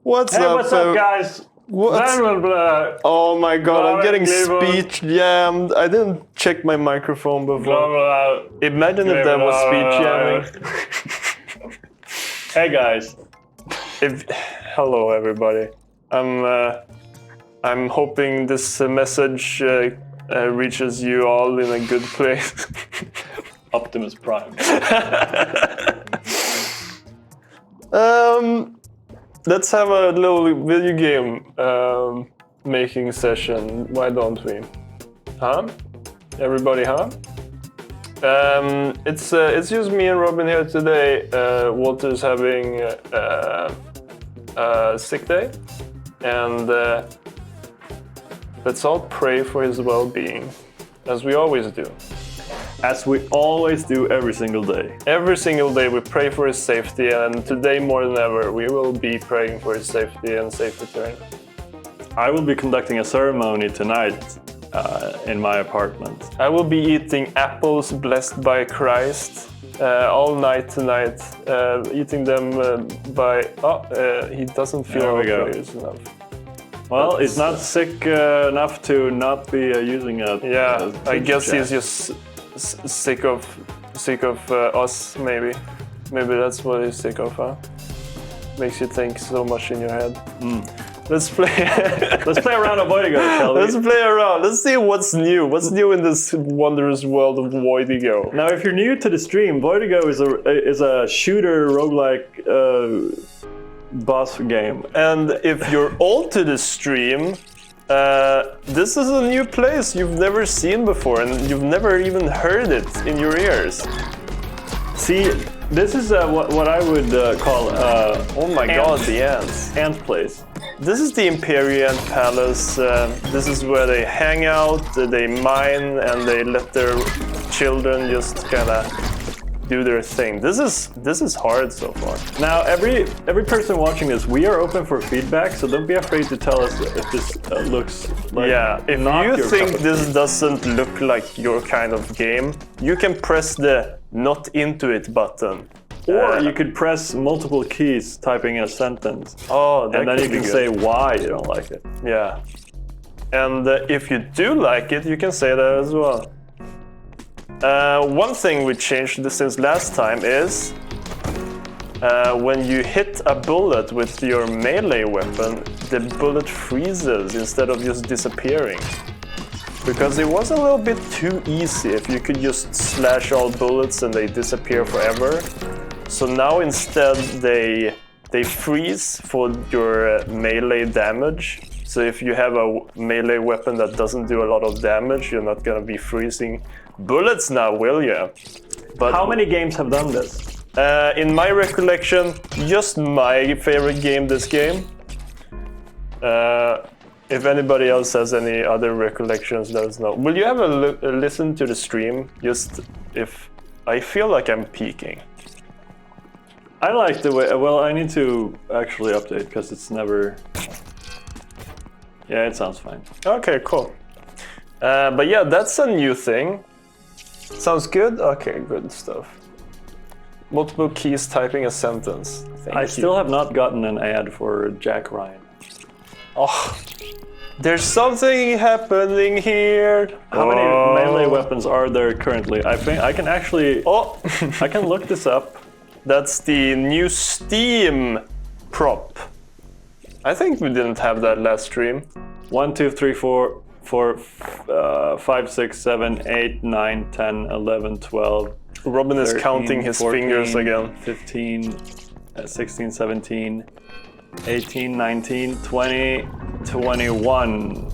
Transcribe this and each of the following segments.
What's up, guys? Oh my god, I'm getting speech jammed. I didn't check my microphone before. Imagine if that was speech jamming. Hey guys. Hello everybody. I'm hoping this message reaches you all in a good place. Optimus Prime. Let's have a little video game making session. Why don't we? Huh? Everybody, huh? It's just me and Robin here today. Walter's having a sick day, and let's all pray for his well-being, as we always do. As we always do every single day. Every single day we pray for his safety, and today more than ever we will be praying for his safety and safe return. I will be conducting a ceremony tonight in my apartment. I will be eating apples blessed by Christ all night tonight, eating them he doesn't feel prayers enough. Well, he's not sick enough to not be using a I guess he's just sick of us, maybe that's what he's sick of, huh? Makes you think so much in your head. Let's play a round of Voidigo, shall we? Let's play around. Let's see what's new in this wondrous world of Voidigo. Now, if you're new to the stream, Voidigo is a shooter roguelike boss game. And if you're old to the stream, this is a new place you've never seen before, and you've never even heard it in your ears. See, this is what I would call oh my god, the ants. Ant place. This is the Imperial Palace. This is where they hang out, they mine, and they let their children just kind of do their thing. This is hard so far. Now, every person watching this, we are open for feedback, so don't be afraid to tell us if this looks like if you think this doesn't look like your kind of game, you can press the not into it button. Or you could press multiple keys typing a sentence. Oh, that and then you can say why you don't like it. Yeah. And if you do like it, you can say that as well. One thing we changed since last time is when you hit a bullet with your melee weapon, the bullet freezes instead of just disappearing. Because it was a little bit too easy if you could just slash all bullets and they disappear forever. So now instead they freeze for your melee damage. So if you have a melee weapon that doesn't do a lot of damage, you're not gonna be freezing bullets now, will you? But how many games have done this? In my recollection, just my favorite game, this game. If anybody else has any other recollections, let us know. Will you have a listen to the stream? Just if I feel like I'm peaking. I like the way. Well, I need to actually update because it's never. Yeah, it sounds fine. Okay, cool. But yeah, that's a new thing. Sounds good? Okay, good stuff. Multiple keys typing a sentence. Thank you. Still have not gotten an ad for Jack Ryan. Oh, there's something happening here. How many melee weapons are there currently? I think I can actually. Oh, I can look this up. That's the new Steam prop. I think we didn't have that last stream. 1, 2, 3, 4, 5, 6, 7, 8, 9, 10, 11, 12. Robin 13, is counting his 14, fingers again. 15, 16, 17, 18, 19, 20, 21.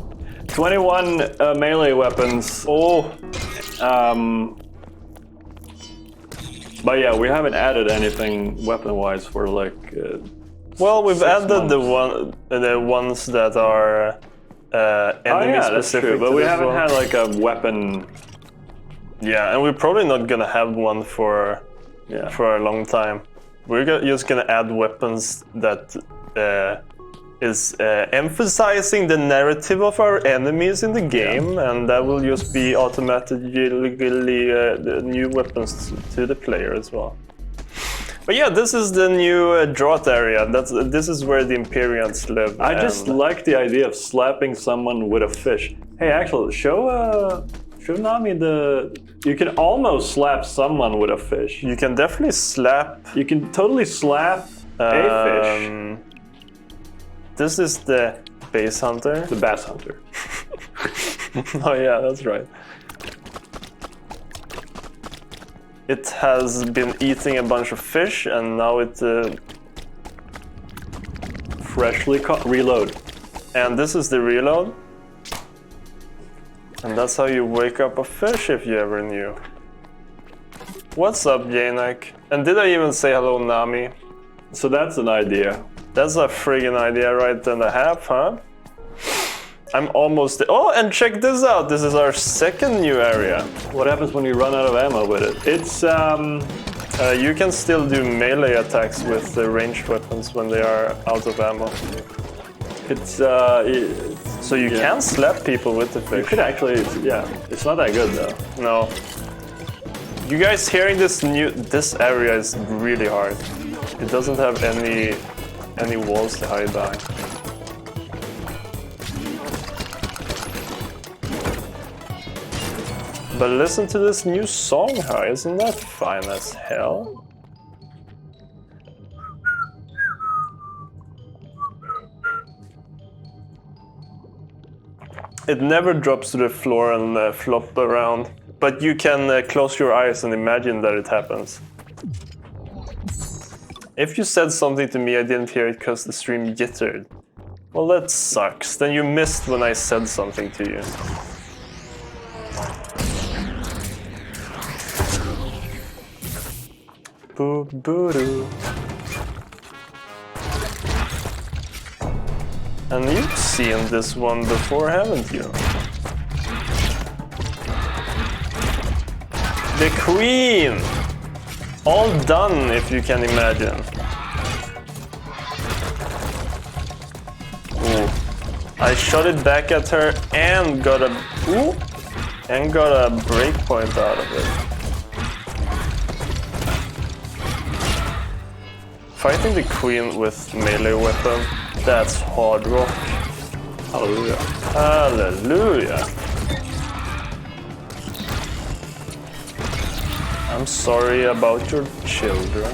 21 melee weapons. Oh. But yeah, we haven't added anything weapon-wise for like. Well, we've added the ones that are enemy specific. That's true, but we haven't had like a weapon. Yeah, and we're probably not gonna have one for a long time. We're just gonna add weapons that is emphasizing the narrative of our enemies in the game, and that will just be automatically the new weapons to the player as well. But yeah, this is the new drought area. This is where the Imperians live. I just like the idea of slapping someone with a fish. Hey, actually, show Nami the. You can almost slap someone with a fish. You can definitely slap. You can totally slap a fish. This is the bass hunter. The bass hunter. Oh yeah, that's right. It has been eating a bunch of fish and now it Freshly caught. Reload. And this is the reload. And that's how you wake up a fish if you ever knew. What's up, Janek? And did I even say hello, Nami? So that's an idea. That's a friggin' idea right and a half, huh? I'm almost... Oh, and check this out! This is our second new area. What happens when you run out of ammo with it? It's, you can still do melee attacks with the ranged weapons when they are out of ammo. It's, So you can slap people with the you fish. could actually, it's not that good though. No. You guys hearing this this area is really hard. It doesn't have any walls to hide behind. But listen to this new song, huh? Isn't that fine as hell? It never drops to the floor and flop around, but you can close your eyes and imagine that it happens. If you said something to me, I didn't hear it because the stream jittered. Well, that sucks. Then you missed when I said something to you. Boo boo doo. And you've seen this one before, haven't you? The Queen! All done, if you can imagine. Ooh. I shot it back at her and got a... Ooh! And got a breakpoint out of it. Fighting the Queen with melee weapon, that's hard rock. Hallelujah. Hallelujah. I'm sorry about your children.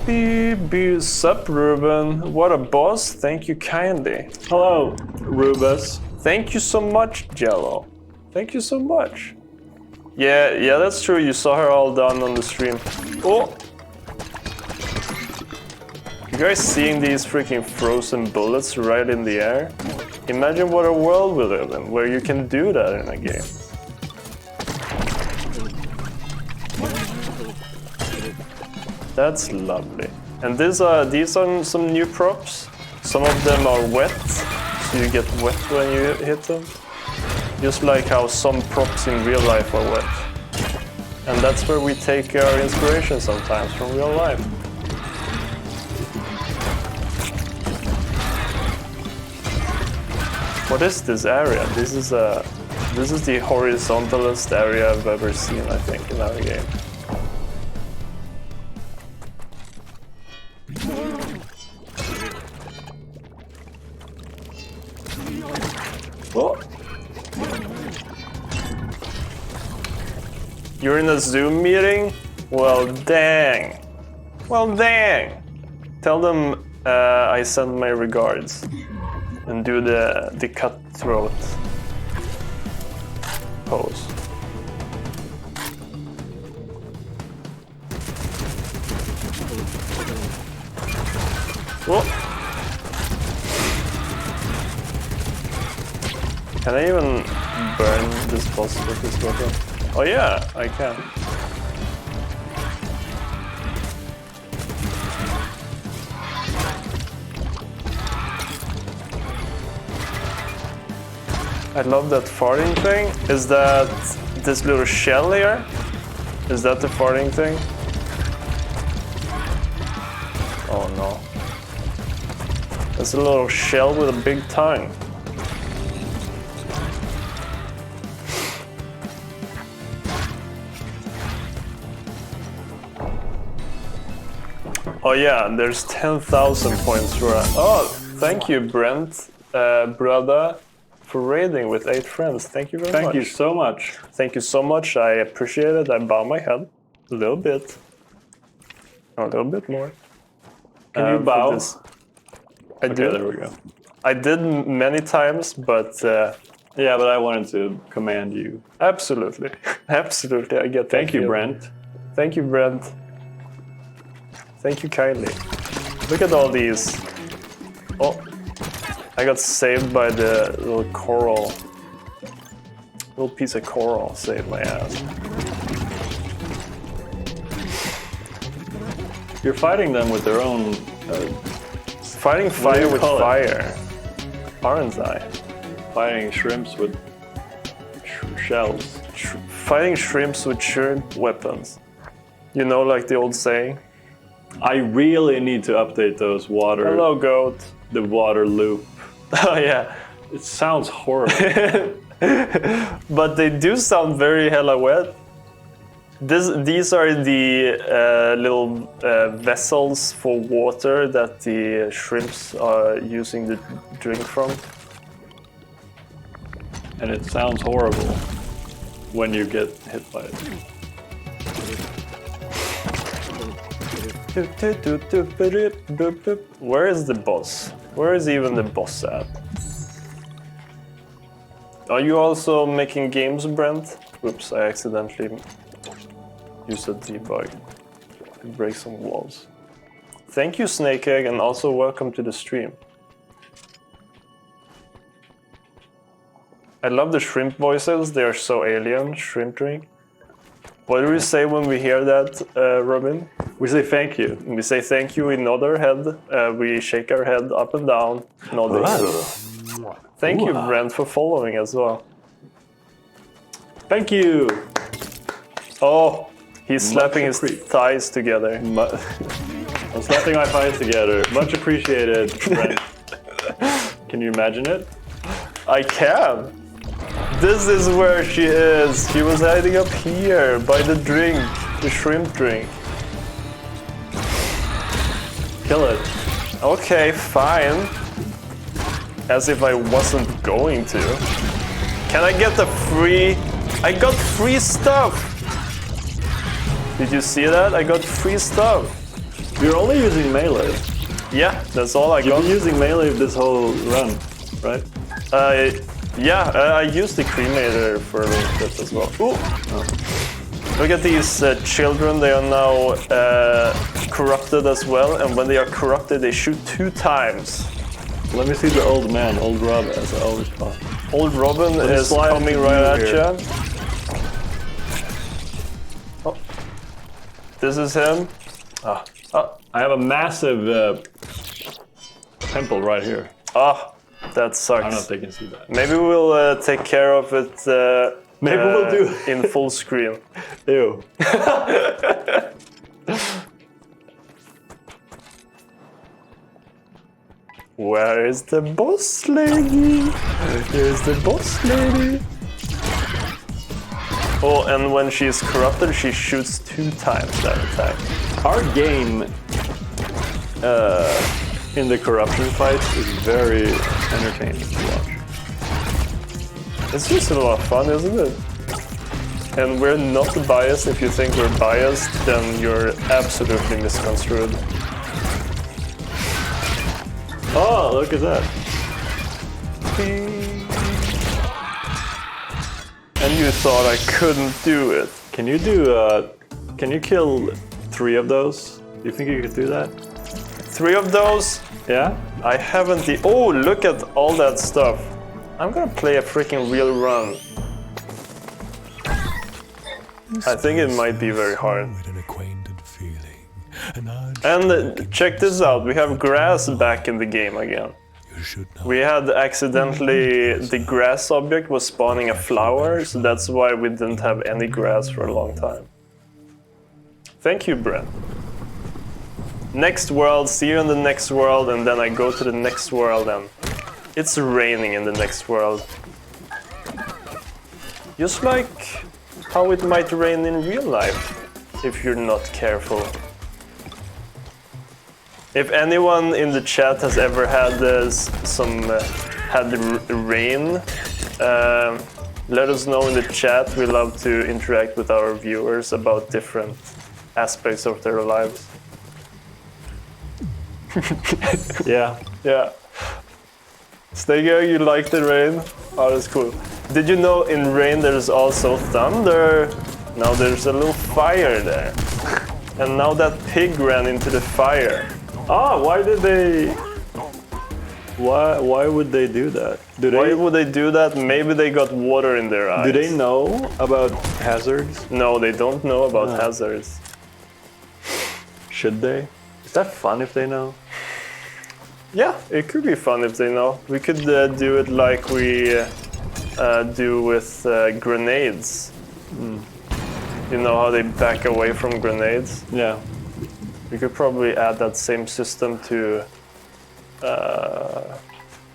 Beep, sup, Ruben. What a boss. Thank you kindly. Hello, Rubus. Thank you so much, Jello. Thank you so much. Yeah, that's true. You saw her all done on the stream. Oh! You guys seeing these freaking frozen bullets right in the air? Imagine what a world we live in, where you can do that in a game. That's lovely. And these are some new props. Some of them are wet, so you get wet when you hit them. Just like how some props in real life are wet. And that's where we take our inspiration sometimes, from real life. What is this area? This is the horizontalist area I've ever seen, I think, in our game. Oh. You're in a Zoom meeting? Well, dang. Well, dang. Tell them I send my regards. And do the cutthroat pose. Whoa. Can I even burn this boss with this weapon? Oh yeah, I can. I love that farting thing. Is that this little shell here? Is that the farting thing? Oh no. It's a little shell with a big tongue. Oh yeah, there's 10,000 points for us. Oh, thank you, Brent, brother, for raiding with 8 friends. Thank you very much. Thank you so much. Thank you so much. I appreciate it. I bow my head a little bit. A little bit more. Can you bow? I Okay, did. there we go. I did many times, but Yeah, but I wanted to command you. absolutely, absolutely, I get that. Thank you, feeling. Brent. Thank you, Brent. Thank you kindly. Look at all these. Oh, I got saved by the little coral. Little piece of coral saved my ass. You're fighting them with their own. Fighting fire you with call it? fire, aren't I? Fighting shrimps with shells. Fighting shrimps with shrimp weapons. You know, like the old saying. I really need to update those water. Hello, goat. The water loop. Oh yeah. It sounds horrible. But they do sound very hella wet. These are the little vessels for water that the shrimps are using to drink from. And it sounds horrible when you get hit by it. Where is the boss? Where is even the boss at? Are you also making games, Brent? Oops, I accidentally used a debug to break some walls. Thank you, Snakeegg, and also welcome to the stream. I love the shrimp voices, they are so alien, shrimp drink. What do we say when we hear that, Robin? We say thank you. We say thank you, we nod our head, we shake our head up and down, nodding. Thank you, Brent, for following as well. Thank you. Oh, he's slapping his appreciated. thighs together. I'm slapping my thighs together. Much appreciated, Brent. Can you imagine it? I can. This is where she is. She was hiding up here by the drink, the shrimp drink. Kill it. Okay, fine. As if I wasn't going to. Can I get the free? I got free stuff. Did you see that? I got free stuff. You're only using melee. Yeah, that's all I You've got. been using melee this whole run, right? Yeah, I used the cremator for a little bit as well. Ooh. Look at these children, they are now corrupted as well, and when they are corrupted, they shoot 2 times. Let me see the old man, old Rob, as I always call him. Old Robin is slide coming to right you at here. you. Oh. This is him. I have a massive pimple right here. Ah, that I don't know if sucks. they can see that. Maybe we'll take care of it Maybe we'll do in full screen. Ew. Where is the boss lady? Here's the boss lady. Oh, and when she's corrupted, she shoots 2 times that attack. Our game in the corruption fights is very entertaining to watch. It's just a lot of fun, isn't it? And we're not biased. If you think we're biased, then you're absolutely misconstrued. Oh, look at that. And you thought I couldn't do it. Can you do, can you kill 3 of those? Do you think you could do that? 3 of those? Yeah? I haven't. Oh, look at all that stuff. I'm gonna play a freaking real run. I think it might be very hard. And check this out, we have grass back in the game again. We had accidentally, the grass object was spawning a flower, so that's why we didn't have any grass for a long time. Thank you, Brent. Next world, see you in the next world, and then I go to the next world and it's raining in the next world. Just like how it might rain in real life, if you're not careful. If anyone in the chat has ever had rain, let us know in the chat. We love to interact with our viewers about different aspects of their lives. Yeah. Yeah. Stego, you like the rain? Oh, that's cool. Did you know in rain there's also thunder? Now there's a little fire there. And now that pig ran into the fire. Ah, why did they... Why would they do that? Why would they do that? Maybe they got water in their eyes. Do they know about hazards? No, they don't know about hazards. Should they? Is that fun if they know? Yeah, it could be fun if they know. We could do it like we do with grenades. You know how they back away from grenades? Yeah. We could probably add that same system to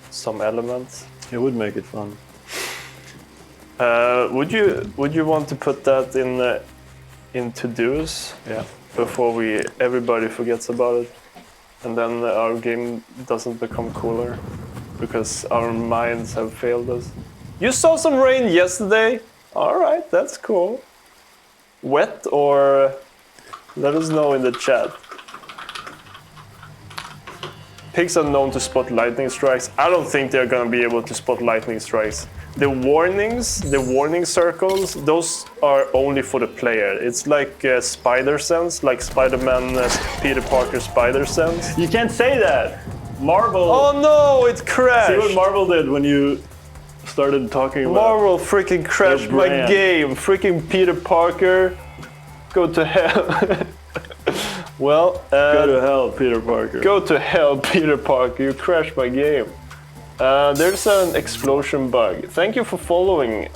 some elements. It would make it fun. Would you want to put that in to-dos? Yeah. Before everybody forgets about it, and then our game doesn't become cooler because our minds have failed us. You saw some rain yesterday? All right, that's cool. Wet or let us know in the chat. Pigs are known to spot lightning strikes. I don't think they're gonna be able to spot lightning strikes. The warnings, the warning circles, those are only for the player. It's like spider sense, like Spider-Man, Peter Parker spider sense. You can't say that! Marvel... Oh no, it crashed! See what Marvel did when you started talking about... Marvel freaking crashed my game. Freaking Peter Parker. Go to hell. Well... go to hell, Peter Parker. Go to hell, Peter Parker. You crashed my game. There's an explosion bug. Thank you for following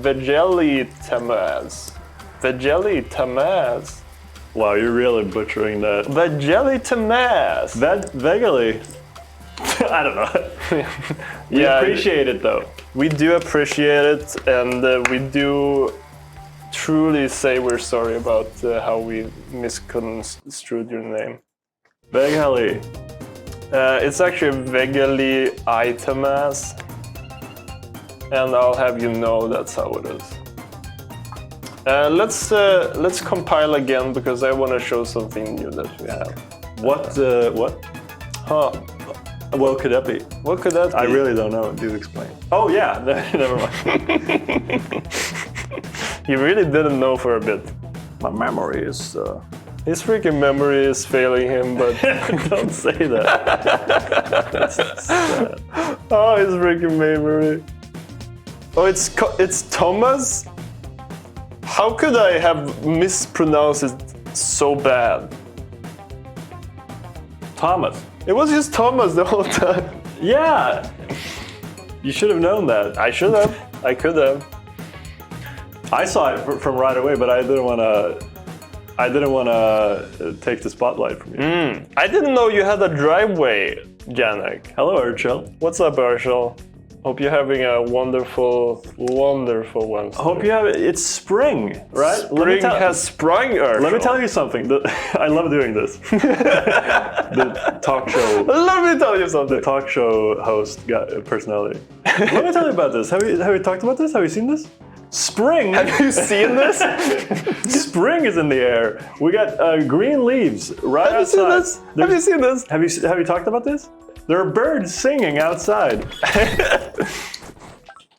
Vegeli Tamaz. Vegeli Tamaz. Wow, you're really butchering that. Vegeli Tamaz. Vegeli. I don't know. We appreciate it though. We do appreciate it, and we do truly say we're sorry about how we misconstrued your name. Vegeli. It's actually Vegeli Itemas, and I'll have you know that's how it is. Let's compile again because I want to show something new that we have. What? Huh? What could that be? What could that be? I really don't know. Do explain. Oh yeah, never mind. You really didn't know for a bit. My memory is. His freaking memory is failing him, but don't say that. That's sad. Oh, his freaking memory. Oh, it's Thomas? How could I have mispronounced it so bad? Thomas. It was just Thomas the whole time. Yeah. You should have known that. I should have. I could have. I saw it from right away, but I didn't want to take the spotlight from you. I didn't know you had a driveway, Janek. Hello, Urchel. What's up, Urchel? Hope you're having a wonderful, wonderful Wednesday. Hope you have it. It's spring, right? Spring has sprung, Urchel. Let me tell you something. I love doing this. The talk show. Let me tell you something. The talk show host personality. Let me tell you about this. Have you talked about this? Have you seen this? Spring. Have you seen this? Spring is in the air. We got green leaves right outside. Have you seen this? Have you talked about this? There are birds singing outside.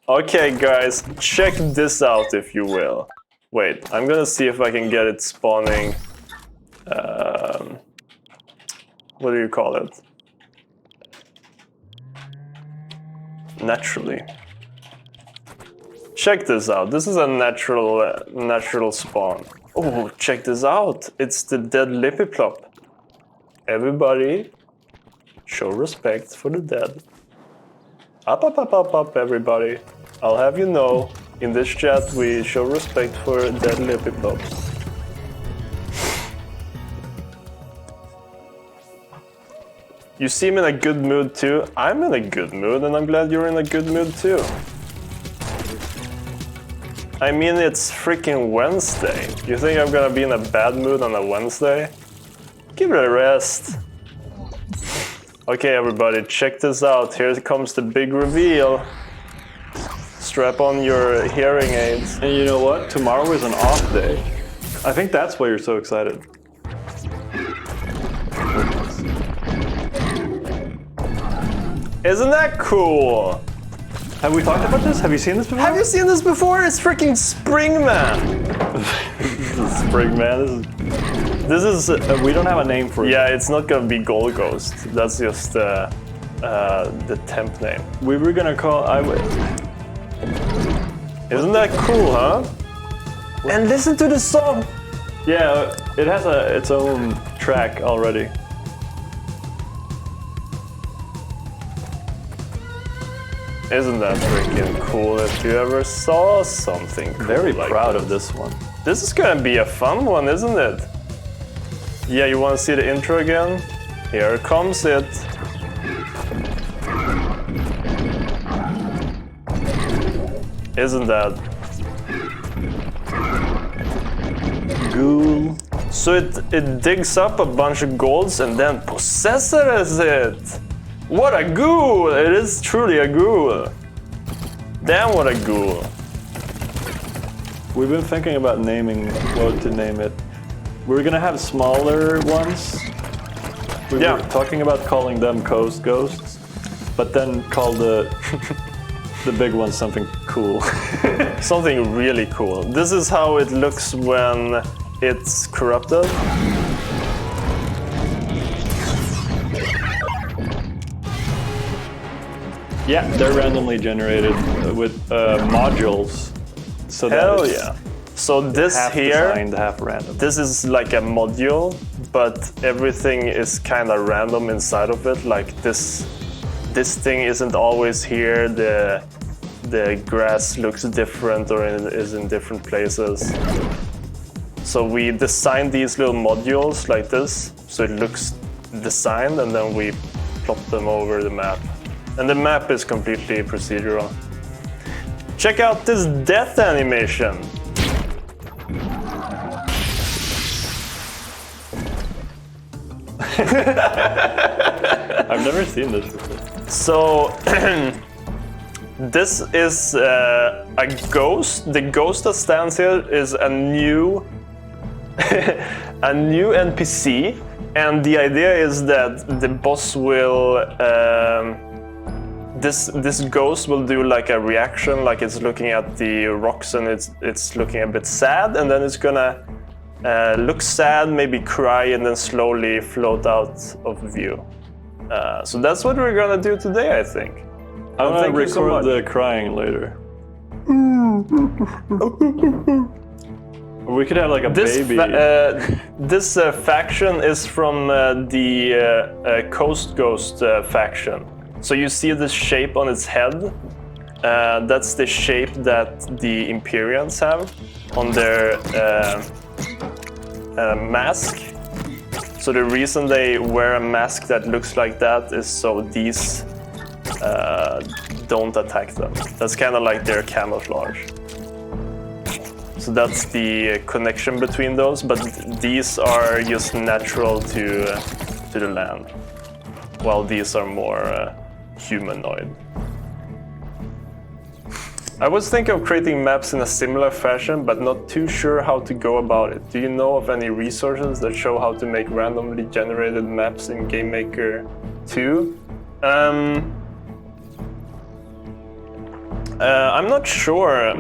Okay, guys, check this out if you will. Wait, I'm gonna see if I can get it spawning. What do you call it? Naturally. Check this out. This is a natural spawn. Oh, check this out. It's the dead Lippy Plop. Everybody, show respect for the dead. Up, up, up, up, up, everybody. I'll have you know, in this chat we show respect for dead Lippy Plops. You seem in a good mood too. I'm in a good mood, and I'm glad you're in a good mood too. I mean, it's freaking Wednesday. You think I'm gonna be in a bad mood on a Wednesday? Give it a rest. Okay, everybody, check this out. Here comes the big reveal. Strap on your hearing aids. And you know what? Tomorrow is an off day. I think that's why you're so excited. Isn't that cool? Have we talked about this? Have you seen this before? Have you seen this before? It's freaking Springman. Springman. This is we don't have a name for it. Yeah, it's not gonna be Gold Ghost. That's just the temp name. We were gonna call. Isn't that cool, huh? And listen to the song. Yeah, it has its own track already. Isn't that freaking cool? If you ever saw something cool Very like proud this. of this one. This is gonna be a fun one, isn't it? Yeah, you wanna see the intro again? Here comes it. Isn't that? Ghoul. So it digs up a bunch of golds and then possesses it. What a ghoul! It is truly a ghoul. Damn, what a ghoul. We've been thinking about naming what to name it. We're gonna have smaller ones. We were talking about calling them coast ghosts, but then call the big ones something cool. Something really cool. This is how it looks when it's corrupted. Yeah, they're randomly generated with modules. So Hell yeah. So this half here, designed, half random. this is like a module, but everything is kind of random inside of it. Like this thing isn't always here. The grass looks different or is in different places. So we designed these little modules like this, so it looks designed, and then we plot them over the map. And the map is completely procedural. Check out this death animation. I've never seen this before. So this is a ghost. The ghost that stands here is a new a new NPC, and the idea is that the boss will this ghost will do like a reaction, like it's looking at the rocks and it's looking a bit sad, and then it's gonna look sad, maybe cry, and then slowly float out of view. So that's what we're gonna do today, I think. I'm gonna thank you so record much. the crying later. We could have like a baby. This faction is from the Coast Ghost faction. So you see this shape on its head. That's the shape that the Imperians have on their mask. So the reason they wear a mask that looks like that is so these don't attack them. That's kind of like their camouflage. So that's the connection between those, but these are just natural to the land, while these are more humanoid. I was thinking of creating maps in a similar fashion, but not too sure how to go about it. Do you know of any resources that show how to make randomly generated maps in GameMaker 2? I'm not sure.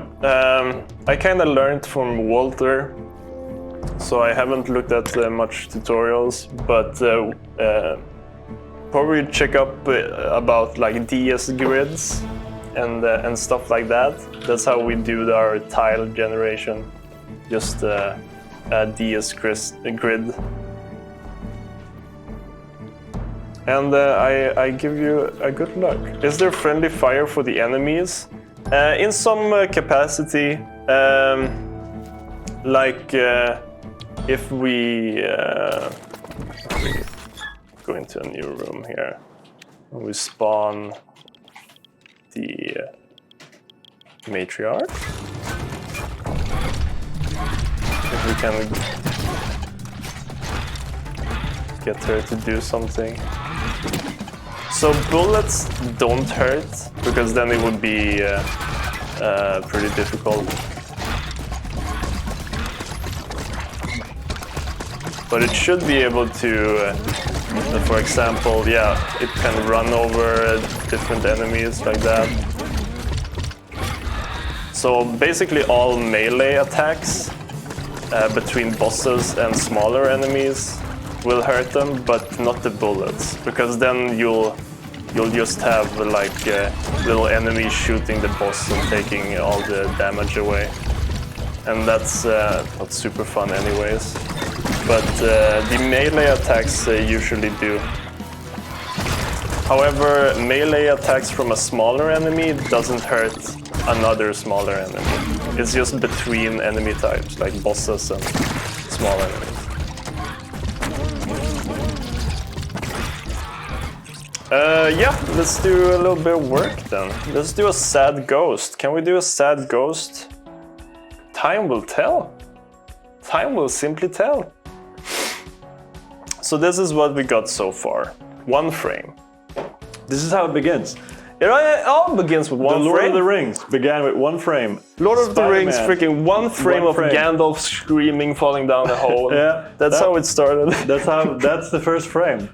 I kind of learned from Walter, so I haven't looked at much tutorials, but probably check up about like DS grids and stuff like that. That's how we do our tile generation, just a DS grid. And I give you a good luck. Is there friendly fire for the enemies? In some capacity, like if we go into a new room here, and we spawn the matriarch. If we can get her to do something. So bullets don't hurt, because then it would be pretty difficult. But it should be able to, for example, yeah, it can run over different enemies like that. So basically all melee attacks between bosses and smaller enemies will hurt them, but not the bullets, because then you'll just have like little enemies shooting the boss and taking all the damage away, and that's not super fun anyways. But the melee attacks usually do. However, melee attacks from a smaller enemy doesn't hurt another smaller enemy. It's just between enemy types, like bosses and small enemies. Yeah, let's do a little bit of work then. Let's do a sad ghost. Can we do a sad ghost? Time will tell. Time will simply tell. So this is what we got so far. 1 frame. This is how it begins. It all begins with 1 frame. The Lord of the Rings began with 1 frame. Lord of the Rings, freaking 1 frame of frame. Gandalf screaming, falling down a hole. Yeah, that's how it started. That's the first frame.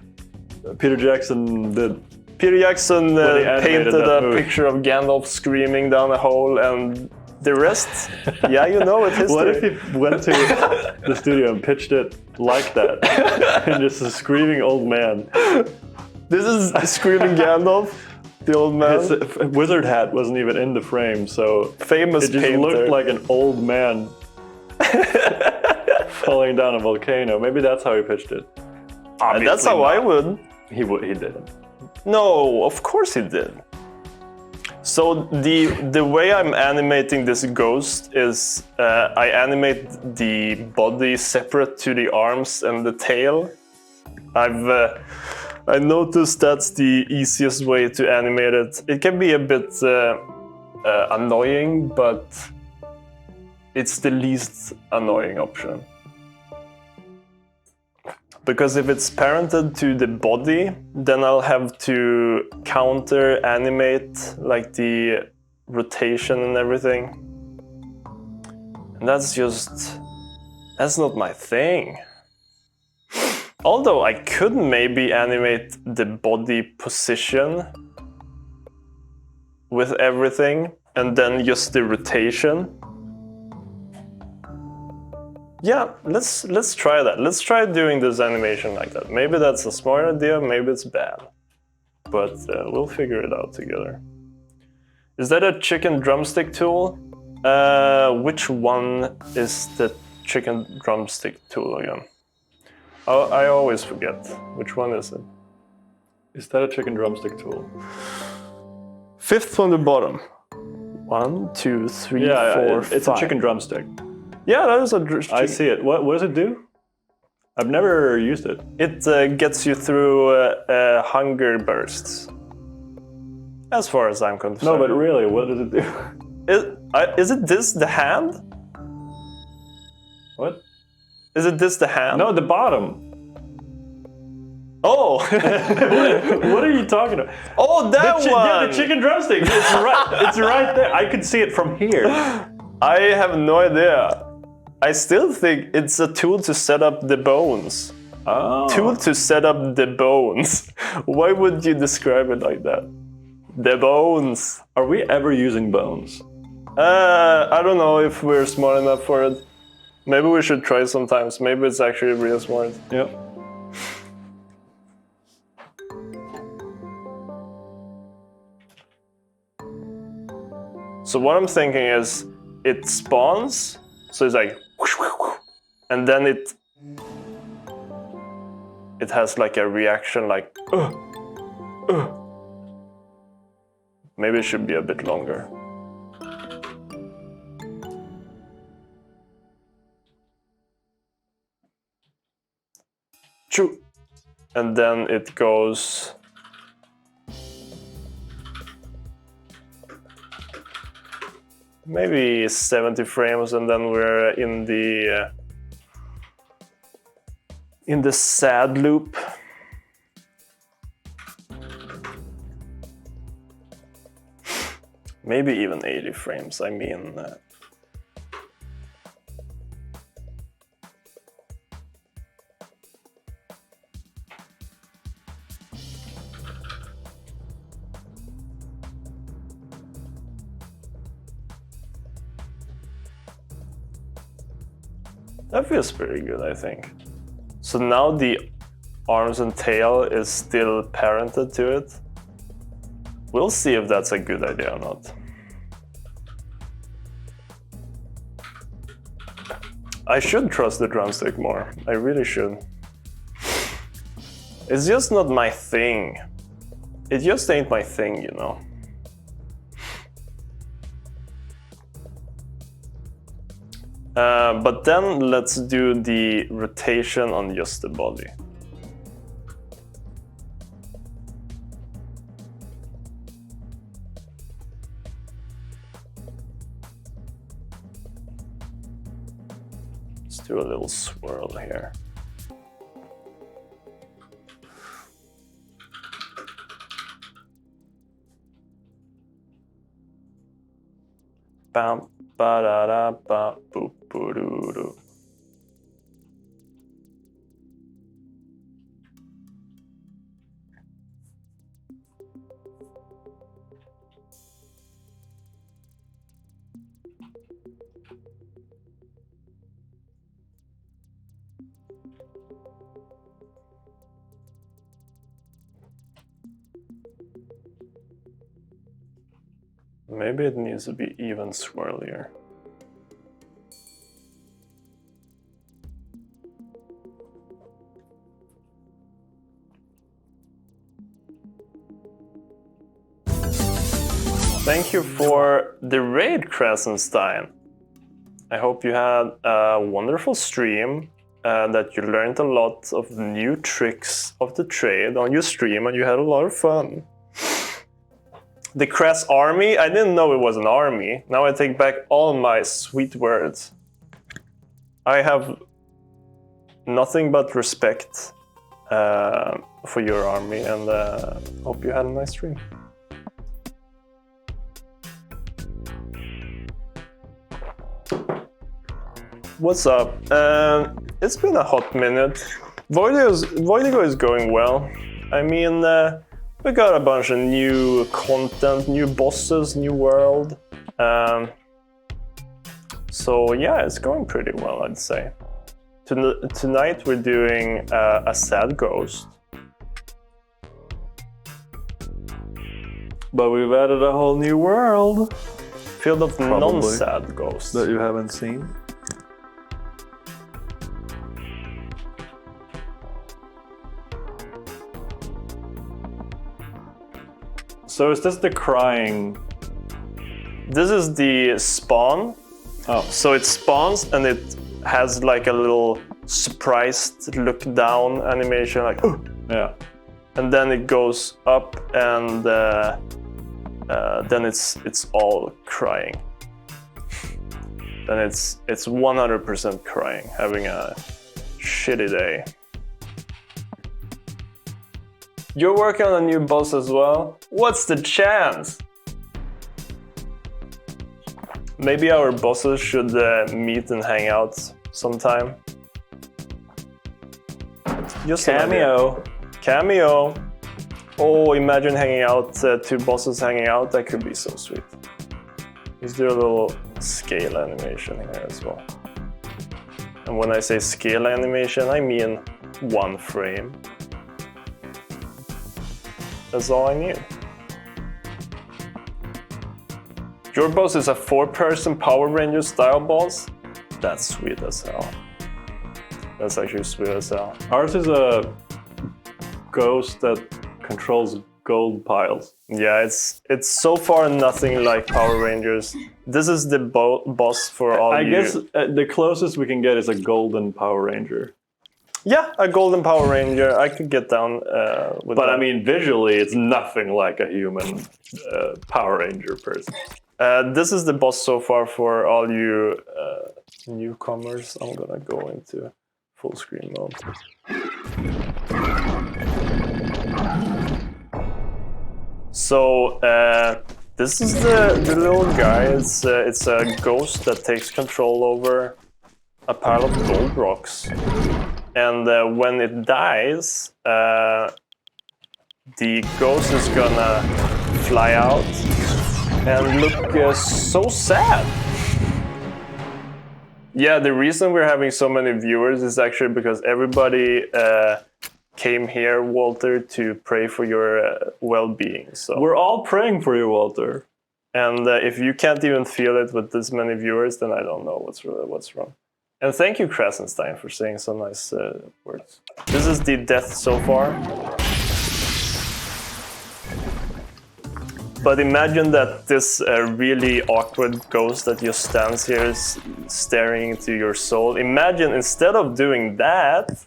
Peter Jackson did. Peter Jackson painted a movie. picture of Gandalf screaming down a hole, and the rest, yeah, you know it. History. What if he went to the studio and pitched it like that, and just a screaming old man? This is screaming Gandalf, the old man. His wizard hat wasn't even in the frame, so famous it just painter. looked like an old man falling down a volcano. Maybe that's how he pitched it. That's how I would. He didn't. No, of course he did. So the way I'm animating this ghost is I animate the body separate to the arms and the tail. I noticed that's the easiest way to animate it. It can be a bit annoying, but it's the least annoying option. Because if it's parented to the body, then I'll have to counter animate like the rotation and everything. And that's not my thing. Although I could maybe animate the body position with everything and then just the rotation. Yeah, let's try that. Let's try doing this animation like that. Maybe that's a smart idea, maybe it's bad. But we'll figure it out together. Is that a chicken drumstick tool? Which one is the chicken drumstick tool again? I always forget. Which one is it? Is that a chicken drumstick tool? 5th from the bottom. 1, 2, 3, 4, 5. It's a chicken drumstick. Yeah, that is a I see it. What does it do? I've never used it. It gets you through hunger bursts. As far as I'm concerned. No, but really, what does it do? Is it this the hand? What? Is it this the hand? No, the bottom. Oh! What are you talking about? Oh, that one! Yeah, the chicken drumstick. It's right there. I could see it from here. I have no idea. I still think it's a tool to set up the bones. Oh. Tool to set up the bones. Why would you describe it like that? The bones. Are we ever using bones? I don't know if we're smart enough for it. Maybe we should try sometimes. Maybe it's actually real smart. Yep. So what I'm thinking is, it spawns, so it's like, and then it has like a reaction like, Maybe it should be a bit longer. Choo. And then it goes maybe 70 frames, and then we're in the sad loop. Maybe even 80 frames. I mean, that feels pretty good, I think. So now the arms and tail is still parented to it. We'll see if that's a good idea or not. I should trust the drumstick more. I really should. It's just not my thing. It just ain't my thing, you know. But then let's do the rotation on just the body. Let's do a little swirl here. Bam, ba da da ba, boop, boo doo doo. Maybe it needs to be even swirlier. Thank you for the raid, Krasenstein. I hope you had a wonderful stream, that you learned a lot of new tricks of the trade on your stream, and you had a lot of fun. The Kras army? I didn't know it was an army. Now I take back all my sweet words. I have nothing but respect for your army, and hope you had a nice stream. What's up? It's been a hot minute. Voidigo is going well. I mean, we got a bunch of new content, new bosses, new world. So yeah, it's going pretty well, I'd say. Tonight we're doing a sad ghost. But we've added a whole new world. Filled of non-sad ghosts. That you haven't seen. So is this the crying? This is the spawn. Oh. So it spawns and it has like a little surprised look down animation, like Yeah. And then it goes up and then it's all crying. Then it's 100% crying, having a shitty day. You're working on a new boss as well? What's the chance? Maybe our bosses should meet and hang out sometime. Just cameo. Cameo. Oh, imagine hanging out, two bosses hanging out. That could be so sweet. Let's do a little scale animation here as well. And when I say scale animation, I mean 1 frame. That's all I need. Your boss is a 4-person Power Ranger style boss? That's sweet as hell. That's actually sweet as hell. Ours is a ghost that controls gold piles. Yeah, it's so far nothing like Power Rangers. This is the boss for all I guess the closest we can get is a golden Power Ranger. Yeah, a golden Power Ranger. I could get down with But that. I mean, visually, it's nothing like a human Power Ranger person. This is the boss so far for all you newcomers. I'm gonna go into full screen mode. So This is the little guy. It's a ghost that takes control over a pile of gold rocks. And when it dies, the ghost is gonna fly out and look so sad. Yeah, the reason we're having so many viewers is actually because everybody came here, Walter, to pray for your well-being. So We're all praying for you, Walter. And if you can't even feel it with this many viewers, then I don't know what's wrong. And thank you, Krasenstein, for saying some nice words. This is the death so far. But imagine that this really awkward ghost that just stands here staring into your soul. Imagine instead of doing that,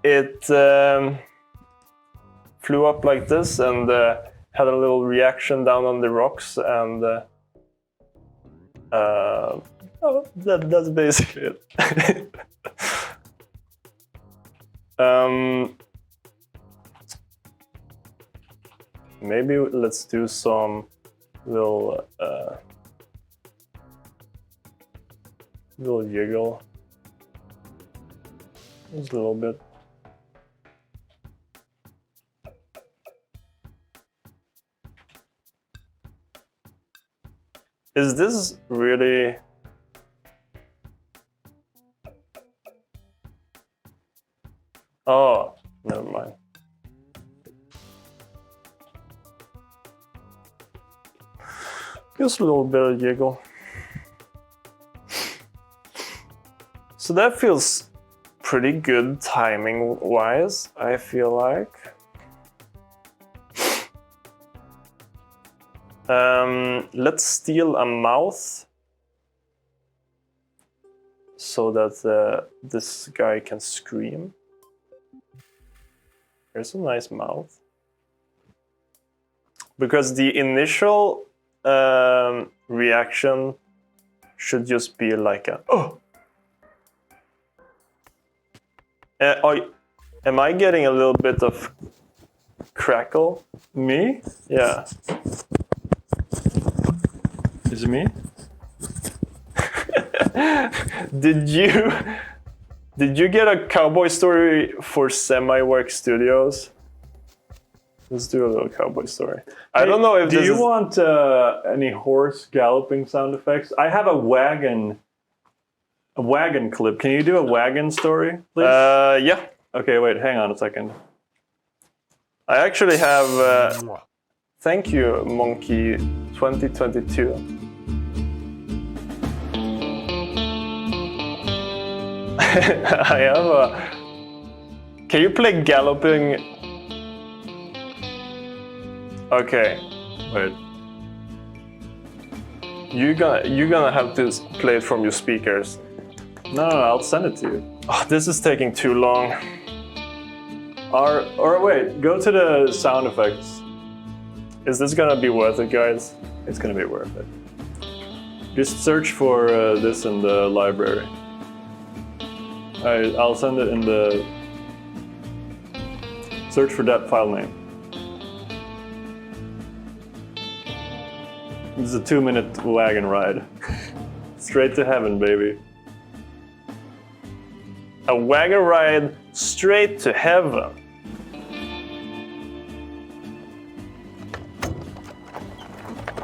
it flew up like this and had a little reaction down on the rocks, and that's basically it. Maybe let's do some little jiggle, just a little bit. Is this really? Oh, never mind. Just a little bit of jiggle. So that feels pretty good timing-wise, I feel like. Let's steal a mouth so that this guy can scream. Here's a nice mouth. Because the initial reaction should just be like a oh. Am I getting a little bit of crackle? Me? Yeah. Is it me? Did you get a cowboy story for Semiwork Studios? Let's do a little cowboy story. I don't know if do you want any horse galloping sound effects? I have a wagon clip. Can you do a wagon story, please? Yeah. Okay, wait, hang on a second. I actually have. Thank you, Monkey 2022. I have a. Can you play galloping? Okay. Wait. You're gonna have to play it from your speakers. No, I'll send it to you. Oh, this is taking too long. Or wait, go to the sound effects. Is this gonna be worth it, guys? It's gonna be worth it. Just search for this in the library. I'll send it in the... Search for that file name. This is a 2-minute wagon ride. Straight to heaven, baby. A wagon ride straight to heaven.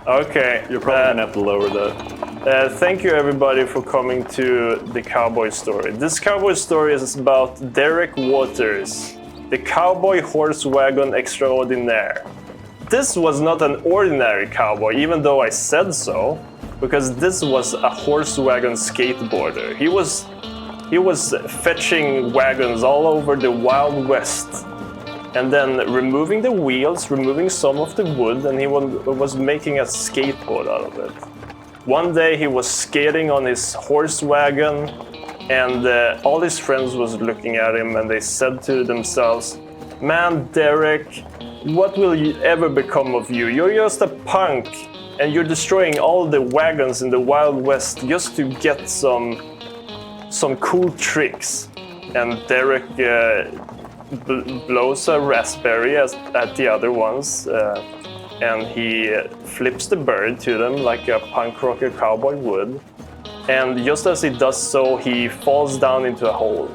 Okay. You're probably gonna have to lower that. Thank you everybody for coming to the cowboy story. This cowboy story is about Derek Waters, the cowboy horse wagon extraordinaire. This was not an ordinary cowboy, even though I said so, because this was a horse wagon skateboarder. He was fetching wagons all over the Wild West, and then removing the wheels, removing some of the wood, and he was making a skateboard out of it. One day he was skating on his horse wagon, and all his friends was looking at him, and they said to themselves, "Man, Derek, what will you ever become of you? You're just a punk, and you're destroying all the wagons in the Wild West just to get some cool tricks." And Derek blows a raspberry at the other ones, and he flips the bird to them like a punk rocker cowboy would. And just as he does so, he falls down into a hole.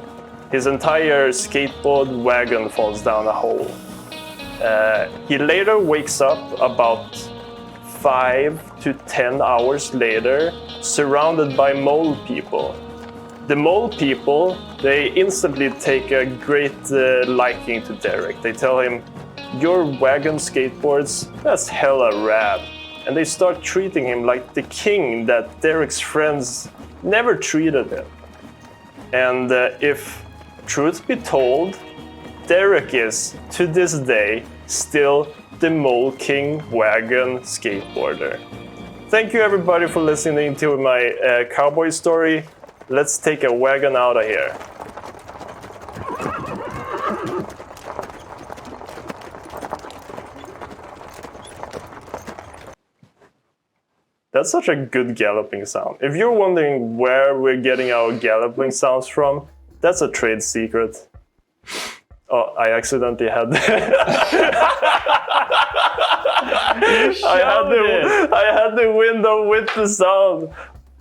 His entire skateboard wagon falls down a hole. He later wakes up about 5 to 10 hours later, surrounded by mole people. The mole people, they instantly take a great liking to Derek. They tell him, "Your wagon skateboards, that's hella rad." And they start treating him like the king that Derek's friends never treated him. And if truth be told, Derek is, to this day, still the Mole King wagon skateboarder. Thank you everybody for listening to my cowboy story. Let's take a wagon out of here. That's such a good galloping sound. If you're wondering where we're getting our galloping sounds from, that's a trade secret. Oh, I accidentally had I had the window with the sound.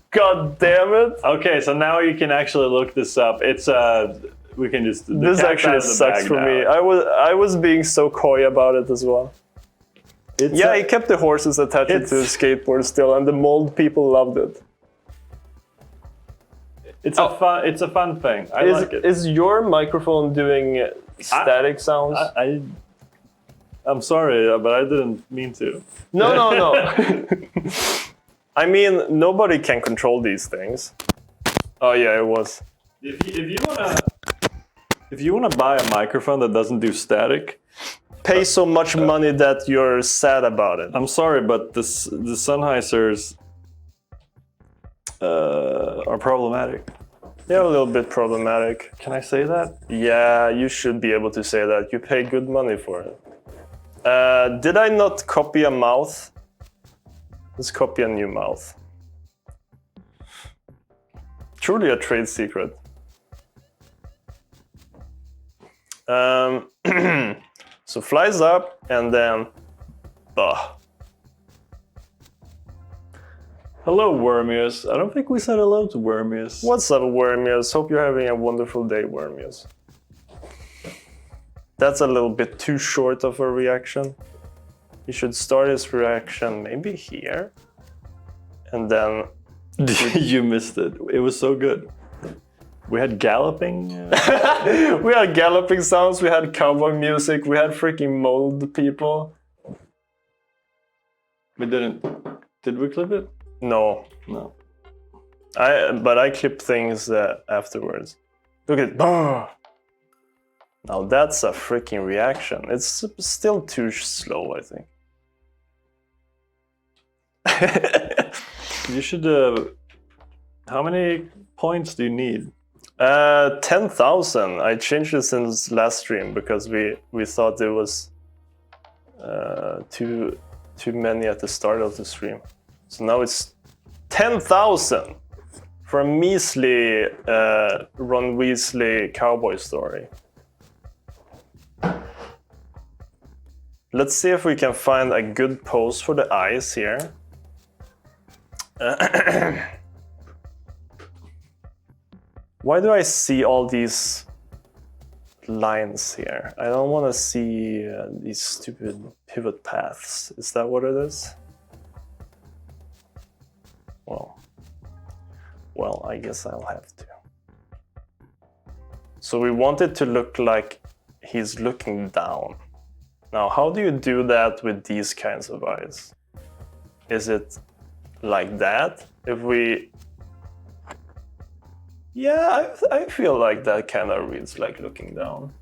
God damn it. Okay, so now you can actually look this up. It's we can just this actually sucks for me. I was being so coy about it as well. He kept the horses attached to the skateboard still, and the mold people loved it. It's a fun thing. I like it. Is your microphone doing static sounds? I'm sorry, but I didn't mean to. No. I mean, nobody can control these things. Oh yeah, it was. If you wanna buy a microphone that doesn't do static, pay so much money that you're sad about it. I'm sorry, but the Sennheisers are problematic. They're a little bit problematic. Can I say that? Yeah, you should be able to say that. You pay good money for it. Did I not copy a mouth? Let's copy a new mouth. Truly a trade secret. So flies up and then, Hello, Wormius. I don't think we said hello to Wormius. What's up, Wormius? Hope you're having a wonderful day, Wormius. That's a little bit too short of a reaction. You should start his reaction maybe here. And then... You missed it. It was so good. We had galloping. We had galloping sounds, we had cowboy music, we had freaking mold people. We didn't. Did we clip it? No. But I clip things afterwards. Look at... Now that's a freaking reaction. It's still too slow, I think. You should... how many points do you need? 10,000. I changed it since last stream because we thought there was too many at the start of the stream. So now it's 10,000 for a measly Ron Weasley cowboy story. Let's see if we can find a good pose for the eyes here. Why do I see all these lines here? I don't want to see these stupid pivot paths. Is that what it is? Well, I guess I'll have to. So we want it to look like he's looking down. Now, how do you do that with these kinds of eyes? Is it like that? If we... Yeah, I feel like that kind of reads like looking down.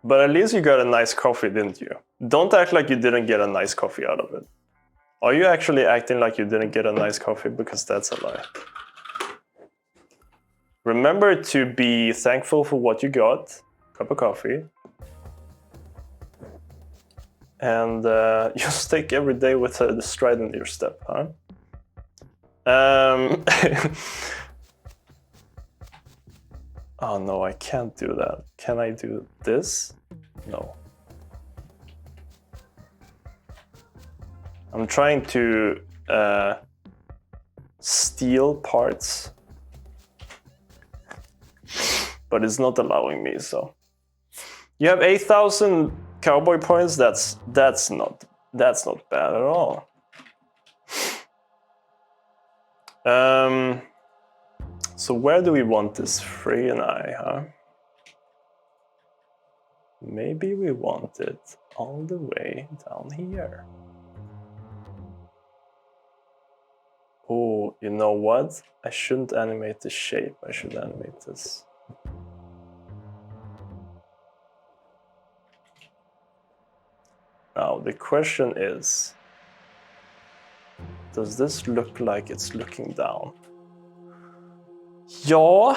But at least you got a nice coffee, didn't you? Don't act like you didn't get a nice coffee out of it. Are you actually acting like you didn't get a nice coffee? Because that's a lie. Remember to be thankful for what you got. Cup of coffee. And just take every day with the stride in your step, huh? Oh no, I can't do that. Can I do this? No. I'm trying to steal parts, but it's not allowing me, so. You have 8,000 cowboy points. That's not bad at all. So where do we want this Frey and I, huh? Maybe we want it all the way down here. Oh, you know what? I shouldn't animate the shape. I should animate this. Now the question is, does this look like it's looking down? Ja.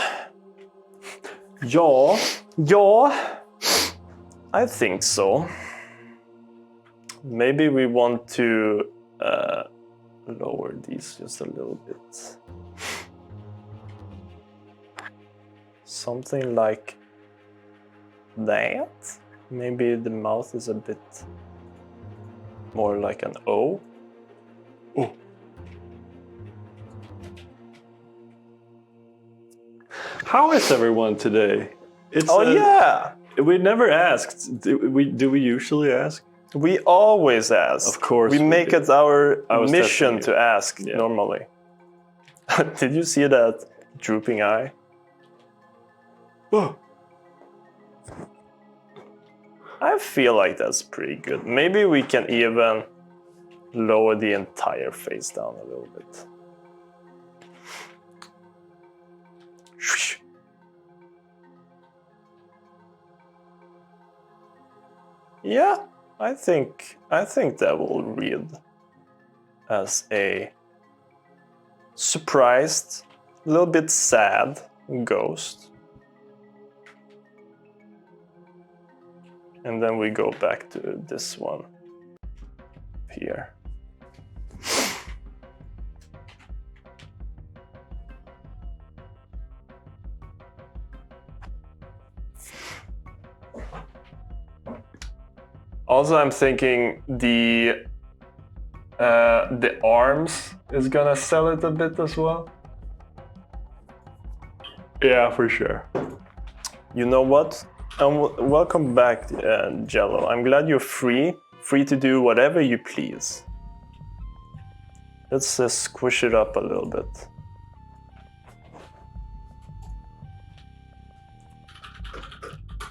I think so. Maybe we want to lower these just a little bit. Something like that. Maybe the mouth is a bit more like an O. Oh. How is everyone today? It's Yeah! We never asked. Do we usually ask? We always ask. Of course. We make it our mission testing to ask normally. Did you see that drooping eye? Oh. I feel like that's pretty good. Maybe we can even lower the entire face down a little bit. Yeah, I think that will read as a surprised, a little bit sad ghost. And then we go back to this one here. Also, I'm thinking the arms is gonna sell it a bit as well. Yeah, for sure. You know what? Welcome back, Jello. I'm glad you're free to do whatever you please. Let's squish it up a little bit.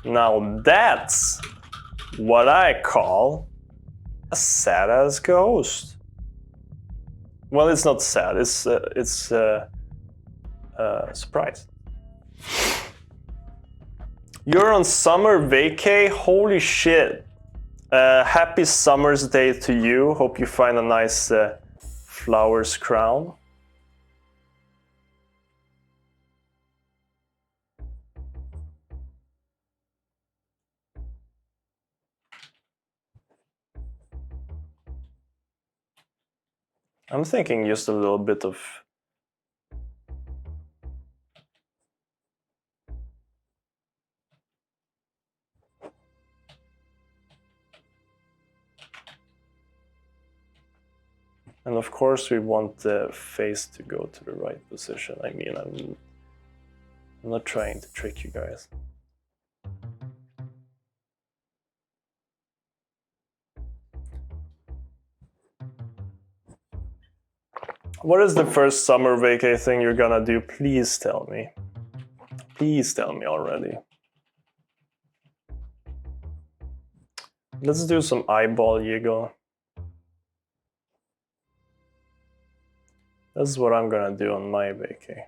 Now that's what I call a sad-ass ghost. Well, it's not sad. It's surprise. You're on summer vacay? Holy shit. Happy Summer's Day to you. Hope you find a nice flowers crown. I'm thinking just a little bit of and of course we want the face to go to the right position. I mean, I'm not trying to trick you guys. What is the first summer vacay thing you're gonna do? Please tell me. Please tell me already. Let's do some eyeball jiggle. This is what I'm gonna do on my vacay.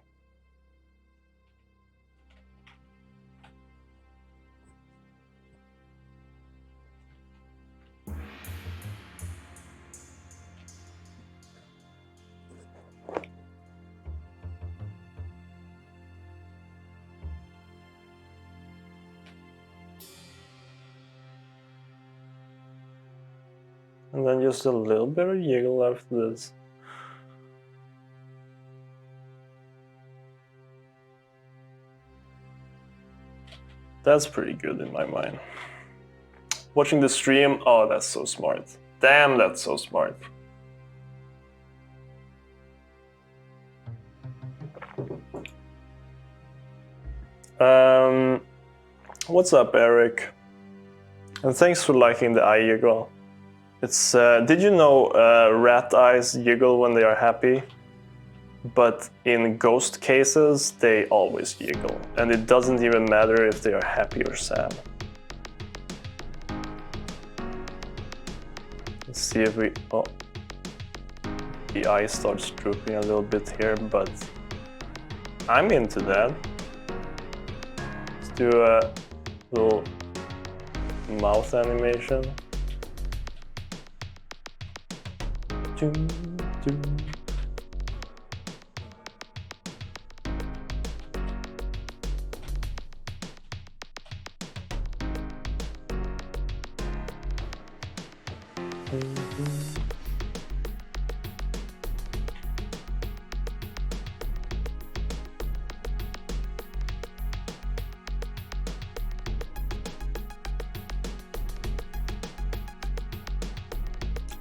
And then just a little bit of jiggle after this. That's pretty good in my mind. Watching the stream, oh, that's so smart. Damn, that's so smart. What's up, Eric? And thanks for liking the eye jiggle. It's did you know rat eyes jiggle when they are happy? But in ghost cases, they always jiggle, and it doesn't even matter if they are happy or sad. Let's see if we... oh. The eye starts drooping a little bit here, but I'm into that. Let's do a little mouth animation.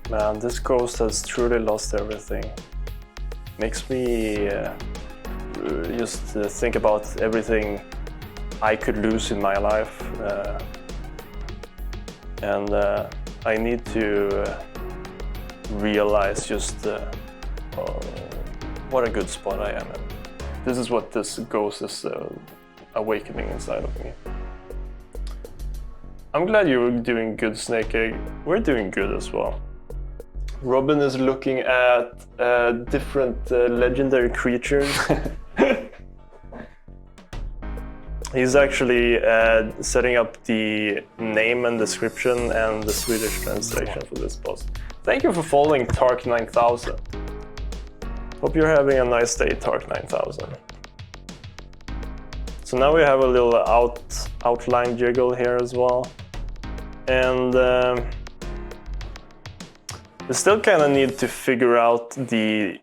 Man, this ghost has truly lost everything. Makes me just think about everything I could lose in my life. And I need to realize just what a good spot I am in. This is what this ghost is awakening inside of me. I'm glad you're doing good, Snake Egg. We're doing good as well. Robin is looking at different legendary creatures. He's actually setting up the name and description and the Swedish translation for this post. Thank you for following Tark9000. Hope you're having a nice day, Tark9000. So now we have a little outline jiggle here as well. And we still kind of need to figure out the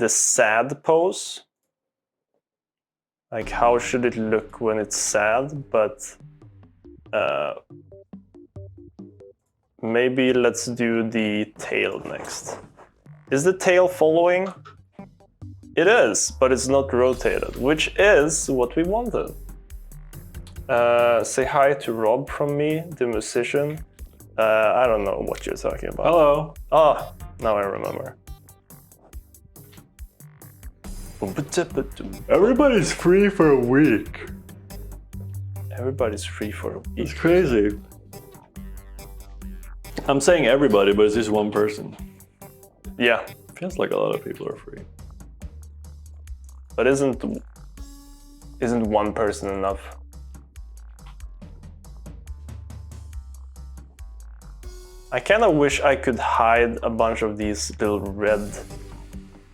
sad pose. Like, how should it look when it's sad? But maybe let's do the tail next. Is the tail following? It is, but it's not rotated, which is what we wanted. Say hi to Rob from me, the musician. I don't know what you're talking about. Hello. Ah, now I remember. Everybody's free for a week. Everybody's free for a week. It's crazy. I'm saying everybody, but it's just one person. Yeah. Feels like a lot of people are free. But isn't one person enough? I kind of wish I could hide a bunch of these little red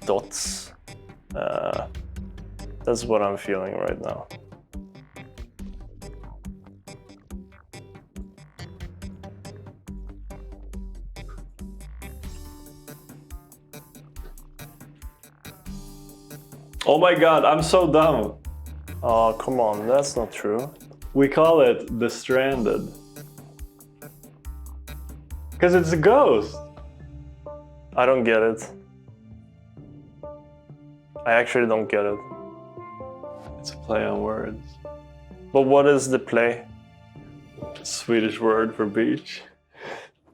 dots. That's what I'm feeling right now. Oh my god, I'm so dumb. Oh, come on, that's not true. We call it the stranded. Because it's a ghost. I don't get it. I actually don't get it. It's a play on words. But what is the play? Swedish word for beach.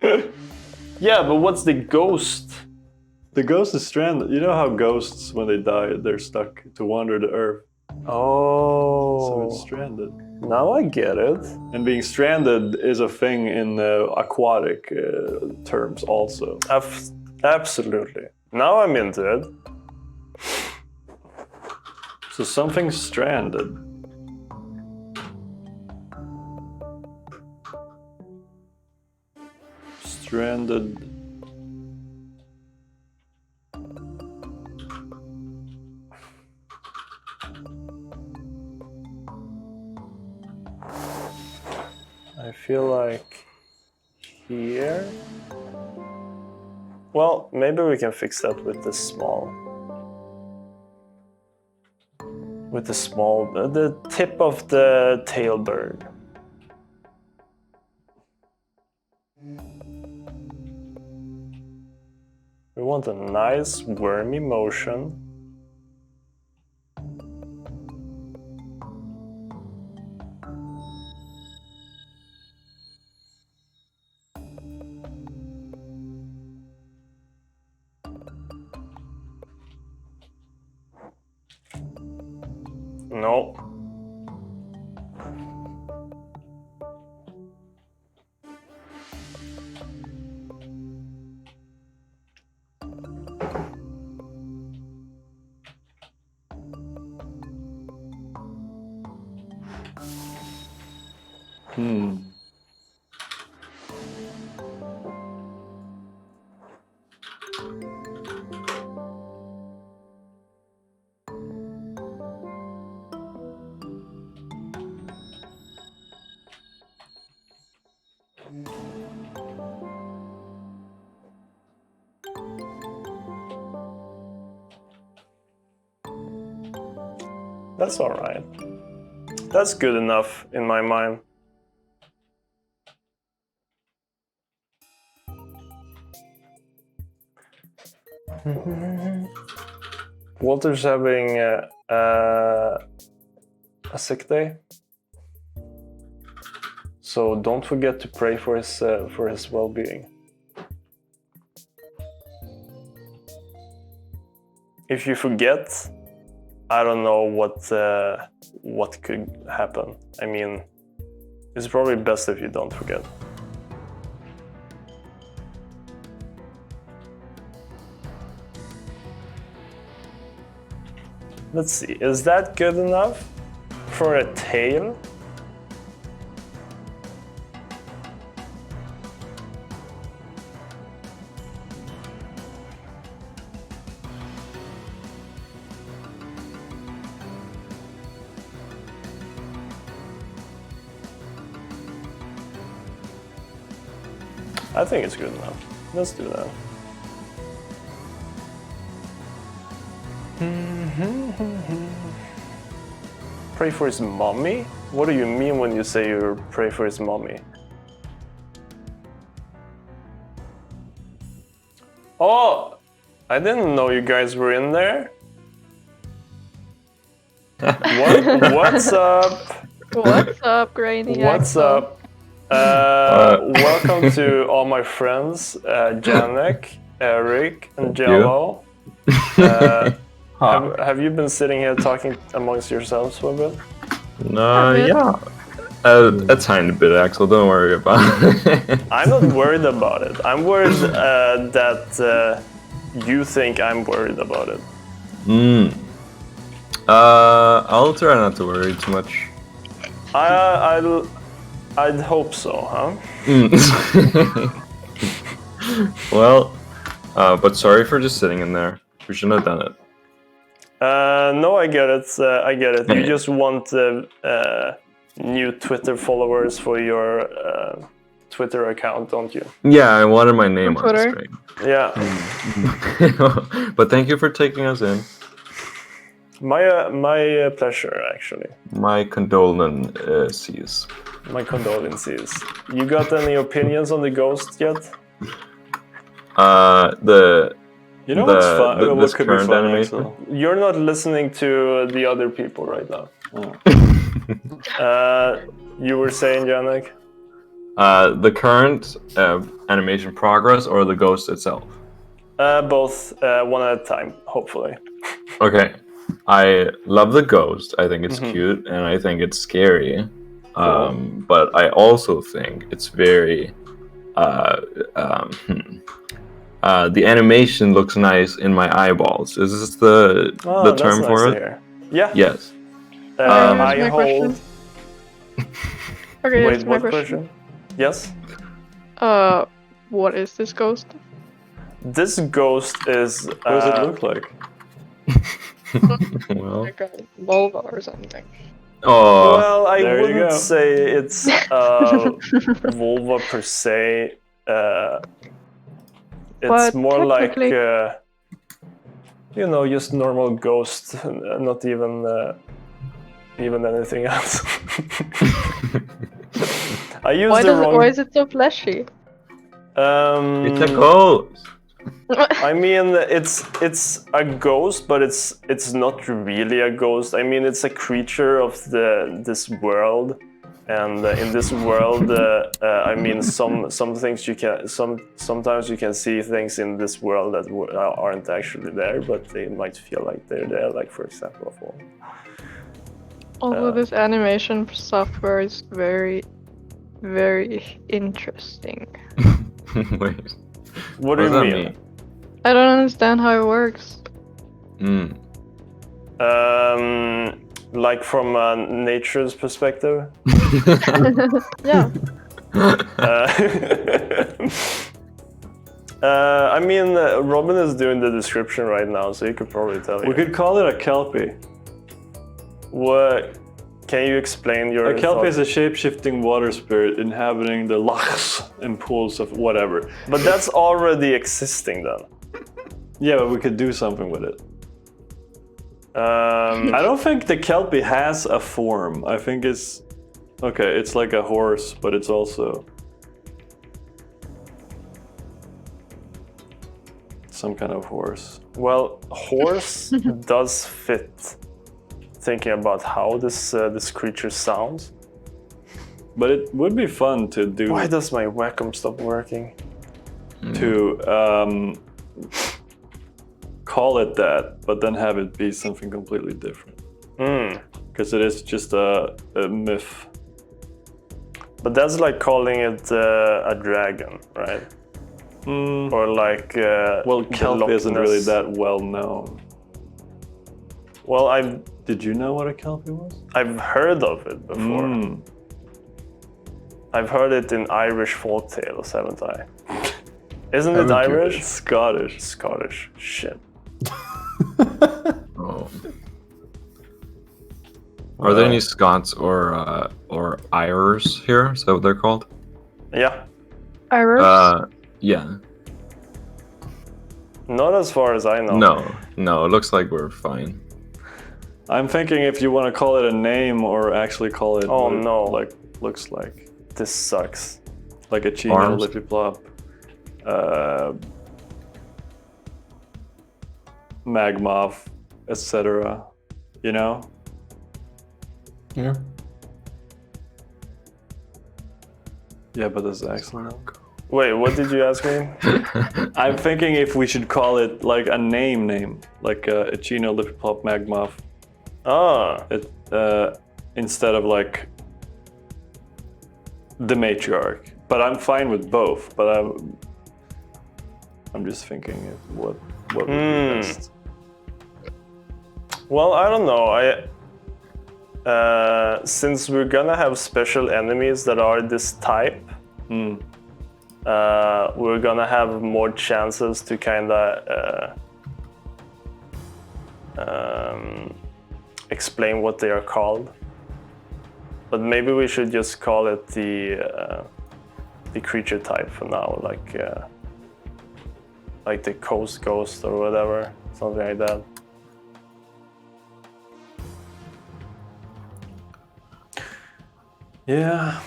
Yeah, but what's the ghost? The ghost is stranded. You know how ghosts, when they die, they're stuck to wander the earth. Oh. So it's stranded. Now I get it. And being stranded is a thing in aquatic terms also. Absolutely. Now I'm into it. So something's stranded. Stranded. I feel like here. Well, maybe we can fix that with the small. With the small, the tip of the tail bird. want a nice wormy motion. No. That's all right. That's good enough in my mind. Walter's having a sick day, so don't forget to pray for his well-being. If you forget, I don't know what could happen. I mean, it's probably best if you don't forget. Let's see, is that good enough for a tail? I think it's good enough. Let's do that. Pray for his mommy? What do you mean when you say you pray for his mommy? Oh! I didn't know you guys were in there. What's up? What's up, Grainy? What's up? Welcome to all my friends, Janek, Eric, and Jello. Have you been sitting here talking amongst yourselves for a bit? Yeah. A tiny bit, Axel. Don't worry about it. I'm not worried about it. I'm worried that you think I'm worried about it. I'll try not to worry too much. I'd hope so, huh? Well, but sorry for just sitting in there. We shouldn't have done it. No, I get it. I get it. You just want new Twitter followers for your Twitter account, don't you? Yeah, I wanted my name on the Twitter. screen. Yeah. But thank you for taking us in. My pleasure, actually. My condolences. My condolences. You got any opinions on the ghost yet? You know what's fun? What could be fun, animation? You're not listening to the other people right now. You were saying, Janek? The current animation progress or the ghost itself? Both, one at a time, hopefully. Okay. I love the ghost. I think it's cute and I think it's scary. Cool. But I also think it's very... the animation looks nice in my eyeballs. Is this the term for it? Yeah. Yes. I hold. Okay, Wait, my what question? Yes. What is this ghost? This ghost is. What does it look like? Well. Like a vulva or something. Oh. Well, I there you wouldn't go. say it's vulva per se. It's But more like technically- just normal ghost, not even anything else. I used the wrong. Why is it so fleshy? It's a ghost. I mean, it's a ghost, but it's not really a ghost. I mean, it's a creature of this world, and in this world, I mean, some things you can sometimes you can see things in this world that aren't actually there, but they might feel like they're there. Like for example, Although this animation software is very, very interesting. Wait. what do you does that mean? I don't understand how it works. Like from nature's perspective. Yeah. I mean, Robin is doing the description right now, so he could probably tell you. We could call it a kelpie. What? Can you explain your? A kelpie is thought? a shape-shifting water spirit inhabiting the lochs and pools of whatever. But that's already existing then. Yeah, but we could do something with it. Um, I don't think the kelpie has a form. I think it's... Okay, it's like a horse, but it's also... some kind of horse. well, horse does fit. Thinking about how this creature sounds. But it would be fun to do... Why does my Wacom stop working? to call it that, but then have it be something completely different. Because it is just a myth. But that's like calling it a dragon, right? Or like Well, the kelpie Loch isn't really Ness. that well known. Well, I've Did you know what a kelpie was? heard of it before. I've heard it in Irish folk tales, haven't I? Isn't it Haven't you? Irish? It's Scottish. Scottish. Shit. Oh. Are there any Scots or Irish here? Is that what they're called? Yeah. Iris? Yeah. Not as far as I know. No. It looks like we're fine. I'm thinking if you want to call it a name or actually call it Oh, what it, no. like looks like. This sucks. Like a Chino, Arms? Lippy Plop. Magmoth, etc. You know? Yeah. Yeah, but that's excellent. Wait, what did you ask me? I'm thinking if we should call it like a name, like a Chino, Lippy Plop, Magmoth, Ah, instead of like the matriarch. But I'm fine with both. But I'm just thinking what would be best. well, I don't know. Since we're gonna have special enemies that are this type, we're gonna have more chances to kinda explain what they are called. But maybe we should just call it the creature type for now, like the coast ghost or whatever, something like that. Yeah.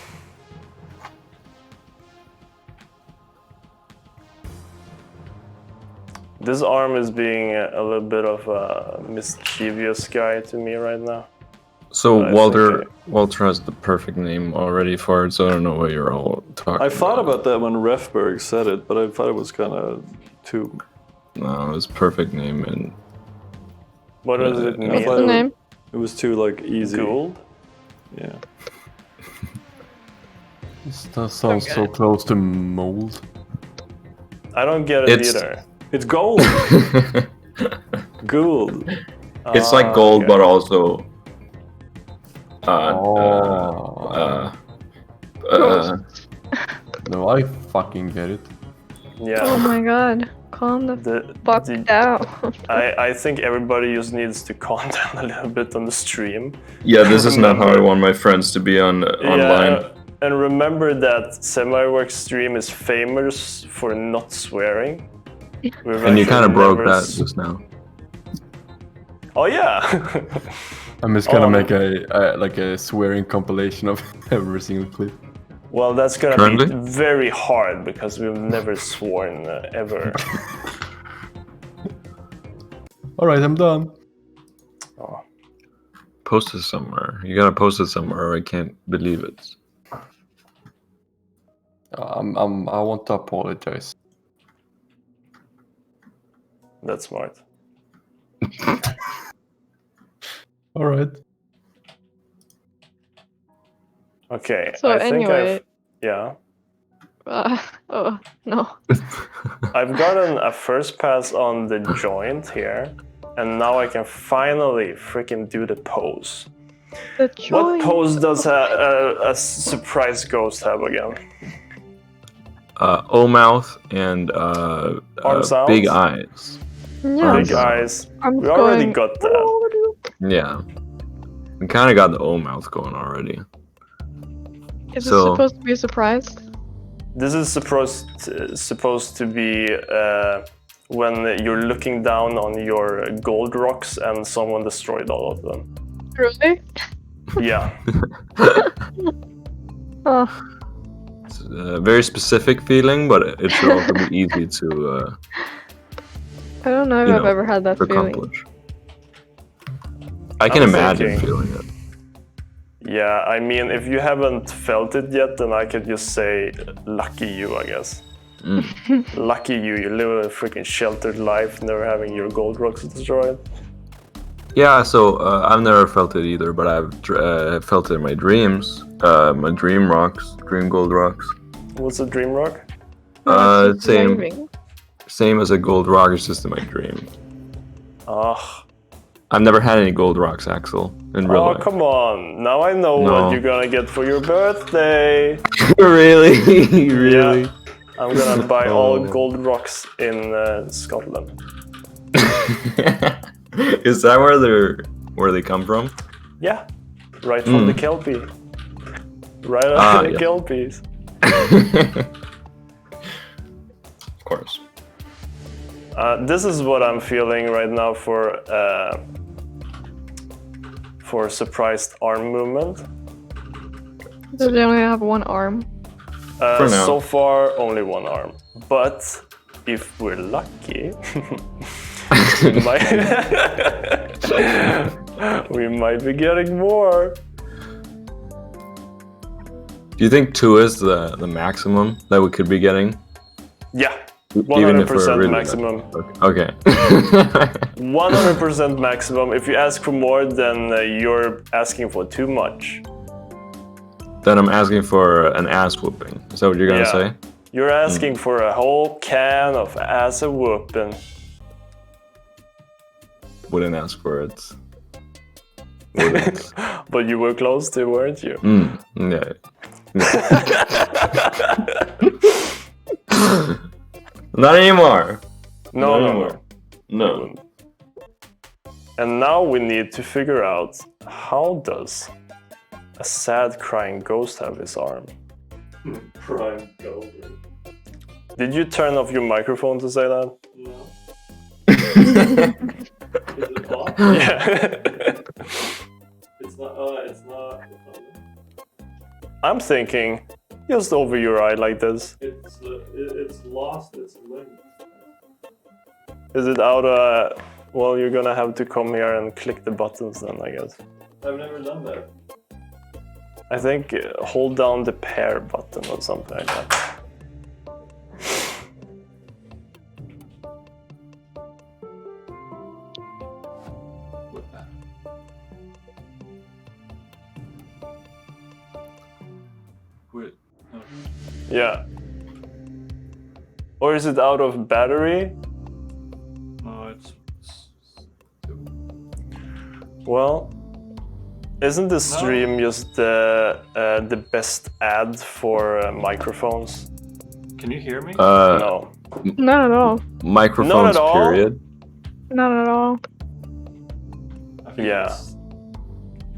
This arm is being a little bit of a mischievous guy to me right now. So I Walter think Walter has the perfect name already for it, so I don't know what you're all talking I thought about that when Refberg said it, but I thought it was kind of too... No, his perfect name and What does it I mean? What's thought the it name? It was too like easy. Gould? Yeah. This does sound so close to mold. I don't get it It's- either. It's gold. Gould. it's like gold, okay. but also No, I fucking get it. Yeah. Oh my god. Calm the fuck down. I think everybody just needs to calm down a little bit on the stream. yeah. This is not how I want my friends to be online. Yeah, and remember that semiwork stream is famous for not swearing. And you kind of broke that just now. Oh yeah. I'm just gonna make a swearing compilation of every single clip. Well, that's gonna Currently? be very hard because we've never sworn ever. All right, I'm done. Oh. Post it somewhere. You gotta post it somewhere, or I can't believe it. I want to apologize. That's smart. All right. Okay. So I think anyway, yeah. oh no. I've gotten a first pass on the joint here, and now I can finally freaking do the pose. The What joy. pose does a surprise ghost have again? O mouth and Arms out? big eyes. Yeah. Big eyes. I'm We already going. got that. Yeah. We kind of got the O mouth going already. Is it So- supposed to be a surprise? This is supposed to be when you're looking down on your gold rocks and someone destroyed all of them. Really? Yeah. Oh, It's a very specific feeling, but it should also be easy to I don't know if You I've know, ever had that feeling. accomplish. I can I'm imagine thinking- feeling it. Yeah, I mean, if you haven't felt it yet, then I could just say, lucky you, I guess. Lucky you, you live a freaking sheltered life, never having your gold rocks destroyed. Yeah, so I've never felt it either, but I've felt it in my dreams. My dream rocks, dream gold rocks. What's a dream rock? No, it's just Same. driving. Same as a gold rock, it's just in my dream. Ah. I've never had any gold rocks, Axel, in real Oh, life. come on. Now I know No. what you're gonna get for your birthday. Really? Really? Yeah. I'm gonna buy all Oh. gold rocks in Scotland. Is that where they come from? Yeah. Right from the Kelpie. Right out Ah, of the yes. Kelpies. Of course. This is what I'm feeling right now for surprised arm movement. Does it only have one arm? For now. So far, only one arm. But if we're lucky, we might, we might be getting more. Do you think 2 is the maximum that we could be getting? Yeah, Even if we're 100% really maximum. Okay. 100% maximum. If you ask for more, then you're asking for too much. Then I'm asking for an ass whooping. Is that what you're gonna Yeah. say? You're asking for a whole can of ass a whooping. Wouldn't ask for it. Wouldn't. But you were close to, weren't you? Yeah. Not anymore. No, Not no, anymore. no. No. And now we need to figure out, how does a sad crying ghost have his arm? Crying ghost. Did you turn off your microphone to say that? No. Is it off? Yeah. It's not. It's not. I'm thinking, just over your eye like this. It's lost its link. Is it out well, you're gonna have to come here and click the buttons then, I guess. I've never done that. I think hold down the pair button or something like that. Yeah. Or is it out of battery? No, it's Well, isn't the stream just the best ad for microphones? Can you hear me? No. Not at all. Microphones, Not at all. period. Not at all. I think Yeah. it's-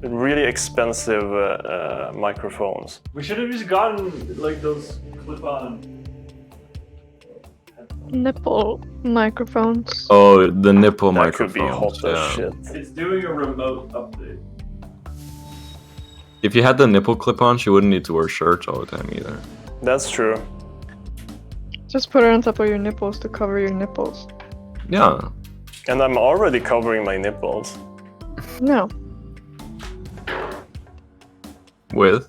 Really expensive microphones. We should have just gotten like those clip-on. Nipple microphones. Oh, the nipple That could microphones. be hot as yeah. shit. It's doing a remote update. If you had the nipple clip-on, she wouldn't need to wear shirts all the time either. That's true. Just put it on top of your nipples to cover your nipples. Yeah. And I'm already covering my nipples. No. With?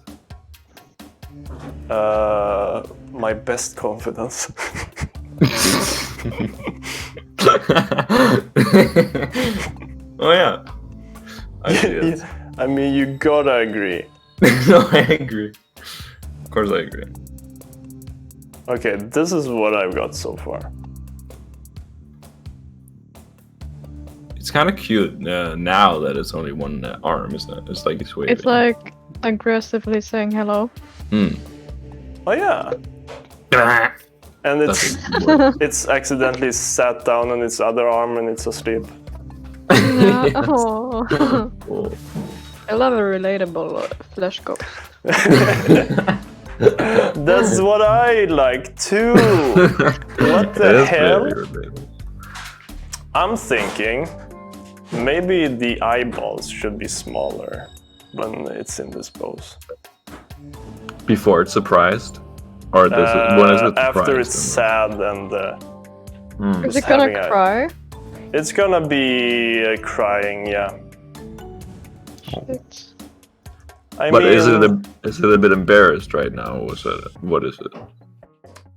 My best confidence. Oh yeah. I see it. I mean, you gotta agree. No, I agree. Of course I agree. Okay, this is what I've got so far. It's kind of cute now that it's only one arm, isn't it? It's like it's waving. It's like aggressively saying hello. Oh yeah. And it's accidentally sat down on its other arm and it's asleep. Yeah. Oh. Oh. I love a relatable flesh ghost. That's what I like too. What It the is hell? very relatable. I'm thinking maybe the eyeballs should be smaller when it's in this pose. Before it's surprised? Or when is it surprised? After it's sad and Is it gonna having cry? it's gonna be crying, yeah. It's... I But mean, is it a bit embarrassed right now? Or what is it?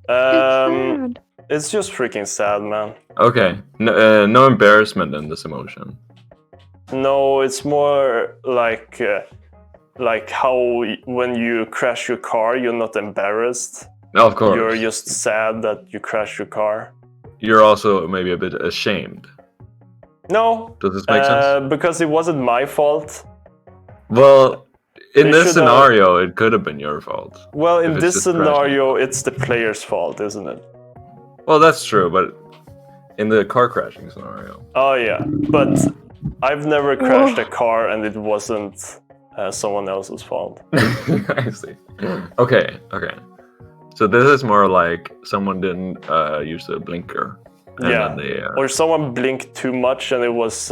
sad. it's just freaking sad, man. Okay, no embarrassment in this emotion. No, it's more like how when you crash your car, you're not embarrassed. No, of course. You're just sad that you crashed your car. You're also maybe a bit ashamed. No. Does this make sense? Because it wasn't my fault. Well, in They this should scenario, it could have been your fault. Well, in If it's this just crashing. scenario, it's the player's fault, isn't it? Well, that's true, but in the car crashing scenario. Oh yeah, but I've never crashed a car and it wasn't someone else's fault. I see. Okay. So this is more like someone didn't use the blinker. And Yeah, then they, or someone blinked too much and it was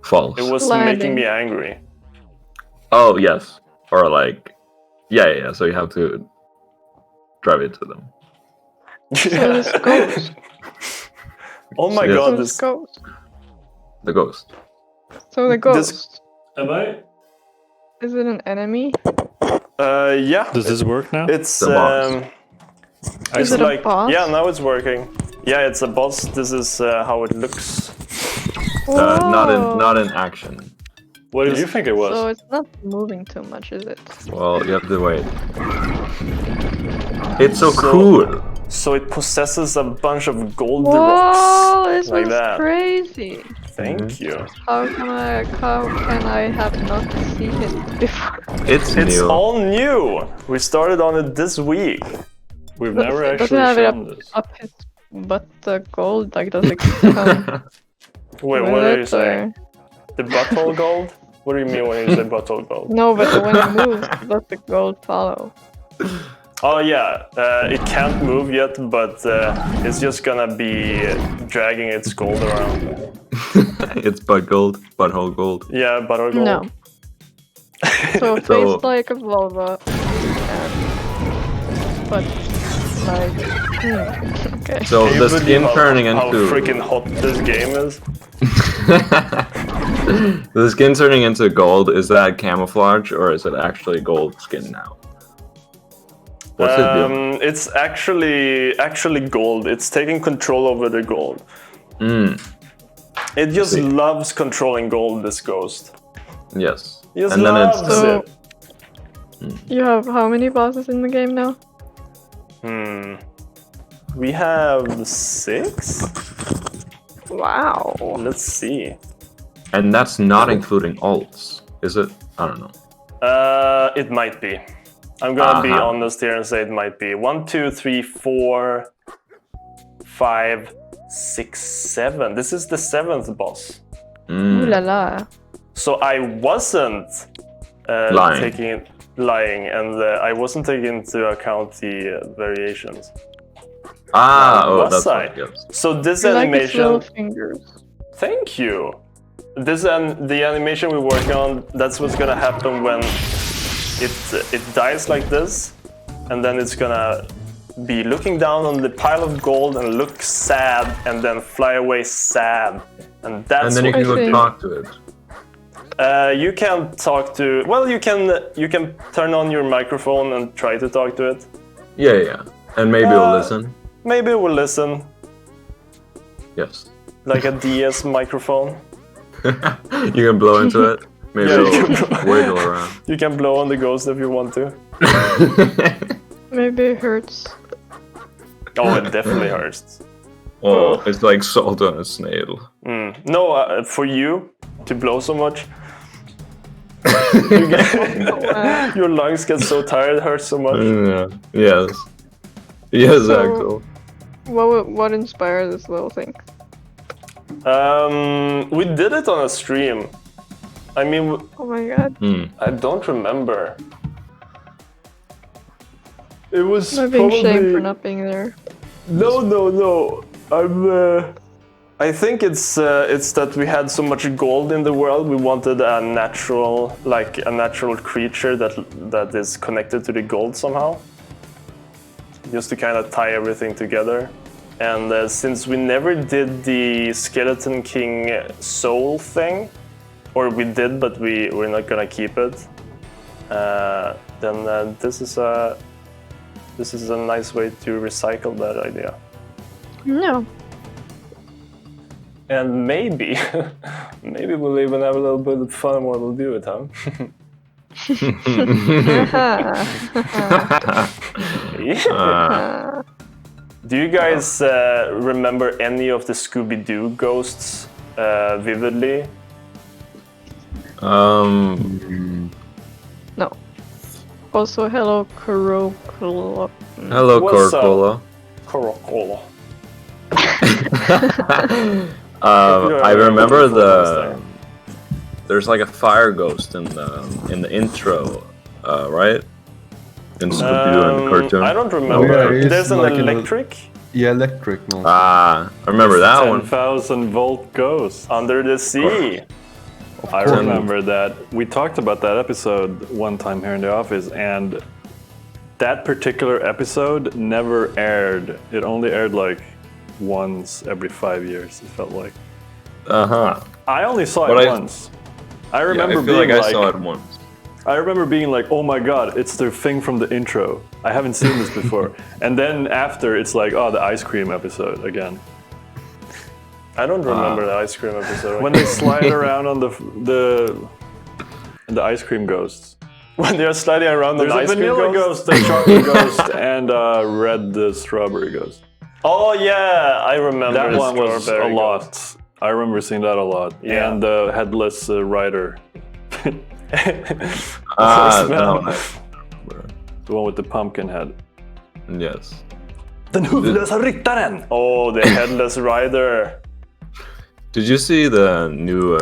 false. Sliding. making me angry. Oh, yes. Or like, yeah. So you have to drive into them. So this ghost. Oh my Yes. god, So this this ghost. The ghost. So the ghost. Am I? Is it an enemy? yeah. Does this work now? It's The boss. Is it a boss? Yeah, now it's working. Yeah, it's a boss. This is how it looks. Not in action. What did you think it was? So it's not moving too much, is it? Well, you have to wait. It's so cool. So it possesses a bunch of gold Whoa, rocks this like was that. crazy. Thank you. How can I have not seen it before? It's It's new. all new. We started on it this week. We've never Does actually it have it shown this. up his butt gold? Like, does it come Wait, with what are you it, saying? or- The butthole gold? What do you mean when you say butthole gold? No, but when it moves, does the gold follow? Oh yeah, it can't move yet, but it's just gonna be dragging its gold around. It's butt gold, butthole gold. Yeah, butthole gold. No. So it So- tastes like a vulva, but like, okay. So Can you the believe skin turning how into freaking hot this game is? the skin turning into gold. Is that camouflage or is it actually gold skin now? What's it doing? It's actually gold. It's taking control over the gold. It just see. loves controlling gold, this ghost. Yes. It just And then loves it's So- it. You have how many bosses in the game now? We have 6? Wow. Let's see. and that's not including alts, is it? I don't know. It might be. I'm gonna be Uh-huh. honest here and say it might be. 1, 2, 3, 4, 5, 6, 7. This is the 7th boss. Ooh la la. So I wasn't Lying. lying, and I wasn't taking into account the variations. Oh, was that's I? what it gives. So this I like its animation. little fingers. Thank you. This and the animation we're working on. That's what's gonna happen when it dies like this, and then it's gonna be looking down on the pile of gold and look sad, and then fly away sad, and that's. And then you what can go I see. talk to it. You can talk to. Well, you can turn on your microphone and try to talk to it. Yeah. And maybe it'll listen. Maybe it will listen, Yes. like a DS microphone. You can blow into it. Maybe Yeah, you it'll can wiggle around. You can blow on the ghost if you want to. Maybe it hurts. Oh, it definitely hurts. Oh, it's like salt on a snail. No, for you to blow so much, your lungs get so tired, it hurts so much. Yeah. Yes. Yes, So- Axel. What inspired this little thing? We did it on a stream. I mean, Oh my god. I don't remember. It was I'm being probably... shamed for not being there. No. I think it's that we had so much gold in the world. We wanted a natural creature that is connected to the gold somehow, just to kind of tie everything together. And since we never did the Skeleton King soul thing, or we did, but we're not gonna keep it, then this is a nice way to recycle that idea. No. And maybe we'll even have a little bit of fun while we'll do it, huh? Yeah. Do you guys remember any of the Scooby-Doo ghosts vividly? No. Also, hello, Kurokolo. Hello, What's up? Corcola. Corocolo. I remember the. there's like a fire ghost in the intro, right? In Scooby-Doo and the cartoon. I don't remember. Yeah, There's it's an like electric Yeah, electric monster. Ah, I remember that one. 10,000-volt ghost. under the sea. I remember that. We talked about that episode one time here in the office, and that particular episode never aired. It only aired like once every 5 years, it felt like. I only saw it once. I remember I feel being like I saw it once. I remember being like, oh my god, it's the thing from the intro. I haven't seen this before. And then after, it's like, oh, the ice cream episode again. I don't remember the ice cream episode. When they slide around on the ice cream ghosts. When they're sliding around There's an a ice cream vanilla ghost. ghost, a chocolate ghost, and a red strawberry ghost. Oh yeah, I remember That the one was a strawberry lot. ghost. I remember seeing that a lot. Yeah. And the headless rider. No, The one with the pumpkin head. yes. Den huvudlösa ryttaren! Oh, the headless rider. Did you see the new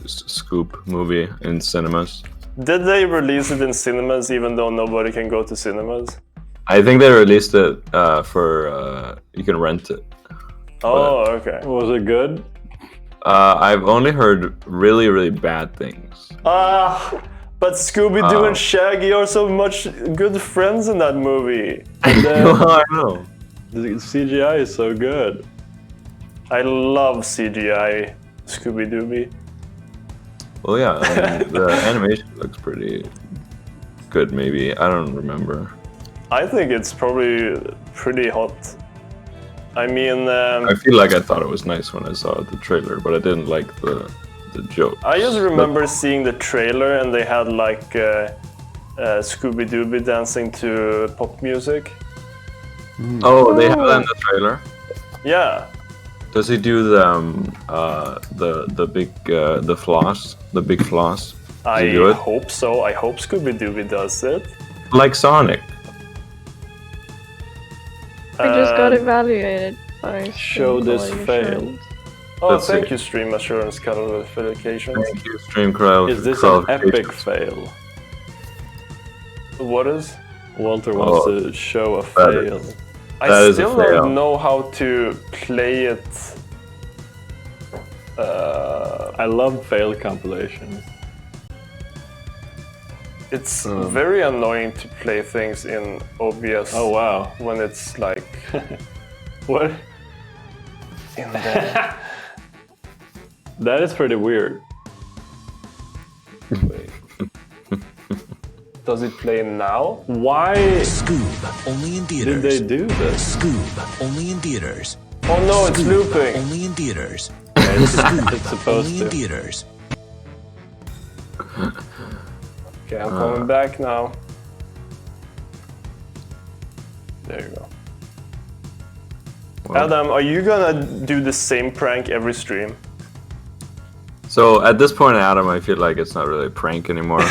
Scoop movie in cinemas? Did they release it in cinemas even though nobody can go to cinemas? I think they released it for you can rent it. Oh, okay. Was it good? I've only heard really, really bad things. But Scooby-Doo and Shaggy are so much good friends in that movie. And then I know. the CGI is so good. I love CGI Scooby-Dooby. Well, yeah, I mean, the animation looks pretty good. Maybe I don't remember. I think it's probably pretty hot. I mean, I feel like I thought it was nice when I saw the trailer, but I didn't like the joke. I just remember seeing the trailer and they had like Scooby-Dooby dancing to pop music. Oh, they have that in the trailer. Yeah. Does he do the big floss, the big floss? Does he do I it? hope so. I hope Scooby-Dooby does it. Like Sonic. I just got evaluated by Show this Stream fail. Quality Oh, Let's thank see. you, Stream Assurance Qualification. Thank you, Stream Crowd. Is this an epic fail? What is? Walter wants Oh, to show a better. fail. I That is a still fail. don't know how to play it. I love fail compilations. It's very annoying to play things in OBS. Oh wow. When it's like What? in the... That is pretty weird. Wait. Does it play now? Why Scoob, only in theaters. did they do this? Scoob, only in theaters. Oh no, it's looping. Only in theaters. It's Scoob, supposed only in to. theaters. Okay, I'm coming back now. There you go. Well, Adam, are you gonna do the same prank every stream? so at this point, Adam, I feel like it's not really a prank anymore.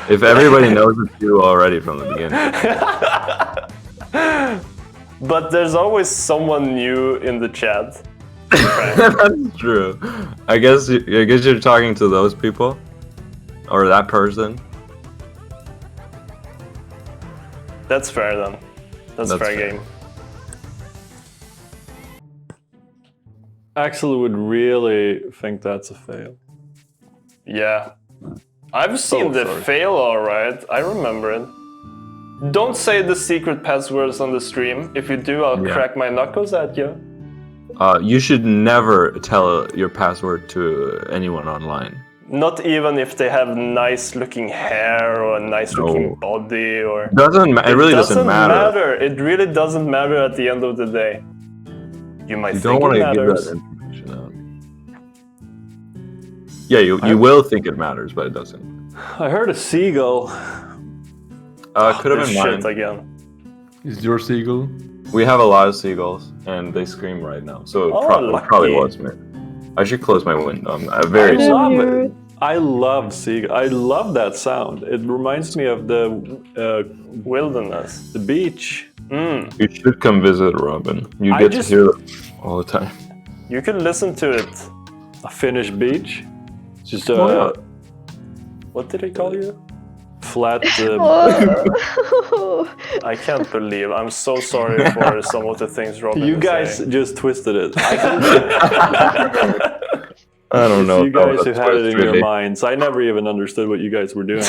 If everybody knows it's you already from the beginning. But there's always someone new in the chat. That's true. I guess you're talking to those people, or that person. That's fair then. That's fair game. Axel would really think that's a fail. Yeah. I've seen the sorry. fail alright. I remember it. Don't say the secret passwords on the stream. If you do, I'll crack my knuckles at you. You should never tell your password to anyone online. Not even if they have nice looking hair or a nice looking body or... It really doesn't matter. It really doesn't matter at the end of the day. You might You think don't want it to give matters. that information out. Yeah, you will think it matters, but it doesn't. I heard a seagull. Could have This been shit mine. again. Is your seagull? We have a lot of seagulls, and they scream right now, so it lucky. probably was me. I should close my window. I'm very didn't love hear it. it. I love seagull. I love that sound. It reminds me of the Wilderness. beach. You should come visit, Robin. You I get just- to hear it all the time. You can listen to it. A Finnish beach. Just a What did I call you? flat. Oh. I can't believe. I'm so sorry for some of the things Robin You is guys saying. just twisted it. I don't know. You guys who That's had it in your really- minds. I never even understood what you guys were doing.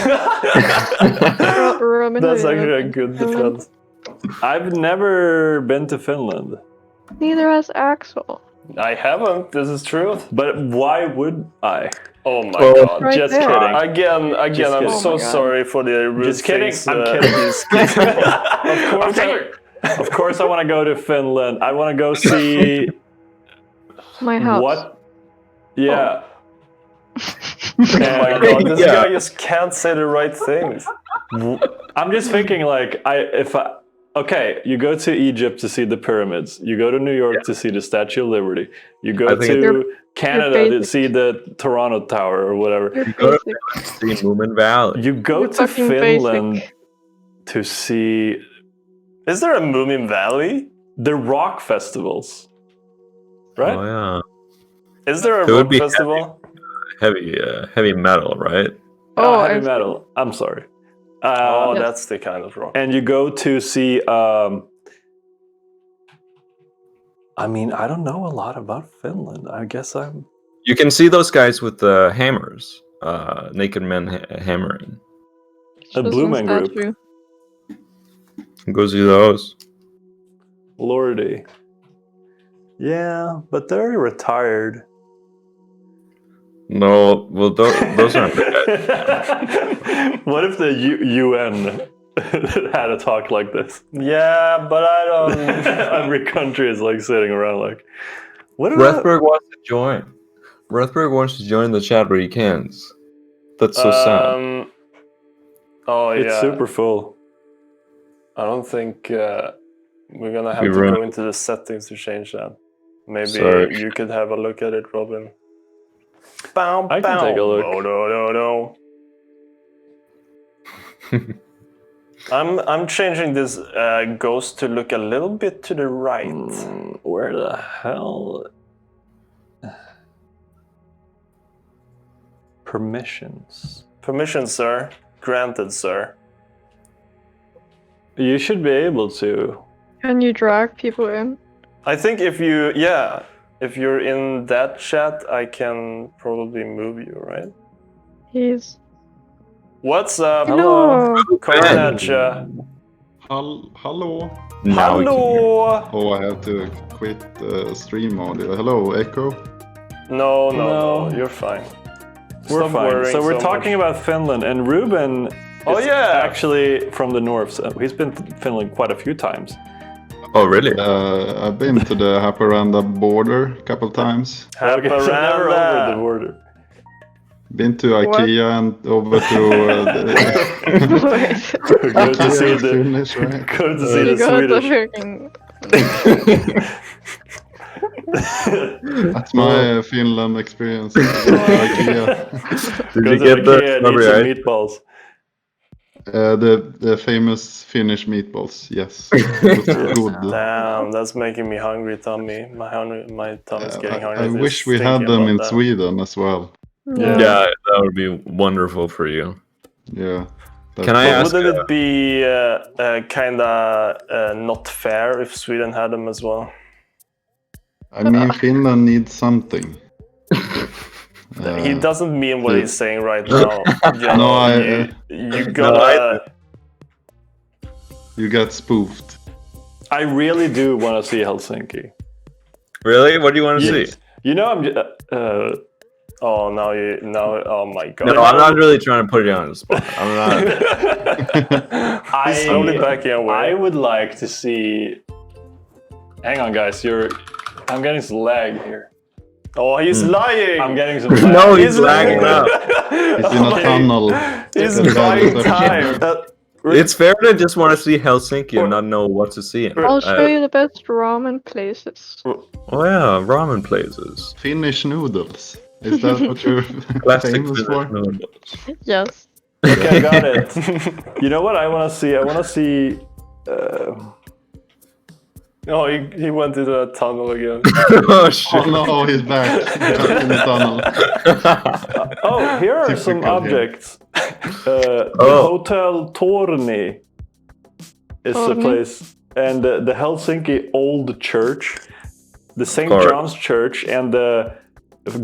Robin, That's have you actually a been good to Finland? defense. I've never been to Finland. Neither has Axel. I haven't. This is true. But why would I? Oh my Oh. god. Right Just there. kidding. Again, I'm kidding. so Oh my God. sorry for the rude Just kidding. things, I'm kidding. Of course, Of course, I want to go to Finland. I want to go see My house. what. Yeah. Oh my god, this Yeah. guy just can't say the right things. I'm just thinking, like, okay, you go to Egypt to see the pyramids. You go to New York to see the Statue of Liberty. You go I think to Canada to basic. see the Toronto Tower or whatever. You're Go to basic. see Moomin Valley. You go You're to fucking Finland basic. to see Is there a Moomin Valley? the rock festivals, right? Oh yeah, Is there a It would rock be festival? heavy metal, right? Oh, heavy I- metal. I'm sorry. Oh, Yes. that's the kind of rock. And you go to see. I mean, I don't know a lot about Finland. I guess I'm. You can see those guys with the hammers, naked men hammering. A Just Blue one Man Group. statue. Go see those. Lordy. Yeah, but they're retired. No, well, those aren't the guys. What if the UN had a talk like this? Yeah, but I don't. Every country is like sitting around like, what about... Rethberg wants to join. Rethberg wants to join the chat, but he can't. That's so sad. Oh yeah. It's super full. I don't think we're gonna have We to run- go into the settings to change that. Maybe Sorry. you could have a look at it, Robin. I can take a look. No. I'm changing this ghost to look a little bit to the right. Where the hell? Permissions. Permission, sir. Granted, sir. You should be able to. Can you drag people in? I think if you're in that chat, I can probably move you, right? He's. What's up? Hello. Coming at ya. Hello. Now we can hear. Hello. Oh, I have to quit stream audio. Hello, Echo. No, you're fine. We're Stop fine. worrying So we're so talking much. about Finland, and Ruben Oh, is yeah. actually from the north. So he's been to Finland quite a few times. Oh, really? I've been to the Haparanda border a couple times. Okay, so never over the border. Been to IKEA and over to Wait. Good to see the Finnish, right? good to see You the got the Swedish. freaking. That's my Finland experience. IKEA. Did Go you to get the IKEA and eat strawberry some ice? meatballs. The famous Finnish meatballs. Yes, good. Damn, that's making me hungry, Tommy. My tummy's getting hungry. I just wish we thinking had them about in that. Sweden as well. Yeah. Yeah, that would be wonderful for you. Yeah. Can I ask? Wouldn't it be kinda not fair if Sweden had them as well? I mean, Finland needs something. He doesn't mean what he's saying right now. John. No, you gotta. You got spoofed. I really do want to see Helsinki. Really? What do you want to Yes. see? You know, I'm. Oh, oh my god. No, I'm not really trying to put you on the spot. I'm not. He's slowly backing away. I would like to see. Hang on, guys. I'm getting some lag here. Oh, he's lying. I'm getting some lag. No, he's lagging out. He's in a tunnel. He's It's buying bad time. It's fair to just want to see Helsinki and not know what to see. I'll show you the best ramen places. Oh yeah, ramen places. Finnish noodles. Is that what you're Classic famous for? Finnish noodles. Yes. Okay, got it. You know what I want to see? I want to see. Oh, he went into a tunnel again. Oh shit! Oh no, he's back in the tunnel. Oh, here are some Typical him. objects. The Oh. Hotel Torni is the Torni? place, and the Helsinki Old Church, the St. Correct. John's Church, and the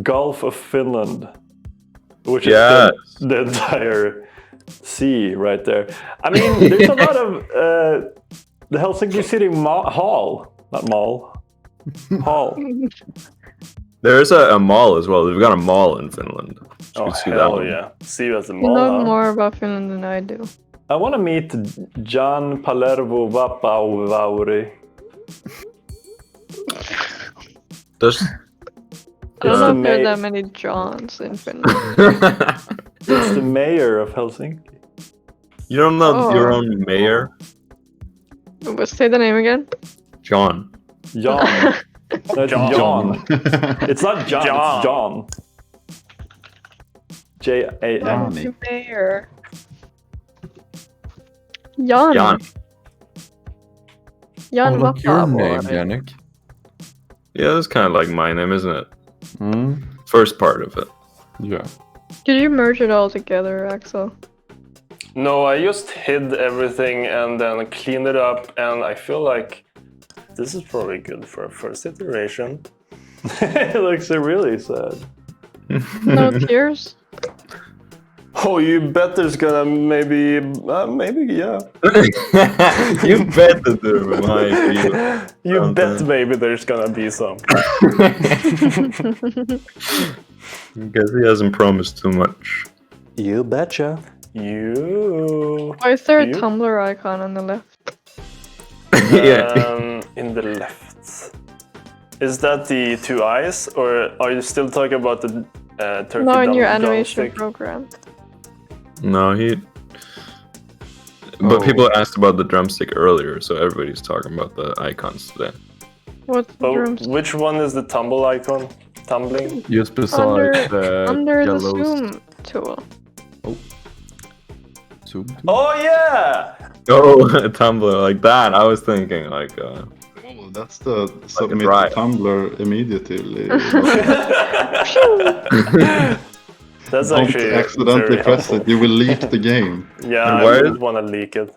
Gulf of Finland, which Yes. is the entire sea right there. I mean, there's a lot of the Helsinki City Hall, not mall, hall. There is a mall as well. We've got a mall in Finland. You Oh, can see hell that one. Yeah. See you at the You mall. know huh? more about Finland than I do. I want to meet John Palermo Vapauvauri. Does I don't It's know the if there are ma- that many Johns in Finland. It's the mayor of Helsinki. you don't know Oh. your own mayor, But say the name again. John? John. No, it's John. John. It's not John, John. it's John. J-A-N. Johnny. Mayor. Jan. Jan. Jan Oh, look, your name, Vapaavuori. Yannick. Yeah, that's kind of like my name, isn't it? Mm? First part of it. Yeah. Did you merge it all together, Axel? No, I just hid everything and then cleaned it up, and I feel like this is probably good for a first iteration. It looks really sad. No tears? Oh, you bet there's gonna maybe, yeah. You bet that there might be. You bet something. maybe there's gonna be some. Guess he hasn't promised too much. You betcha. You. Why is there a You? Tumblr icon on the left? Yeah. In the left. Is that the two eyes, or are you still talking about the turkey No, in your drum- animation drumstick? program. No, he. But people asked about the drumstick earlier, so everybody's talking about the icons today. What's the Oh, drums? which one is the tumble icon? Tumbling? Just beside Under, the under the yellow zoom tool. zoom. Oh yeah! Oh, a Tumblr like that. I was thinking like. Oh, that's the submit drive. to Tumblr immediately. That's Don't actually accidentally very press helpful. it. You will leak the game. Yeah, And I why- wouldn't want to leak it.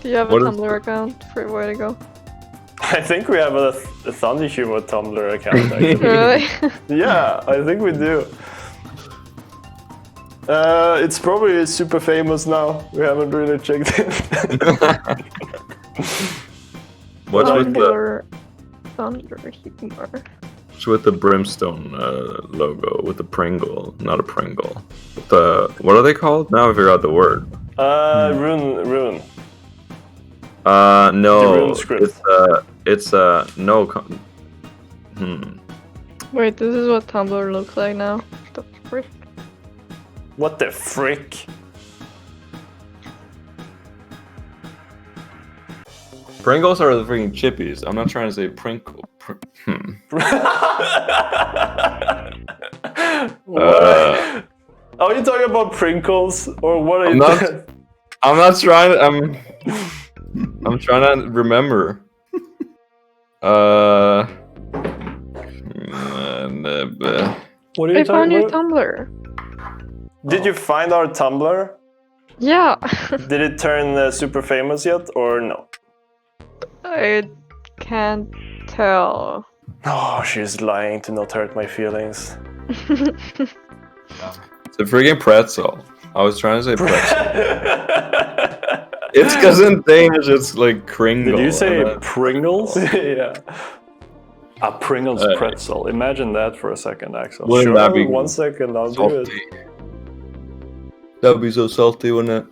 Do you have a What is- Tumblr account for Voidigo? I think we have a Thunder Humor Tumblr account. Actually. Really? Yeah, I think we do. It's probably super famous now. We haven't really checked it. What's with the Thunder humor. what's with the brimstone logo with the Pringle? Not a Pringle. What are they called? Now I forgot the word. Rune. No. The rune script. It's no. Wait, this is what Tumblr looks like now. The frick? What the frick? Pringles are the freaking chippies. I'm not trying to say Prinkle. What? Are you talking about Prinkles or what are you? I'm not trying to. I'm trying to remember. What are I you found talking your about? Tumblr. Did you find our Tumblr? Yeah. Did it turn super famous yet or no? I can't tell. Oh, she's lying to not hurt my feelings. It's a freaking pretzel. I was trying to say pretzel. It's because in Danish it's like Kringle. Did you say Pringles? Yeah. A Pringles pretzel. Imagine that for a second, Axel. Wouldn't Sure, that be 1 second, I'll do it. salty? That'd be so salty, wouldn't it?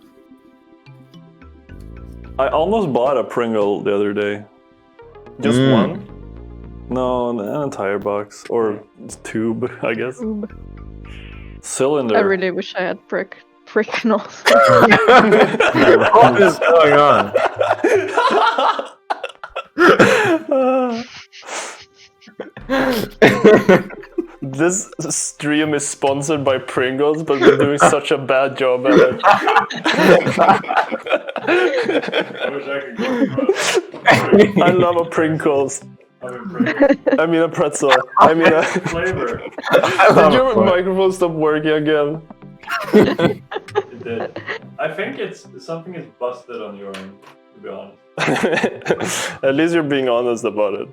I almost bought a Pringle the other day. Just one? No, an entire box. Or tube, I guess. Oob. Cylinder. I really wish I had prickles. What is going on? This stream is sponsored by Pringles, but we're doing such a bad job at it. I love a Pringles. I mean a pretzel. I mean a flavor. Did your microphone stop working again? It did. I think something is busted on your end, to be honest. At least you're being honest about it.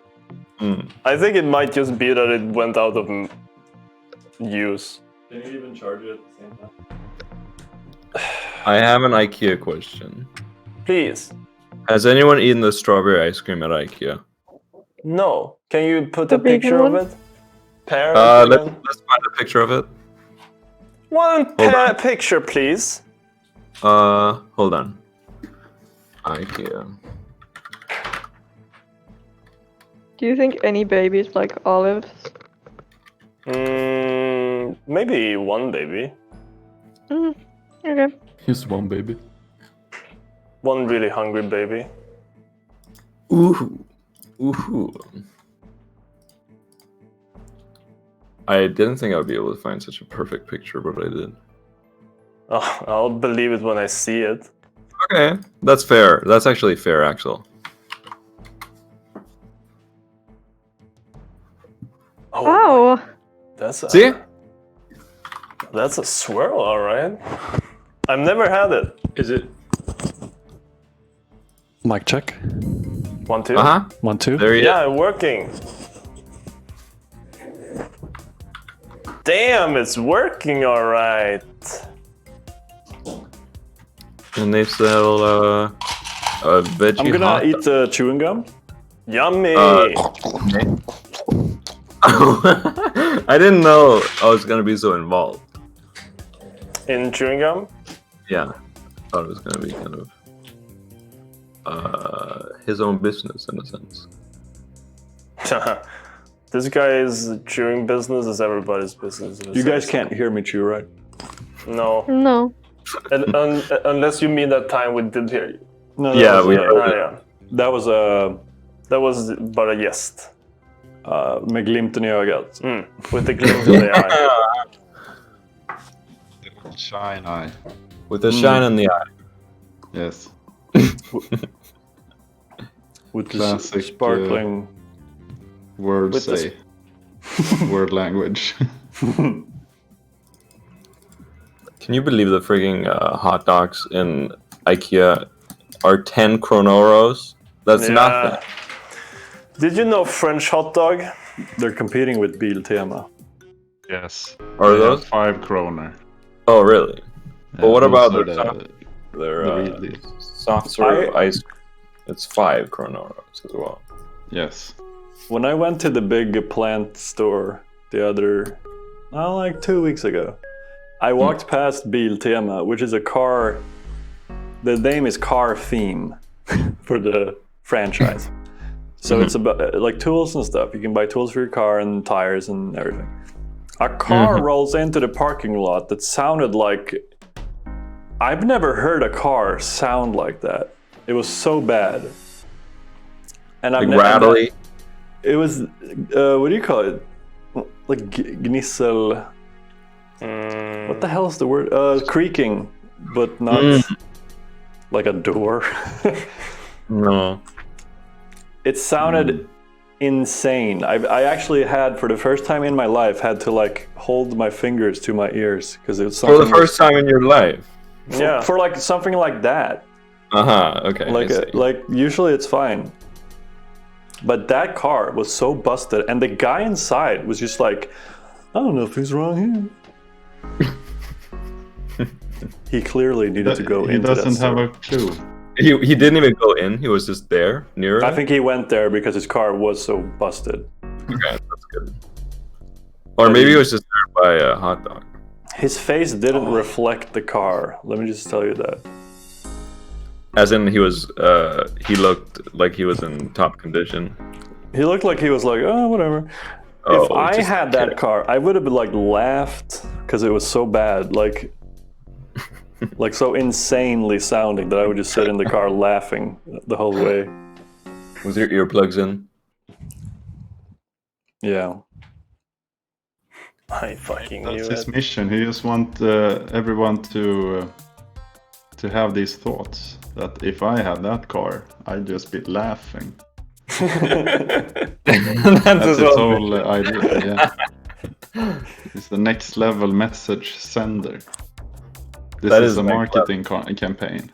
I think it might just be that it went out of use. Can you even charge it at the same time? I have an IKEA question. Please. Has anyone eaten the strawberry ice cream at IKEA? No. Can you put The a big picture of one? it? Pair Let's find a picture of it. One picture, please. Hold on. IKEA. Do you think any babies like olives? Maybe one baby. Okay. Here's one baby. One really hungry baby. Ooh. Ooh. I didn't think I'd be able to find such a perfect picture, but I did. Oh, I'll believe it when I see it. Okay, that's fair. That's actually fair, Axel. Oh, Oh, that's a, See? That's a swirl, all right. I've never had it. Is it? Mic check. 1, 2. Uh-huh. 1, 2. There you Yeah, working. Damn, it's working all right. And they sell a veggie I'm gonna hot eat the chewing gum. Yummy. I didn't know I was gonna be so involved. In chewing gum? Yeah, thought it was gonna be kind of his own business in a sense. This guy's chewing business is everybody's business. You guys can't hear me chew, right? No. no. Unless you mean that time we did hear you. No. Yeah, we. Yeah. That was a That was but a yes. med glimten i ögat. With the glimpse in the eye. Shine eye. With a shine in the eye. Yes. With Classic, the sparkling. Word With the say. Word language. Can you believe the freaking hot dogs in IKEA are 10 kronoros? That's nothing. Did you know French hot dog? They're competing with Biltema. Yes. Are those? 5 kroner. Oh, really? But what about those their are soft, their the real deals. soft serve ice cream? It's 5 kronoros as well. Yes. When I went to the big plant store like 2 weeks ago, I walked past Biltema, which is a car. The name is Car Theme for the franchise. So it's about like tools and stuff. You can buy tools for your car and tires and everything. A car rolls into the parking lot that sounded like... I've never heard a car sound like that. It was so bad. And Like rattly? It was, what do you call it? Like gnissel... What the hell is the word? Creaking, but not like a door. No. It sounded insane. I actually had, for the first time in my life, had to like hold my fingers to my ears because it was something. For the first time in your life? For like something like that. Okay. Like usually it's fine. But that car was so busted, and the guy inside was just like, I don't know if he's wrong here. He clearly needed to go into that He doesn't have store. a clue. He didn't even go in. He was just there, near it. I think he went there because his car was so busted. Okay, that's good. Or maybe he was just there by a hot dog. His face didn't reflect the car. Let me just tell you that. As in, he looked like he was in top condition. He looked like he was like, oh, whatever. Oh, If I just had that kidding. car, I would have been like laughed because it was so bad, like so insanely sounding that I would just sit in the car laughing the whole way. Was your earplugs in? Yeah. I fucking That's knew his it. mission. He just wants everyone to have these thoughts that if I had that car, I'd just be laughing. That's his whole idea. Yeah, it's the next level message sender. This That is is a next marketing campaign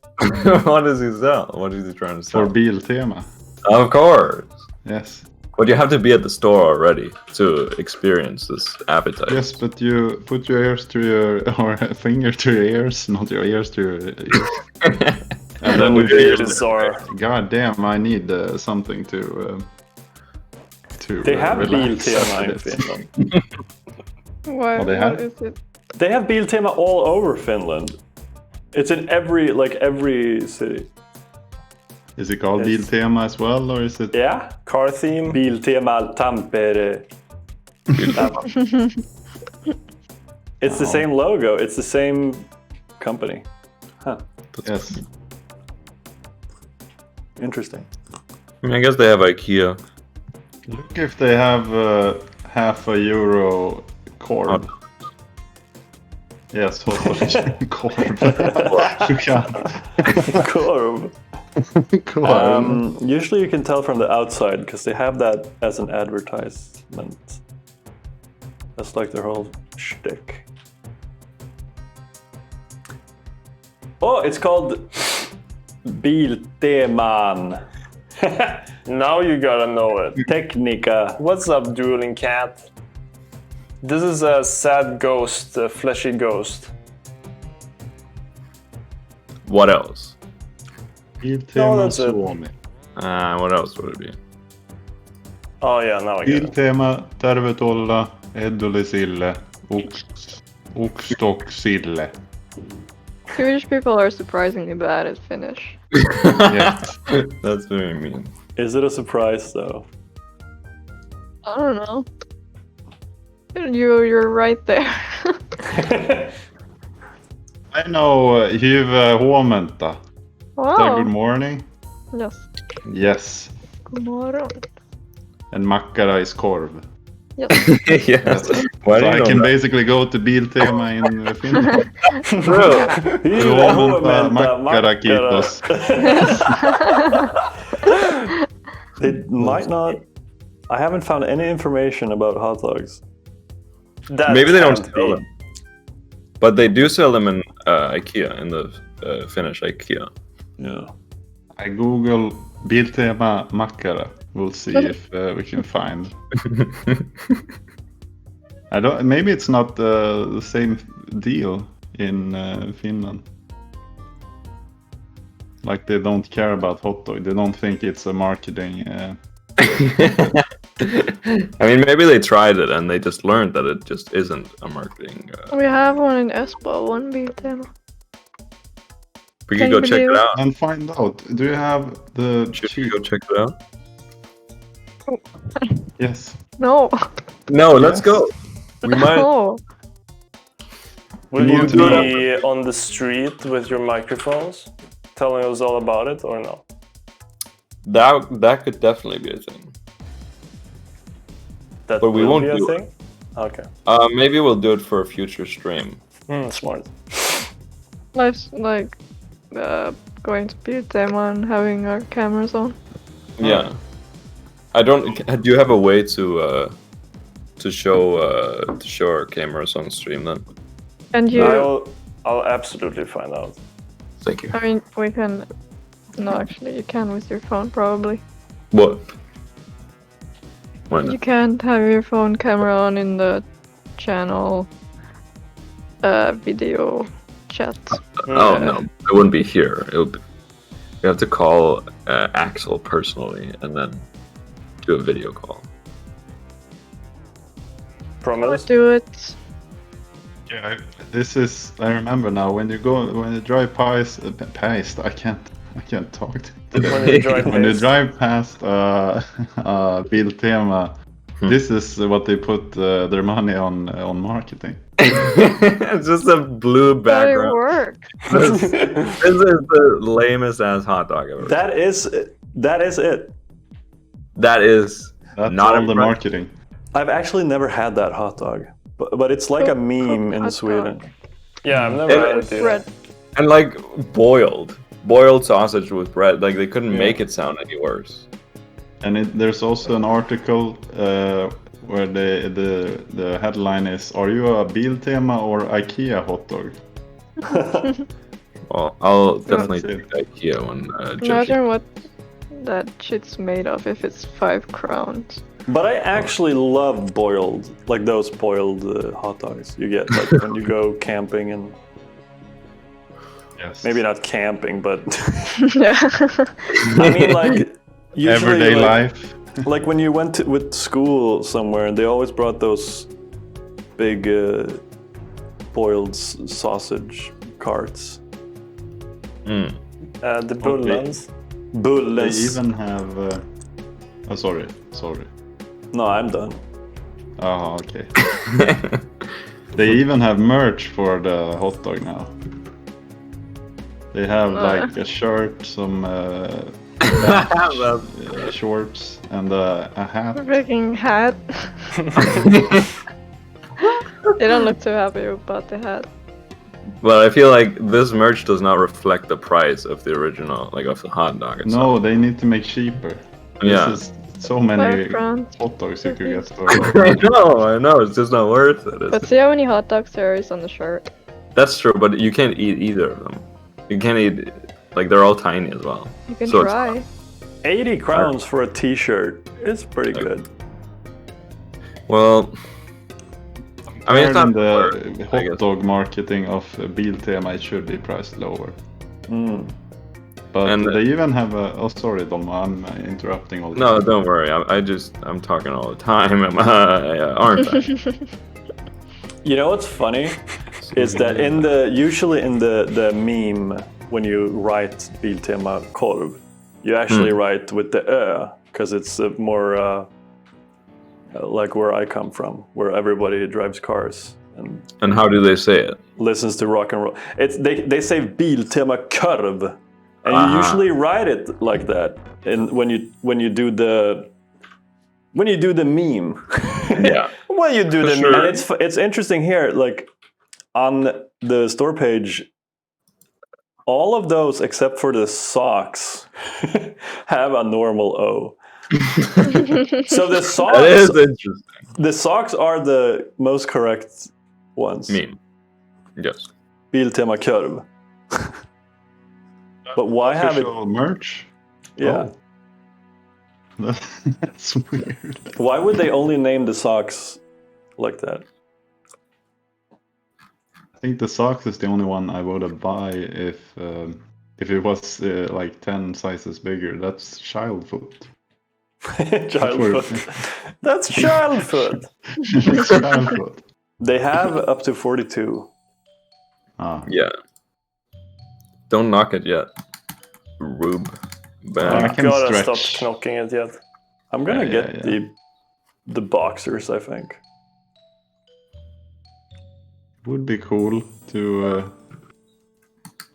What does he sell? What is he trying to for sell? Biltema. Of course. Yes. But you have to be at the store already to experience this appetite. Yes, but you put your ears to or finger to your ears, not your ears to your ears. And then With you feel, ears are... God damn, I need something to They have relax Biltema after in this. Finland. What, they have? what is it? They have Biltema all over Finland. It's in every city. Is it called Yes. Biltema as well, or is it? Yeah. Car theme. Biltema Tampere. It's the same logo. It's the same company. Huh. Yes. Interesting. I mean, I guess they have IKEA. Look if they have €0.50 korv. Yes, korv. You can't. Korv. Korv. Usually you can tell from the outside because they have that as an advertisement. That's like their whole shtick. Oh, it's called Bilteman. Now you gotta know it. Teknika. What's up, dueling cat? This is a sad ghost, a fleshy ghost. What else? Biltema that's it. Suomi. What else would it be? Oh yeah, now I get it. Biltema, tervetuloa, Edullisille, Ukstoksille. Swedish people are surprisingly bad at Finnish. Yeah. That's very mean. Is it a surprise though? I don't know. You're right there. I know hyvää huomenta. Wow. Good morning. Yes. Yes. God morgon. And makkara is korv. Yes. Yes. Why So do you I know can that? basically go to Biltema in Finland. Hyvää Huomenta, makkara, kiitos. They might not. I haven't found any information about hot dogs. That Maybe they don't can't sell be. them. But they do sell them in IKEA, in the Finnish IKEA. Yeah. I Google Biltema makkara. We'll see if we can find. I don't. Maybe it's not the same deal. in Finland. Like they don't care about hot dog. They don't think it's a marketing. I mean, maybe they tried it and they just learned that it just isn't a marketing. We have one in Espoo, one Biltema. We Can could go you check it believe- out. And find out. Do you have the Should we go check it out? Yes. No. No, let's Yes. go. We might. No. Will You you want to go be on the street with your microphones, telling us all about it, or no? That could definitely be a thing. That But we will won't be a do it. thing. Okay. Maybe we'll do it for a future stream. Smart. Life's like going to Biltema and having our cameras on. Yeah. I don't. Do you have a way to show our cameras on stream then? And you, I'll absolutely find out. Thank you. I mean, we can. No, actually, you can with your phone probably. What? Why You not? can't have your phone camera on in the channel video chat. Oh no, it wouldn't be here. It would be, we have to call Axel personally and then do a video call. Promise. Do it. Yeah. This is. I remember now. When you drive past. I can't talk. When you drive When you past. drive past Biltema, this is what they put their money on marketing. It's just a blue How it background. work? This is the lamest ass hot dog I've ever. That is it. That is That's not all the impressive. marketing. I've actually never had that hot dog, but it's like a meme in hot Sweden. dog. Yeah, I've never had it either. Bread. And like boiled sausage with bread. Like they couldn't make it sound any worse. And there's also an article where the headline is: "Are you a Biltema or IKEA hot dog?" Well, I'll definitely That's take the IKEA one. Judging. Imagine what that shit's made of if it's 5 crowns. But I actually love boiled, like those boiled hot dogs you get like when you go camping and Yes. maybe not camping, but Yeah. I mean like usually Everyday like, life. like when you went with school somewhere and they always brought those big boiled sausage carts. The bullens. They Bulles. even have. Oh, sorry. No, I'm done. Oh, okay. They even have merch for the hot dog now. They have like a shirt, some shorts, and a hat. Freaking hat. They don't look too happy about the hat. Well, I feel like this merch does not reflect the price of the original, like of the hot dog itself. No, they need to make cheaper. Yeah. This is so many 5 crowns. hot dogs you could get for. I know, it's just not worth it. But see how many hot dogs there is on the shirt. That's true, but you can't eat either of them. You can't eat, like they're all tiny as well. You can So it's try. 80 crowns for a t-shirt is pretty good. Well, I mean, it's not the worth it, I guess. hot dog marketing of Biltema, it should be priced lower. But And- they even have a. Oh, sorry, Dolma, I'm interrupting all the No, time. don't worry. I'm talking all the time, aren't I? You know what's funny is that usually in the meme when you write Biltema korv, you actually write with the ö because it's more like where I come from, where everybody drives cars and And how do they say it? listens to rock and roll. It's they say Biltema korv, and you usually write it like that. And when you do the meme, Yeah. well, you do the sure. meme. And it's interesting here, like on the store page, all of those except for the socks have a normal O. So the That is socks, interesting. the socks are the most correct ones. Meme. Yes. Biltema korv. But why have it? Official merch? Yeah. Oh. That's weird. Why would they only name the socks like that? I think the socks is the only one I would have buy if it was like 10 sizes bigger. That's child foot. Child foot. That's child foot. It's child foot. They have up to 42. Yeah. Don't knock it yet. Rube. I I can gotta stretch. stop knocking it yet. I'm gonna Yeah, get yeah. the boxers, I think. Would be cool to.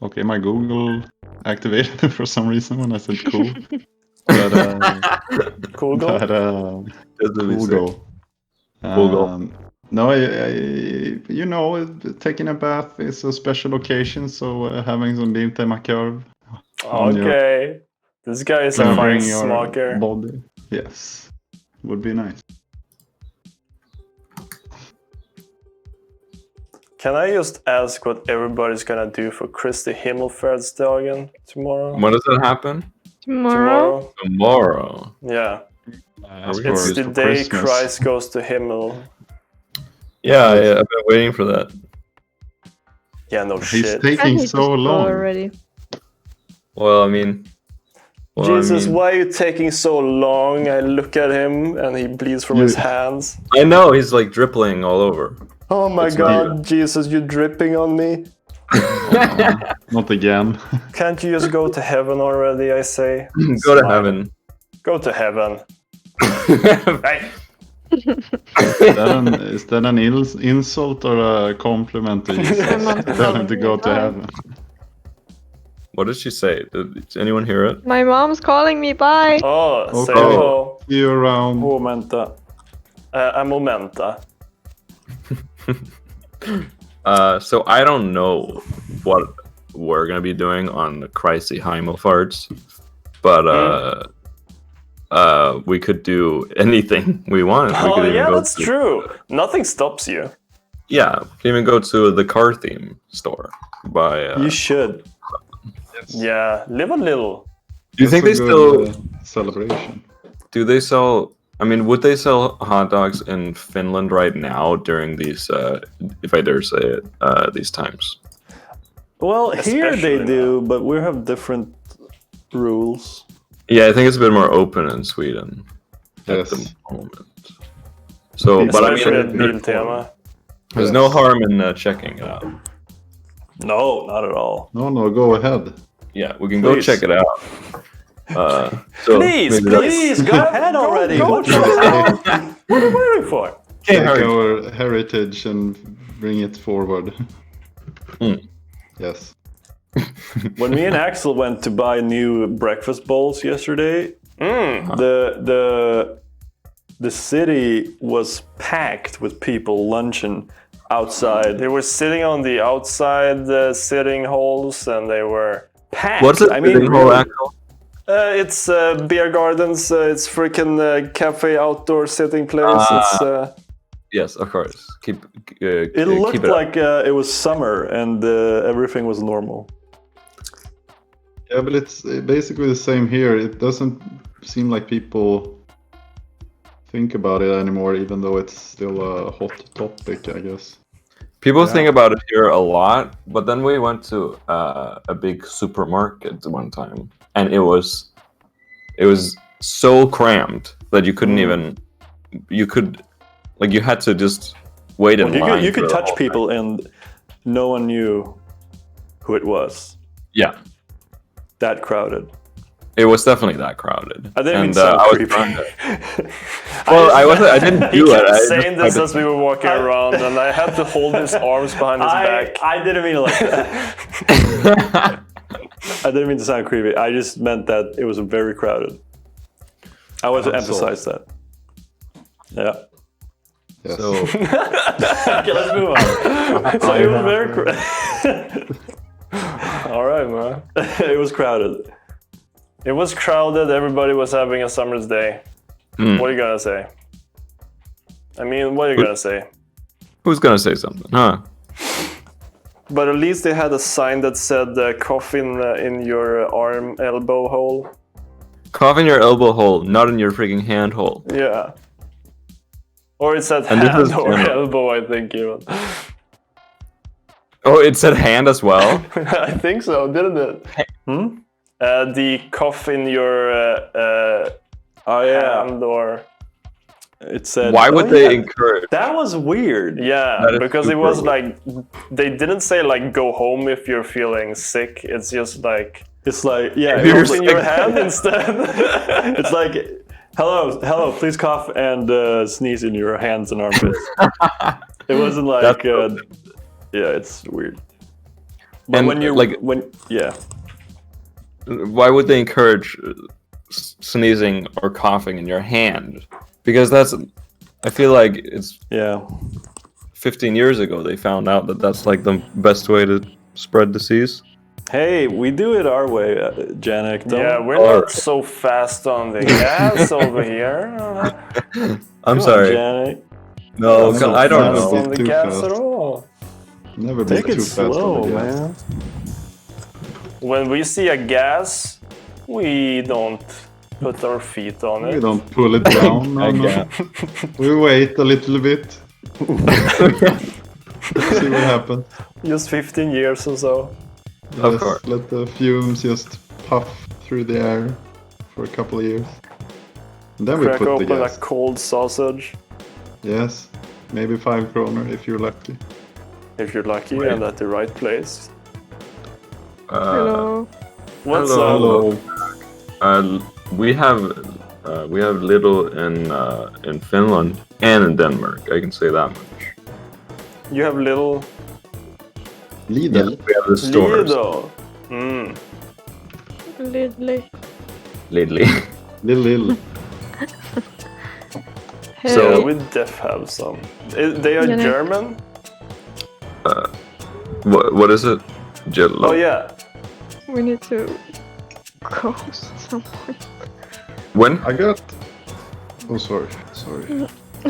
Okay, my Google activated for some reason when I said cool. But Cool goal. cool goal. Cool goal. No, you know, taking a bath is a special occasion, so having some Bimtema curve. on your- Okay. This guy is a fine covering your smoker. body. Yes, would be nice. Can I just ask what everybody's gonna do for Kristi Himmelfärdsdagen tomorrow? When does that happen? Tomorrow? Tomorrow. Yeah. As It's for the day Christmas. Christ goes to Himmel. Yeah, I've been waiting for that. Yeah, no He's shit. Can taking he so just go long. already? Well, I mean... Jesus, why are you taking so long? I look at him and he bleeds from his hands. I know, he's like drippling all over. Oh my It's god, weird. Jesus, you're dripping on me. Not again. Can't you just go to heaven already, I say? Go to Smile. heaven. Go to heaven. Hey, Is that an insult or a compliment to you? Tell him to go to heaven. What did she say? Did anyone hear it? My mom's calling me. Bye. oh, say Okay. hello. See you around. Momenta. A momenta. So I don't know what we're gonna be doing on the Christy Heimelfarts, but we could do anything we want. We Oh could even yeah, go that's to, true. Nothing stops you. Yeah, we can even go to the car theme store. You should. Yeah, live a little. Do you think they That's a still good, celebration? do? They sell? I mean, would they sell hot dogs in Finland right now during these, if I dare say it, these times? Well, here they Especially do, but we have different rules. Yeah, I think it's a bit more open in Sweden at the Yes. moment. So, but I Especially mean, at Biltema. there's no harm in checking it out. No, not at all. No, go ahead. Yeah, we can go Please. check it out. So Please, maybe that's- please, go ahead already. Go What check the it hell? out. What are you waiting for? Take Harry. our heritage and bring it forward. Mm. Yes. When me and Axel went to buy new breakfast bowls yesterday, the city was packed with people lunching outside. They were sitting on the outside sitting halls and they were Packed. What's it? I mean, whole really. Axel? it's beer gardens, it's freaking cafe outdoor sitting place. It's Yes, of course. It Keep looked it up. like it was summer and everything was normal. Yeah, but it's basically the same here. It doesn't seem like people think about it anymore, even though it's still a hot topic, I guess. People think about it here a lot, but then we went to a big supermarket one time, and it was so crammed that you couldn't even you had to just wait in line. You for could the touch whole people and no one knew who it was. thing. Yeah, That crowded. it was definitely that crowded. I didn't mean And, to sound I was creepy. trying to- Well, I didn't he do it. kept I just saying tried this to- as we were walking around, and I had to hold his arms behind his back. I didn't mean it like that. I didn't mean to sound creepy. I just meant that it was very crowded. I want to emphasize that. Yeah. Yes. So Okay, let's move on. So it was very crowded. All right, man. It was crowded. It was crowded. Everybody was having a summer's day. What are you gonna say? I mean, what are you gonna say? who's gonna say something, huh? But at least they had a sign that said "cough in your arm elbow hole." Cough in your elbow hole, not in your freaking hand hole. Yeah. Or it said And this hand is or general. elbow, I think even. Oh, it said hand as well. I think so, didn't it? The cough in your Oh yeah. hand or... It said. Why would they yeah. encourage? That was weird. Yeah, That is because it super was weird. like... They didn't say like go home if you're feeling sick. It's just like... It's like yeah. You're Cough in your sick. hand instead. It's like hello. Please cough and sneeze in your hands and armpits. It wasn't like yeah. It's weird. But And, when you're like- yeah. Why would they encourage sneezing or coughing in your hand? Because that's, I feel like it's Yeah. 15 years ago they found out that that's like the best way to spread disease. Hey, we do it our way, Janek. Don't- Yeah, we're Alright. not so fast on the gas over here. I'm Come on, sorry. Janek. No, so I don't fast. know. On the Too gas fast. at all. Never been Take too it fast on slow, the gas. man. When we see a gas, we don't put our feet on We it. don't pull it down. No, no. We wait a little bit. See what happens. Just 15 years or so. Of Just course. let the fumes just puff through the air for a couple of years. And then we Crack put the open a gas. cold sausage, Yes, maybe 5 kroner if you're lucky. if you're lucky Right. and at the right place. Hello. What's hello. up? We have Lidl in Finland and in Denmark. I can say that much. You have little Lidl. We have the stores. Lido. Mm. Lidley. Lidl. Lidl. Hey. So- Yeah, we def have some. They are Yeah. German? What is it? Jello. Oh yeah. We need to go somewhere. When? I got... Oh, sorry.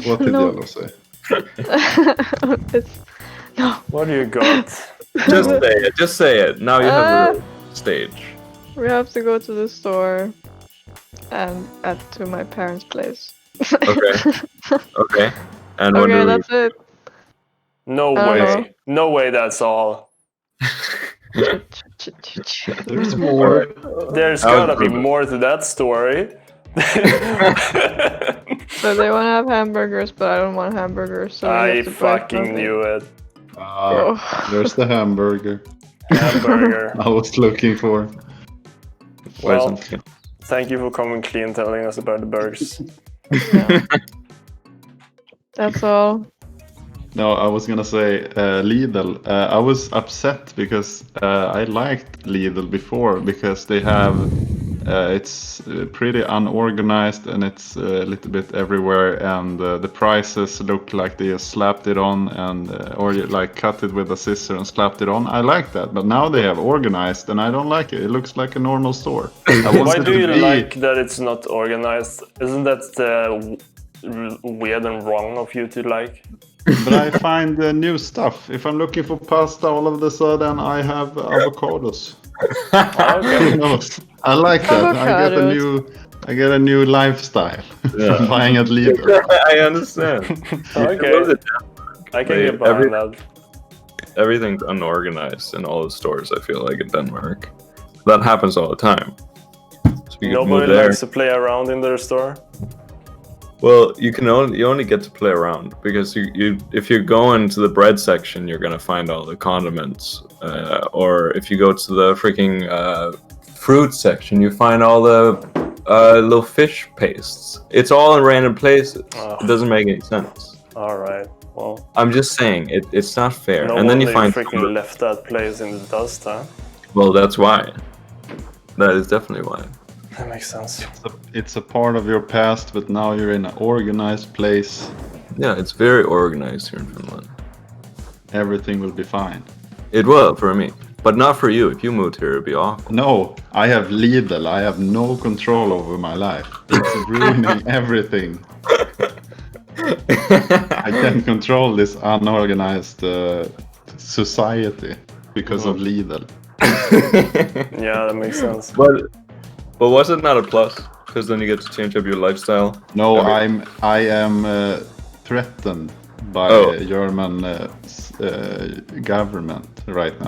What did No. Yellow say? It's no. What do you got? Just say it. Just say it. Now you have the stage. We have to go to the store and to my parents' place. Okay. Okay. And when Okay, do that's it. No I don't way. know. No way that's all. There's more. There's That was gotta be perfect. more to that story. So they want to have hamburgers, but I don't want hamburgers. So we I have to buy fucking something. knew it. Oh. There's the hamburger Hamburger. I was looking for. Well, thank you for coming clean telling us about the burgers. Yeah. That's all. No, I was gonna say Lidl. I was upset because I liked Lidl before because they have it's pretty unorganized and it's a little bit everywhere and the prices look like they just slapped it on and or like cut it with a scissor and slapped it on. I like that, but now they have organized and I don't like it. It looks like a normal store. I want Why it do to you be- like that it's not organized? Isn't that weird and wrong of you to like? But I find new stuff. If I'm looking for pasta, all of a sudden I have avocados. Who knows? I like that. I get a new lifestyle from buying at Lidl. I understand. Okay. I can get behind that. Everything's unorganized in all the stores, I feel like, in Denmark. That happens all the time. So you can move Nobody there. likes to play around in their store. Well, you only get to play around because you if you go into the bread section, you're gonna find all the condiments, or if you go to the freaking fruit section, you find all the little fish pastes. It's all in random places. It doesn't make any sense. All right. Well, I'm just saying it's not fair. no And then you wonder find freaking left that place in the dust, huh? well, that's why. That is definitely why. That makes sense. It's a part of your past, but now you're in an organized place. Yeah, it's very organized here in Finland. Everything will be fine. It will for me, but not for you. If you moved here, it'd be awful. No, I have Lidl. I have no control over my life. It's ruining everything. I can control this unorganized society because of Lidl. Yeah, that makes sense. But was it not a plus? Because then you get to change up your lifestyle. No, I am threatened by German government right now.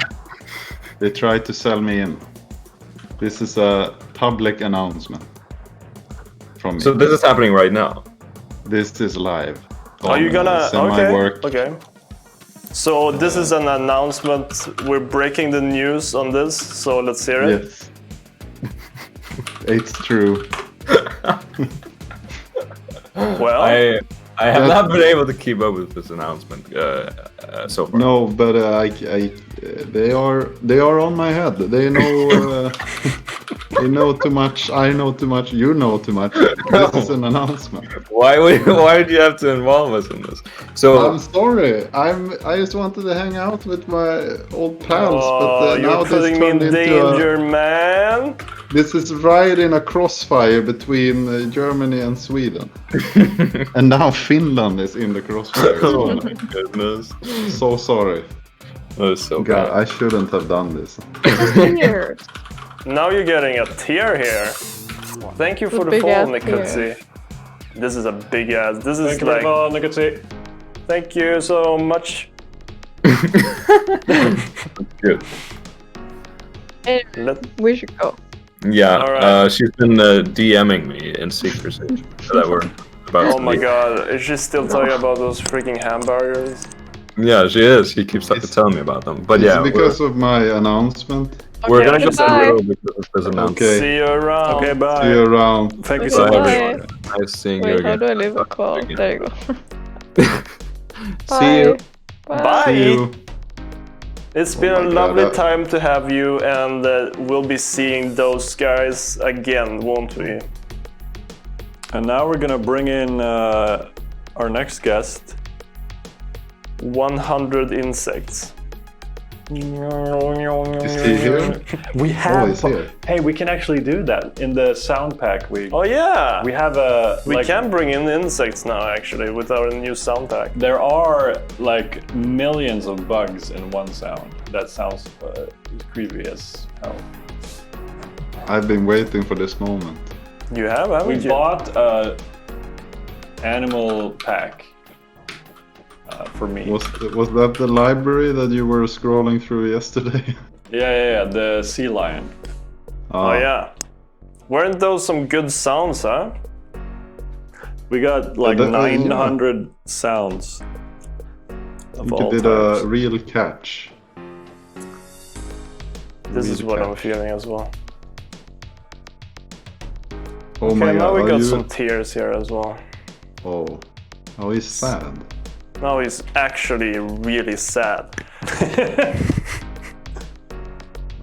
They try to sell me in. This is a public announcement from me. So this is happening right now. This is live. Are you gonna? semi-work? Okay. So this is an announcement. We're breaking the news on this. So let's hear it. Yes. It's true. Well, I have not been able to keep up with this announcement so far. No, but they are on my head. They know they know too much. I know too much. You know too much. This is an announcement. Why did you have to involve us in this? So I'm sorry. I just wanted to hang out with my old pals, but now you're this putting me in turned into danger, man. This is right in a crossfire between Germany and Sweden, and now Finland is in the crossfire. oh my goodness, So sorry. that was so God, bad. I shouldn't have done this. Tears. Now you're getting a tear here. Thank you for the big follow, ass tear. Nikotsi. This is a big ass. This is Thank you very like. much, Nikotsi. Thank you so much. Good. Let, We should go. Yeah, Alright. she's been DMing me in secrecy that we're about oh to my leave. god, is she still talking about those freaking hamburgers? Yeah, she is. She keeps telling me about them. But It's yeah, because of my announcement. we're Okay, gonna get a goodbye. little because of this announcement. Okay. See you around. Okay, bye. See you around. Thank you Okay, so much. bye. Nice seeing you Wait, how again. do I leave a call? There you go. See you. Bye. See you. It's been Oh a my lovely God, time to have you, and we'll be seeing those guys again, won't we? And now we're gonna bring in our next guest. 100 insects. Is he here? We have. he's here. Hey, we can actually do that in the sound pack. Oh yeah! We have a. We can bring in insects now, actually, with our new sound pack. There are like millions of bugs in one sound. That sounds creepy as hell. I've been waiting for this moment. You have, haven't We you? bought a animal pack for me. Was that the library that you were scrolling through yesterday? Yeah, the sea lion. Oh yeah. Weren't those some good sounds, huh? We got like yeah. 900 sounds of You all did types. a real catch. This is Really what I'm catch. feeling as well. Oh Okay, my now god, we are got you... some tears here as well. Oh. Oh, he's sad. Now he's actually really sad.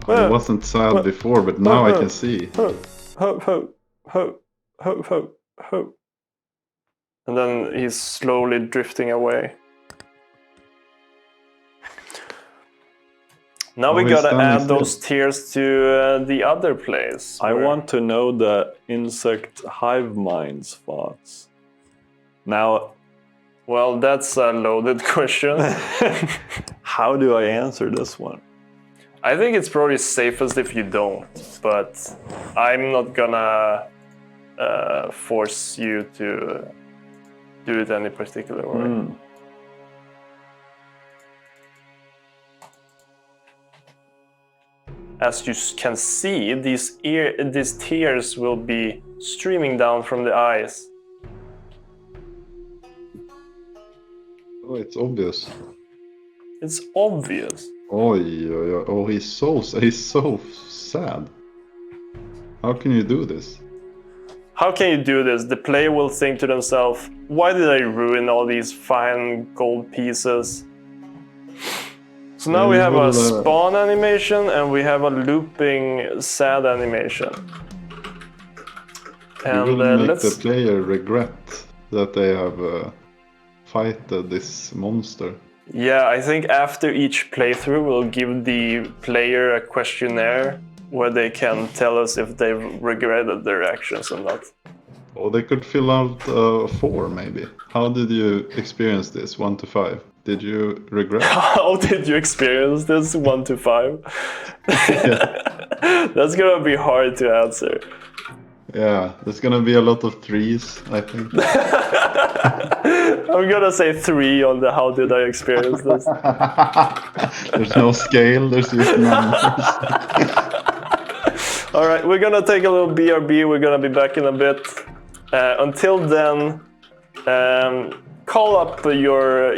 I wasn't sad before, but now I can see. Hope, hope, hope, hope, hope, hope, hope. And then he's slowly drifting away. Now we he's gotta standing add still. those tears to the other place. I where- want to know the insect hive mind spots. Now, Well, that's a loaded question. how do I answer this one? I think it's probably safest if you don't, but I'm not gonna force you to do it any particular way. As you can see, these tears will be streaming down from the eyes. Oh, it's obvious. It's obvious. Oh, he's so sad. How can you do this? How can you do this? The player will think to themselves, why did I ruin all these fine gold pieces? So now we you have a will, spawn animation and we have a looping sad animation. You And will make let's... the player regret that they have fighted this monster. Yeah, I think after each playthrough we'll give the player a questionnaire where they can tell us if they've regretted their actions or not. Or they could fill out 4 maybe. How did you experience this, 1 to 5? Did you regret? How did you experience this 1 to 5? That's gonna be hard to answer. Yeah, there's gonna be a lot of threes, I think. I'm gonna say 3 on the how did I experience this. There's no scale, there's just numbers. All right, we're gonna take a little BRB. We're gonna be back in a bit. Until then, call up your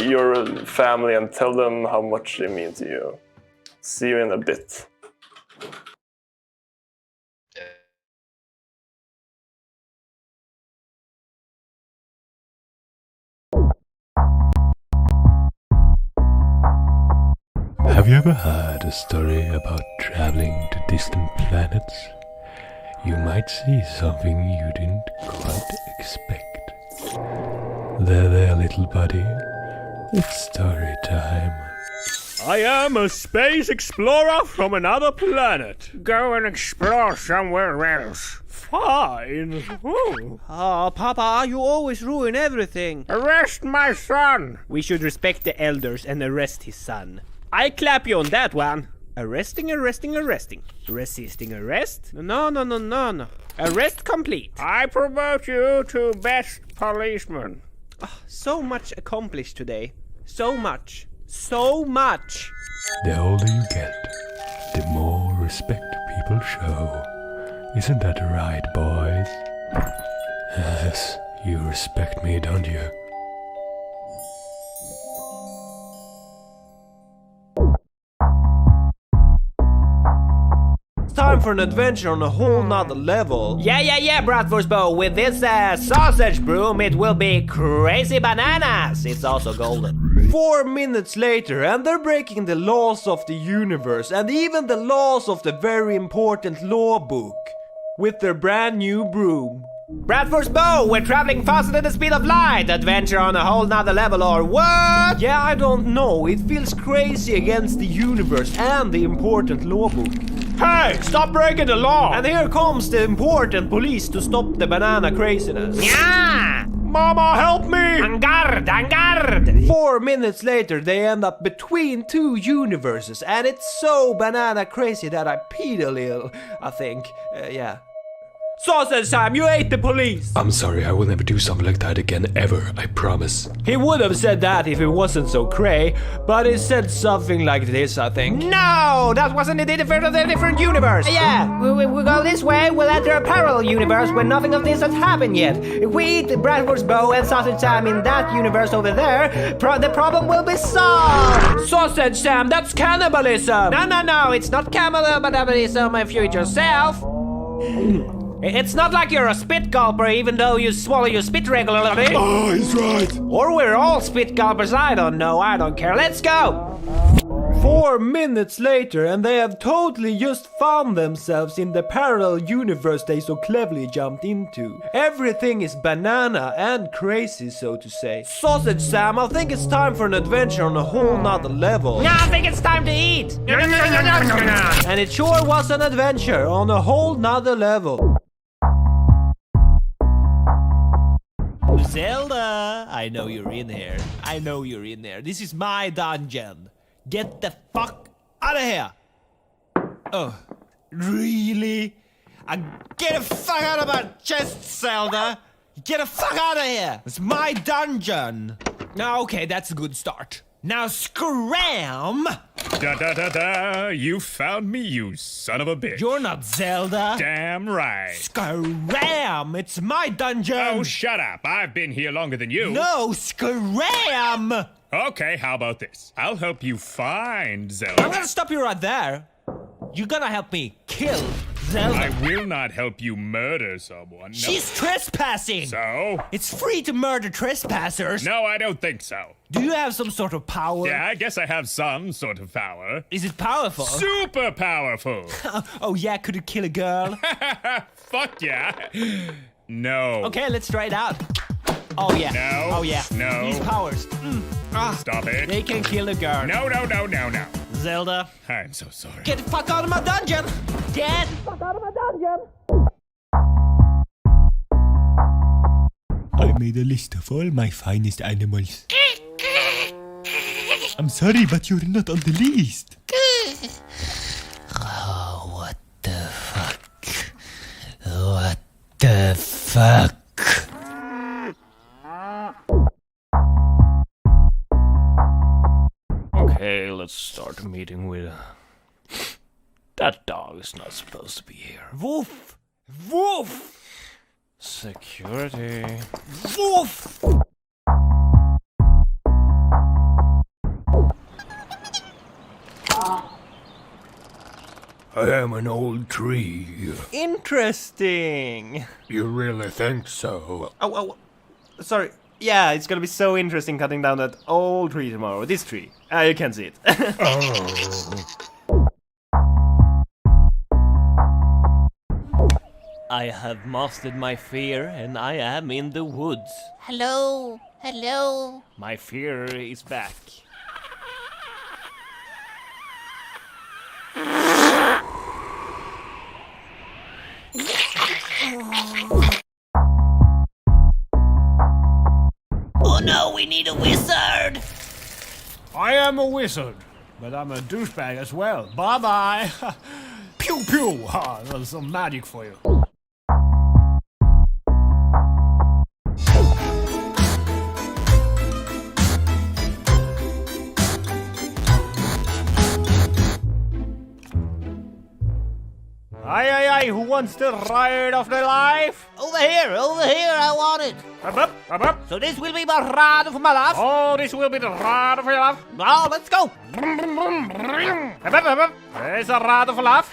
family and tell them how much they mean to you. See you in a bit. Have you ever heard a story about traveling to distant planets? You might see something you didn't quite expect. There, little buddy. It's story time. I am a space explorer from another planet. Go and explore somewhere else. Fine. Oh, Papa, you always ruin everything. Arrest my son. We should respect the elders and arrest his son. I clap you on that one. Arresting. Resisting arrest? No. Arrest complete. I promote you to best policeman. So much accomplished today. So much. The older you get, the more respect people show. Isn't that right, boys? Yes, you respect me, don't you? Time for an adventure on a whole nother level. Yeah, Bratwurstbo. With this sausage broom, it will be crazy bananas. It's also golden. 4 minutes later, and they're breaking the laws of the universe and even the laws of the very important law book with their brand new broom. Bratwurstbo, we're traveling faster than the speed of light. Adventure on a whole nother level, or what? Yeah, I don't know. It feels crazy against the universe and the important law book. Hey, stop breaking the law! And here comes the important police to stop the banana craziness. Yeah! Mama, help me! En garde! 4 minutes later, they end up between 2 universes, and it's so banana crazy that I peed a little, I think. Yeah. Sausage Sam, you ate the police! I'm sorry, I will never do something like that again, ever, I promise. He would have said that if it wasn't so cray, but he said something like this, I think. No! That wasn't a different universe! Yeah, we go this way, we'll enter a parallel universe where nothing of this has happened yet. If we eat Bratwurstbo and Sausage Sam in that universe over there, the problem will be solved! Sausage Sam, that's cannibalism! No, it's not cannibalism if you eat yourself. It's not like you're a spit gulper even though you swallow your spit regularly. Oh, he's right. Or we're all spit gulpers, I don't know, I don't care. Let's go! 4 minutes later, and they have totally just found themselves in the parallel universe they so cleverly jumped into. Everything is banana and crazy, so to say. Sausage Sam, I think it's time for an adventure on a whole nother level. I think it's time to eat. And it sure was an adventure on a whole nother level. Zelda, I know you're in here. This is my dungeon. Get the fuck out of here. Oh, really? Get the fuck out of my chest, Zelda. Get the fuck out of here. It's my dungeon. Okay, that's a good start. Now scram! Da. You found me, you son of a bitch. You're not Zelda. Damn right. Scram! It's my dungeon. Oh, shut up. I've been here longer than you. No, scram! Okay, how about this? I'll help you find Zelda. I'm gonna stop you right there. You're gonna help me kill Zelda. I will not help you murder someone. No. She's trespassing. So? It's free to murder trespassers. No, I don't think so. Do you have some sort of power? Yeah, I guess I have some sort of power. Is it powerful? Super powerful. Oh yeah, could it kill a girl? Fuck yeah. No. Okay, let's try it out. Oh yeah. No. Oh yeah. No. These powers. Stop it. They can kill a girl. No. Zelda. I'm so sorry. Get the fuck out of my dungeon! Get the fuck out of my dungeon! I made a list of all my finest animals. I'm sorry, but you're not on the list. Oh, what the fuck? What the fuck? Okay, let's start the meeting with... That dog is not supposed to be here. Woof! Woof! Security. Woof! I am an old tree. Interesting. You really think so? Oh, sorry. Yeah, it's gonna be so interesting cutting down that old tree tomorrow. This tree. You can't see it. Oh. I have mastered my fear and I am in the woods. Hello, hello. My fear is back. Oh no, we need a wizard. I am a wizard, but I'm a douchebag as well. Bye-bye! Pew pew! Ha, there's some magic for you. Aye, who wants the ride of their life? Over here, I want it. Up. So this will be my ride of my life. Oh, this will be the ride of your life. Now, let's go. Up. There's a ride of life.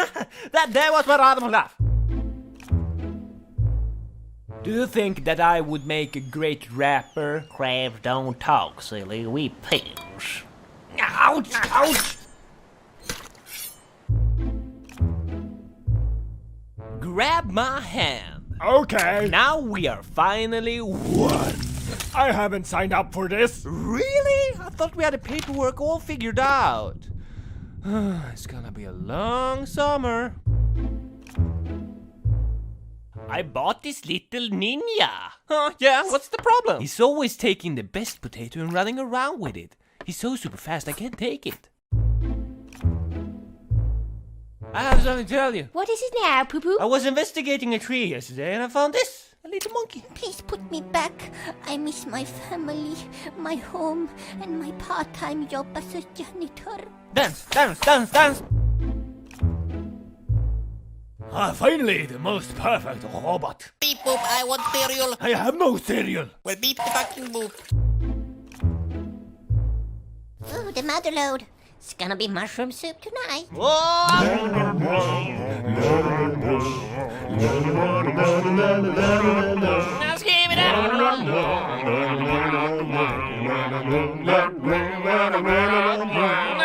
That was my ride of my life. Do you think that I would make a great rapper? Crabs don't talk, silly. We pigs. Ouch! Ouch! Grab my hand. Okay. Now we are finally one. I haven't signed up for this. Really? I thought we had the paperwork all figured out. It's gonna be a long summer. I bought this little ninja. Yeah, what's the problem? He's always taking the best potato and running around with it. He's so super fast I can't take it. I have something to tell you. What is it now, Poo Poo? I was investigating a tree yesterday and I found this. A little monkey. Please put me back. I miss my family, my home, and my part-time job as a janitor. Dance, dance, dance, dance. Finally, the most perfect robot. Beep boop, I want cereal. I have no cereal. Well, beep the fucking boop. Ooh, the mother load. It's gonna be mushroom soup tonight. Let's give it up.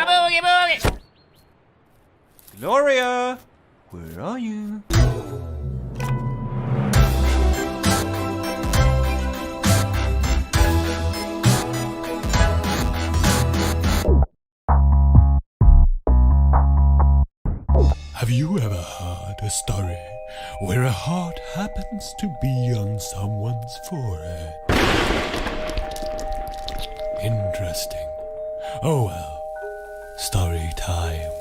Boogie, boogie. Gloria, where are you? Have you ever heard a story where a heart happens to be on someone's forehead? Interesting. Oh well, story time.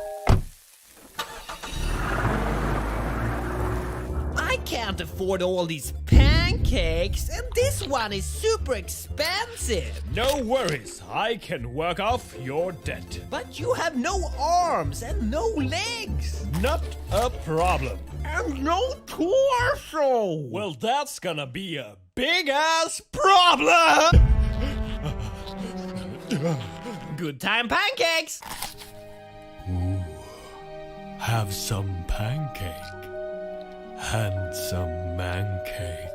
I can't afford all these pancakes, and this one is super expensive. No worries, I can work off your debt. But you have no arms and no legs. Not a problem. And no torso. Well, that's gonna be a big-ass problem! Good time pancakes. Ooh, have some pancake. Handsome man cake.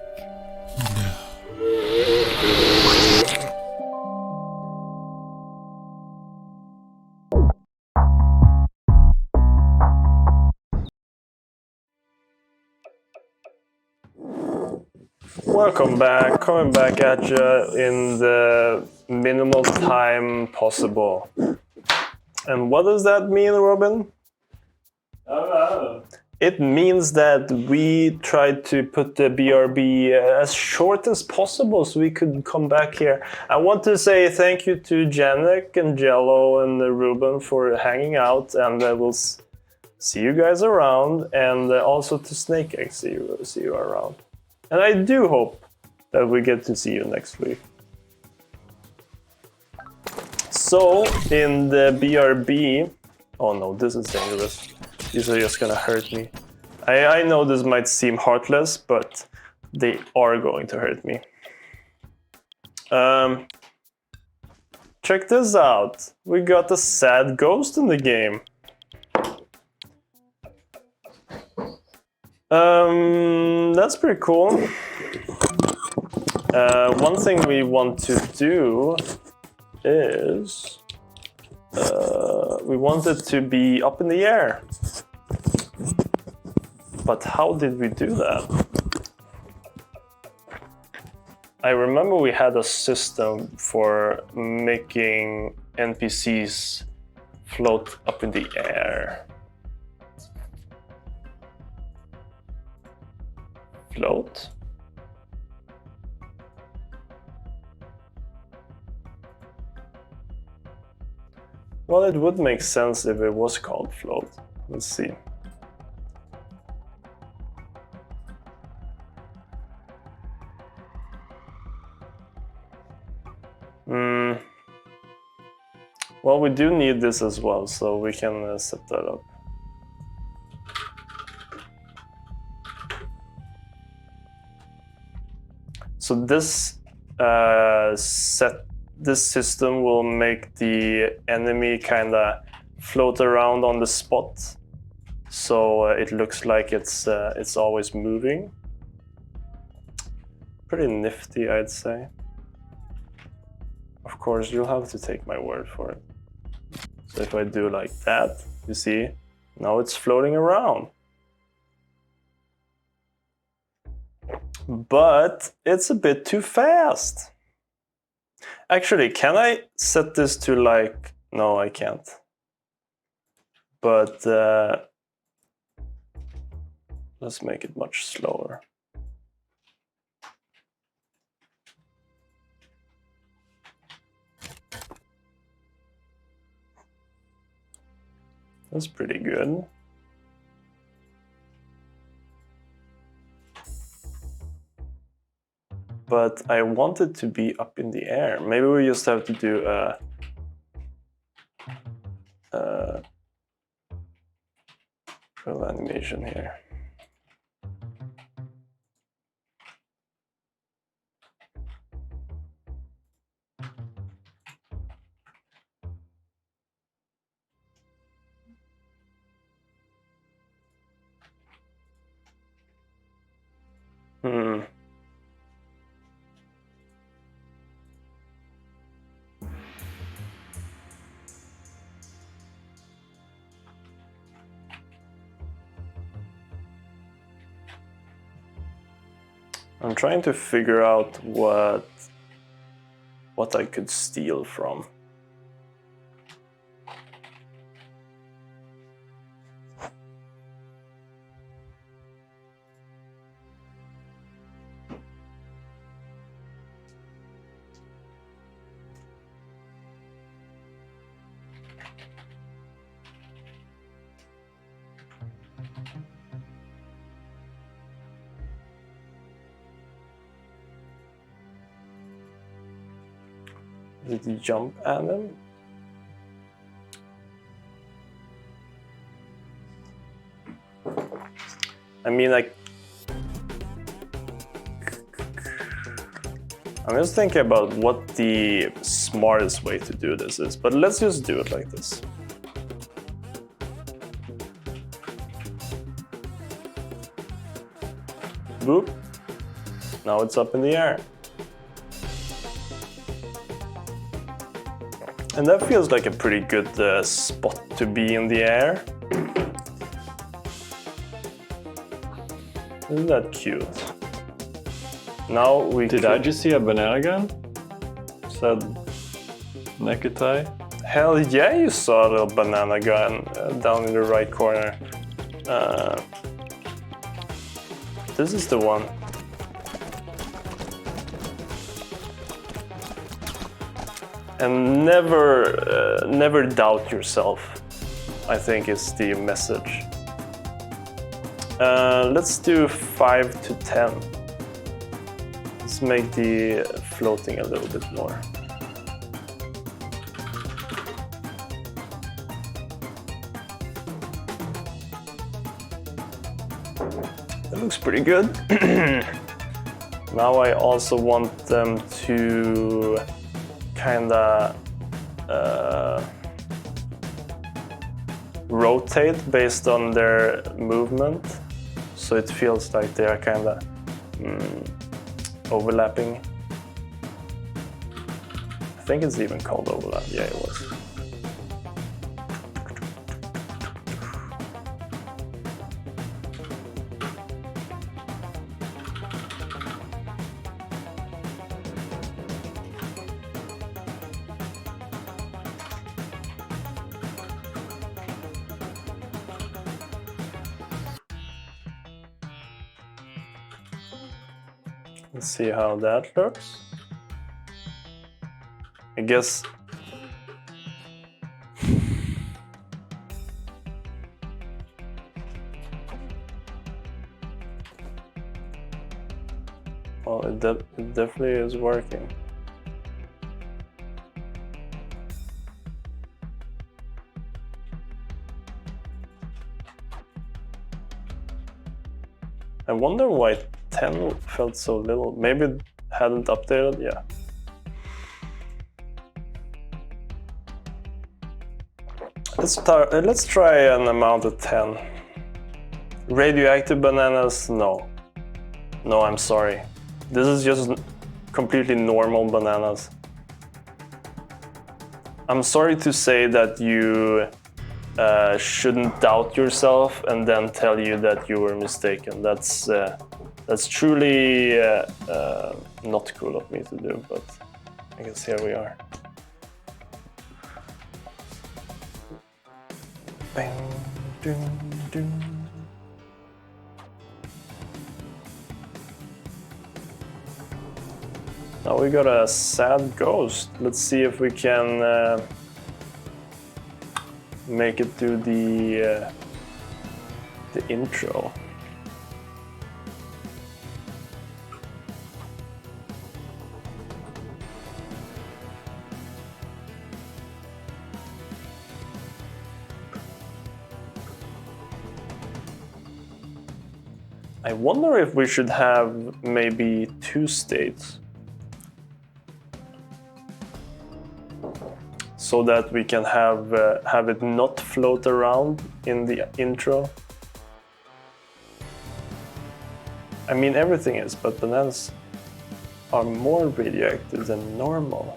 Welcome back, coming back at you in the minimal time possible. And what does that mean, Robin? It means that we tried to put the BRB as short as possible so we could come back here. I want to say thank you to Janek and Jello and Ruben for hanging out, and we'll see you guys around, and also to Snake Egg, see you around. And I do hope that we get to see you next week. So, in the BRB... Oh no, this is dangerous. These are just gonna hurt me. I know this might seem heartless, but they are going to hurt me. Check this out. We got a sad ghost in the game. That's pretty cool. One thing we want to do is we want it to be up in the air. But how did we do that? I remember we had a system for making NPCs float up in the air. Float? Well, it would make sense if it was called float. Let's see. Well, we do need this as well, so we can set that up. So this this system will make the enemy kind of float around on the spot, so it looks like it's always moving. Pretty nifty, I'd say. Of course, you'll have to take my word for it. So if I do like that, you see, now it's floating around. But it's a bit too fast. Actually, can I set this to like... No, I can't. But let's make it much slower. That's pretty good. But I want it to be up in the air. Maybe we just have to do a real animation here. I'm trying to figure out what I could steal from. Did you jump at them? I mean, like... I'm just thinking about what the smartest way to do this is, but let's just do it like this. Boop. Now it's up in the air. And that feels like a pretty good spot to be in the air. Isn't that cute? Now we Did I just see a banana gun? Said Nekutai? Hell yeah, you saw a little banana gun down in the right corner. This is the one. And never doubt yourself, I think is the message. Let's do 5 to 10. Let's make the floating a little bit more. That looks pretty good. Now I also want them to kinda rotate based on their movement, so it feels like they are kinda overlapping. I think it's even called overlap. Yeah, it was. Let's see how that looks. I guess well, it definitely is working. I wonder why 10 felt so little. Maybe it hadn't updated, yeah. Let's try an amount of 10. Radioactive bananas, no. No, I'm sorry. This is just completely normal bananas. I'm sorry to say that you shouldn't doubt yourself and then tell you that you were mistaken. That's truly not cool of me to do, but I guess here we are. Bang, ding, ding. Now we got a sad ghost. Let's see if we can make it to the intro. I wonder if we should have maybe 2 states, so that we can have it not float around in the intro. I mean, everything is, but bananas are more radioactive than normal.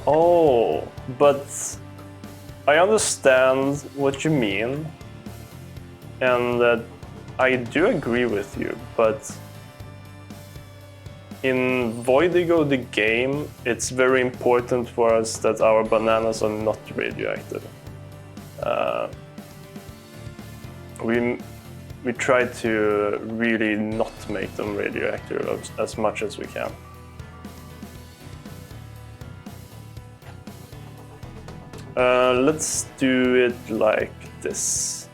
Oh, but I understand what you mean, and I do agree with you, but in Voidigo, the game, it's very important for us that our bananas are not radioactive. We try to really not make them radioactive as much as we can. Let's do it like this.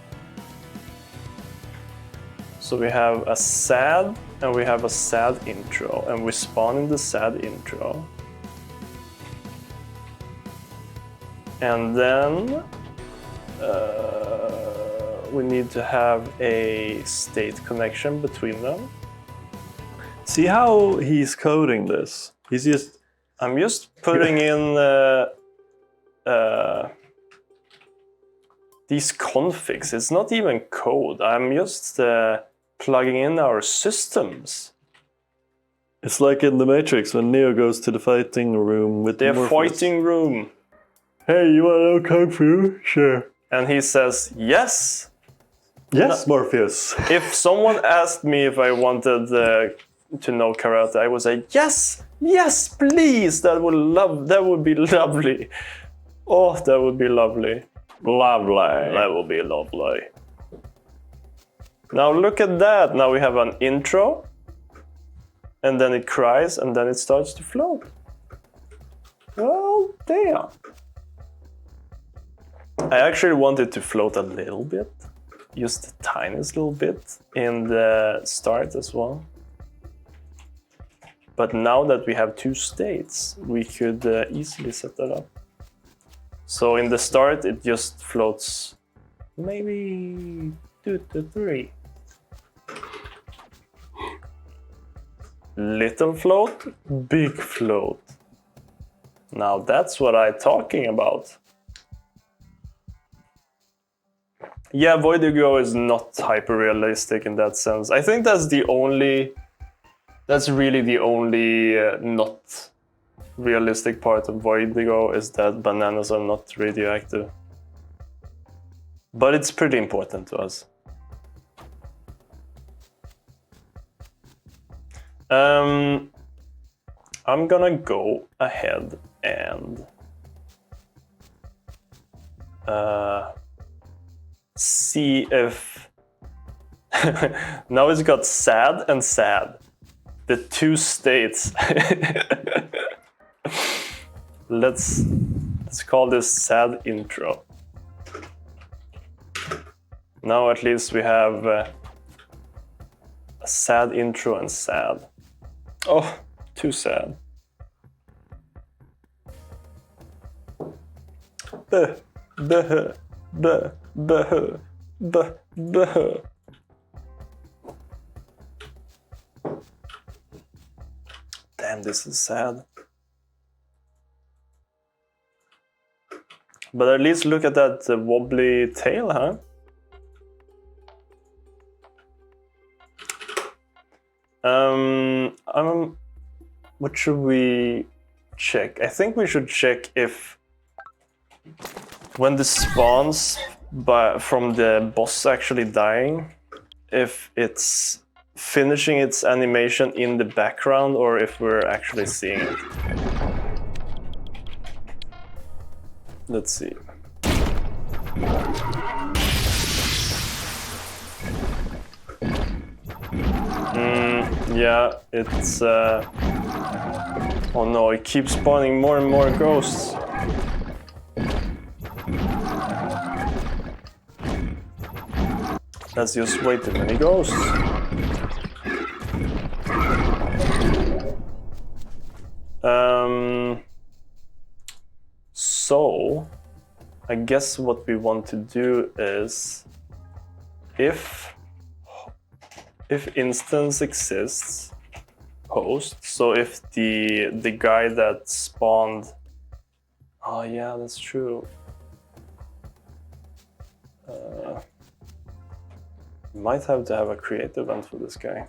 So we have a sad and we have a sad intro, and we spawn in the sad intro. And then we need to have a state connection between them. See how he's coding this? I'm just putting in these configs. It's not even code. I'm just plugging in our systems. It's like in the Matrix when Neo goes to the fighting room with the Morpheus. Fighting room. Hey, you want to know Kung Fu? Sure. And he says, yes. Yes, Morpheus. If someone asked me if I wanted to know karate, I would say, yes, yes, please. That would be lovely. Oh, that would be lovely. Lovely. That would be lovely. Now look at that. Now we have an intro, and then it cries, and then it starts to float. Well, damn. I actually want it to float a little bit, just the tiniest little bit in the start as well. But now that we have 2 states, we could easily set that up. So in the start, it just floats maybe 2 to 3. Little float, big float. Now that's what I'm talking about. Yeah, Voidigo is not hyper-realistic in that sense. I think that's really the only not realistic part of Voidigo, is that bananas are not radioactive. But it's pretty important to us. I'm gonna go ahead and see if now it's got sad and sad, the 2 states. Let's call this sad intro. Now at least we have a sad intro and sad. Oh, too sad. Buh, buh, buh, buh, buh, buh. Damn, this is sad. But at least look at that wobbly tail, huh? What should we check? I think we should check if when this spawns from the boss actually dying, if it's finishing its animation in the background or if we're actually seeing it. Let's see. Yeah, it's... Oh no, it keeps spawning more and more ghosts. That's just way too many ghosts. So, I guess what we want to do is, if instance exists, host. So if the guy that spawned, oh yeah, that's true. Might have to have a create event for this guy.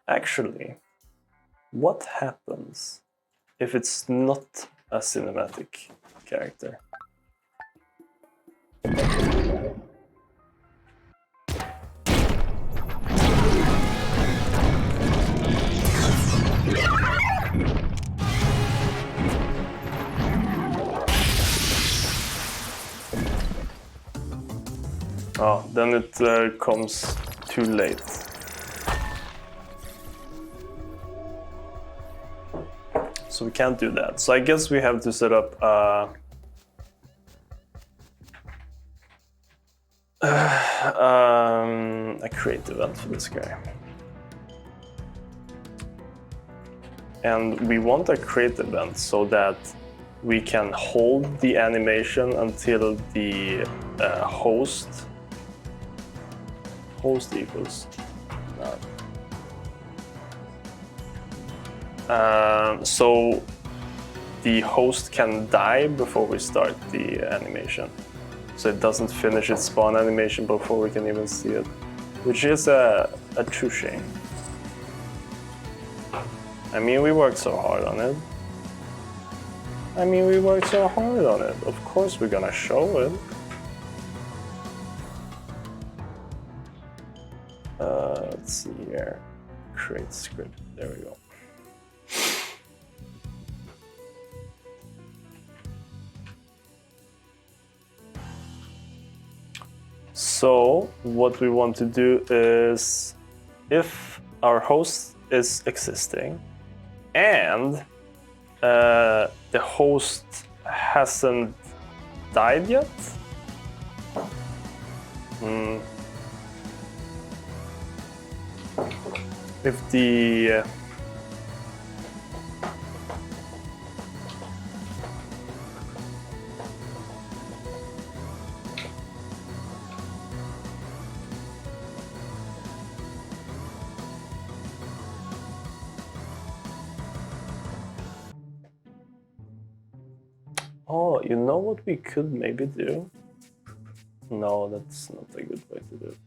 Actually, what happens if it's not a cinematic character? Oh, then it comes too late. So we can't do that. So I guess we have to set up a create event for this guy. And we want a create event so that we can hold the animation until the host equals. So the host can die before we start the animation. So it doesn't finish its spawn animation before we can even see it, which is a true shame. I mean, we worked so hard on it. Of course we're gonna show it. Let's see here. Create script. There we go. So what we want to do is, if our host is existing and the host hasn't died yet. If the oh, you know what we could maybe do? No, that's not a good way to do it.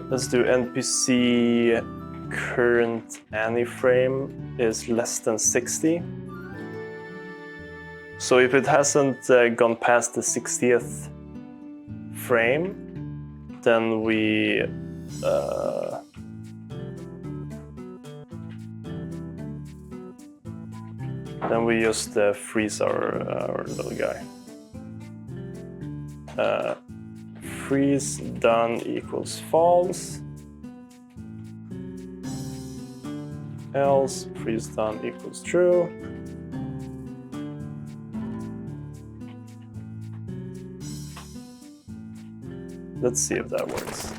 Let's do NPC current anyframe is less than 60. So if it hasn't gone past the 60th frame, then we just freeze our little guy. Freeze done equals false. Else freeze done equals true. Let's see if that works.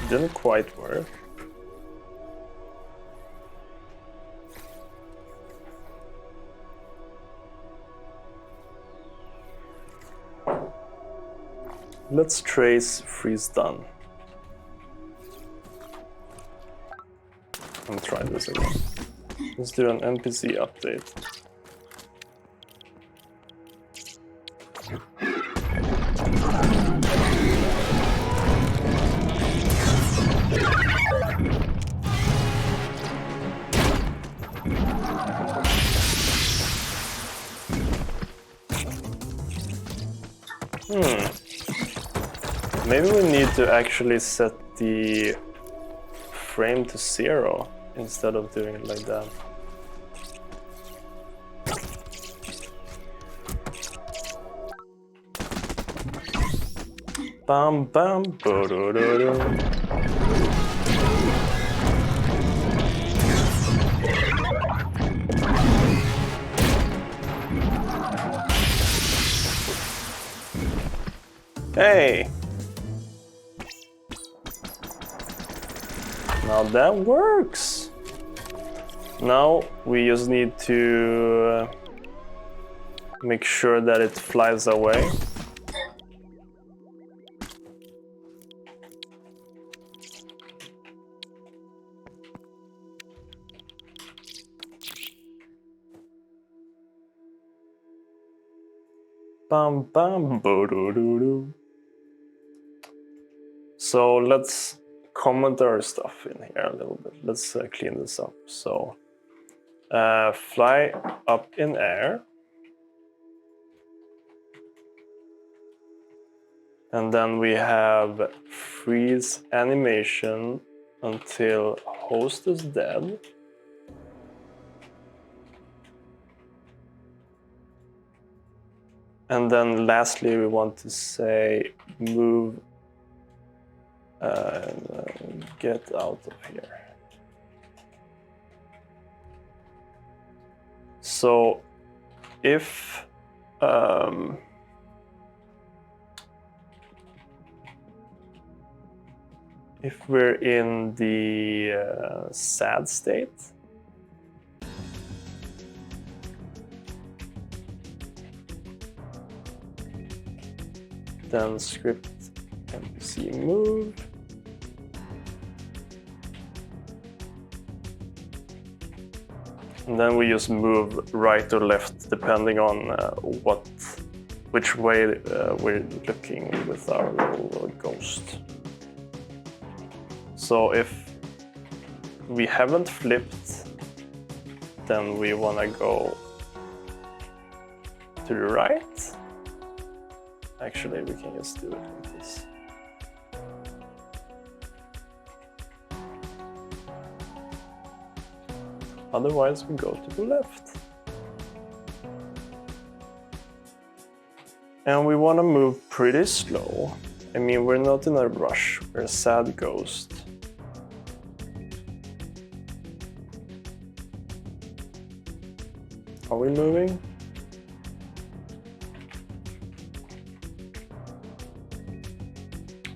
Didn't quite work. Let's trace freeze done. And try this again. Let's do an NPC update. Maybe we need to actually set the frame to 0 instead of doing it like that. Bam bam bo do do do. Hey! Now that works! Now we just need to make sure that it flies away. Bam bam bo do do do. So let's comment our stuff in here a little bit. Let's clean this up. So fly up in air. And then we have freeze animation until host is dead. And then lastly, we want to say move, get out of here. So if we're in the sad state, then script NPC move. And then we just move right or left depending on which way we're looking with our little ghost. So if we haven't flipped, then we want to go to the right. Actually, we can just do it like this. Otherwise, we go to the left. And we want to move pretty slow. I mean, we're not in a rush. We're a sad ghost. Are we moving?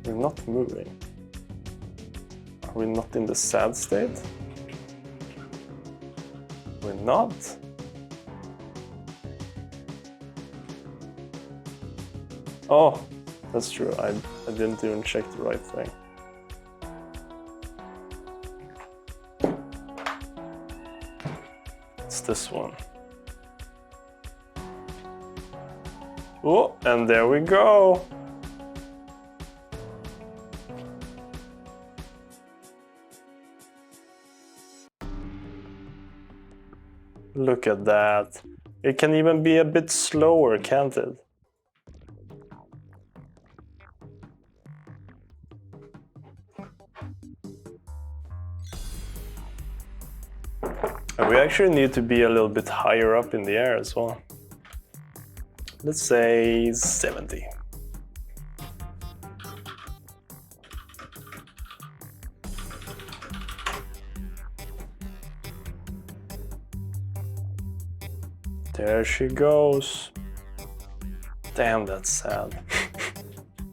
We're not moving. Are we not in the sad state? We're not. Oh, that's true. I didn't even check the right thing. It's this one. Oh, and there we go. Look at that. It can even be a bit slower, can't it? And we actually need to be a little bit higher up in the air as well. Let's say 70. There she goes. Damn, that's sad.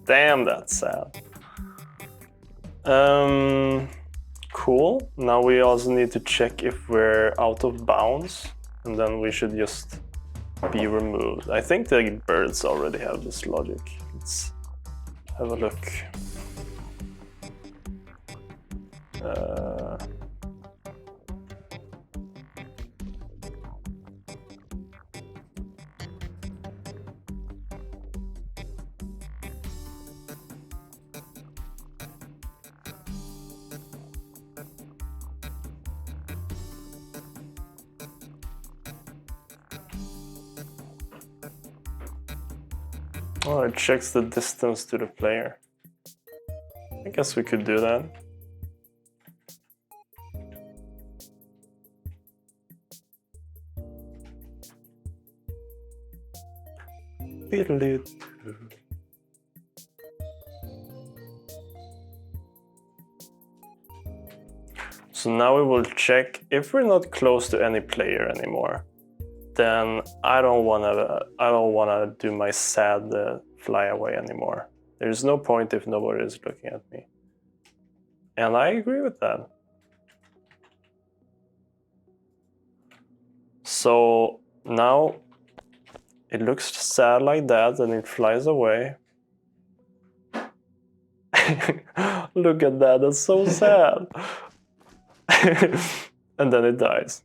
Damn, that's sad. Cool. Now we also need to check if we're out of bounds, and then we should just be removed. I think the birds already have this logic. Let's have a look. Oh, it checks the distance to the player. I guess we could do that. So now we will check if we're not close to any player anymore. Then I don't wanna do my sad fly away anymore. There's no point if nobody is looking at me. And I agree with that. So now it looks sad like that and it flies away. Look at that, that's so sad. And then it dies.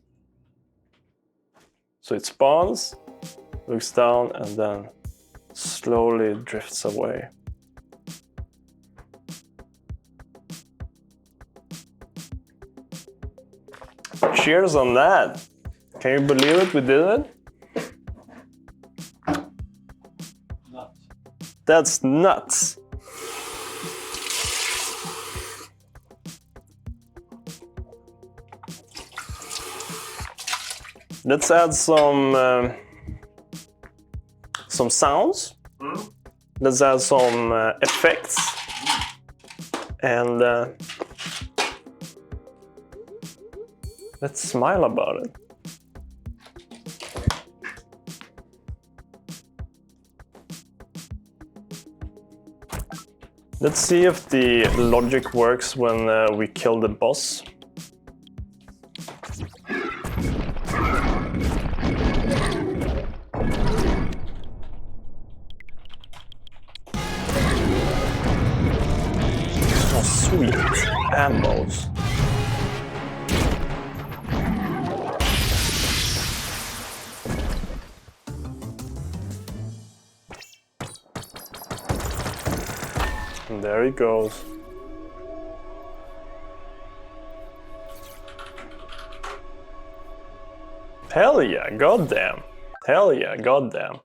So it spawns, looks down, and then slowly drifts away. Cheers on that! Can you believe it? We did it? Nuts. That's nuts! Let's add some sounds. Let's add some effects. And let's smile about it. Let's see if the logic works when we kill the boss. Sweet ammos. And there he goes. Hell yeah, goddamn. Hell yeah, goddamn.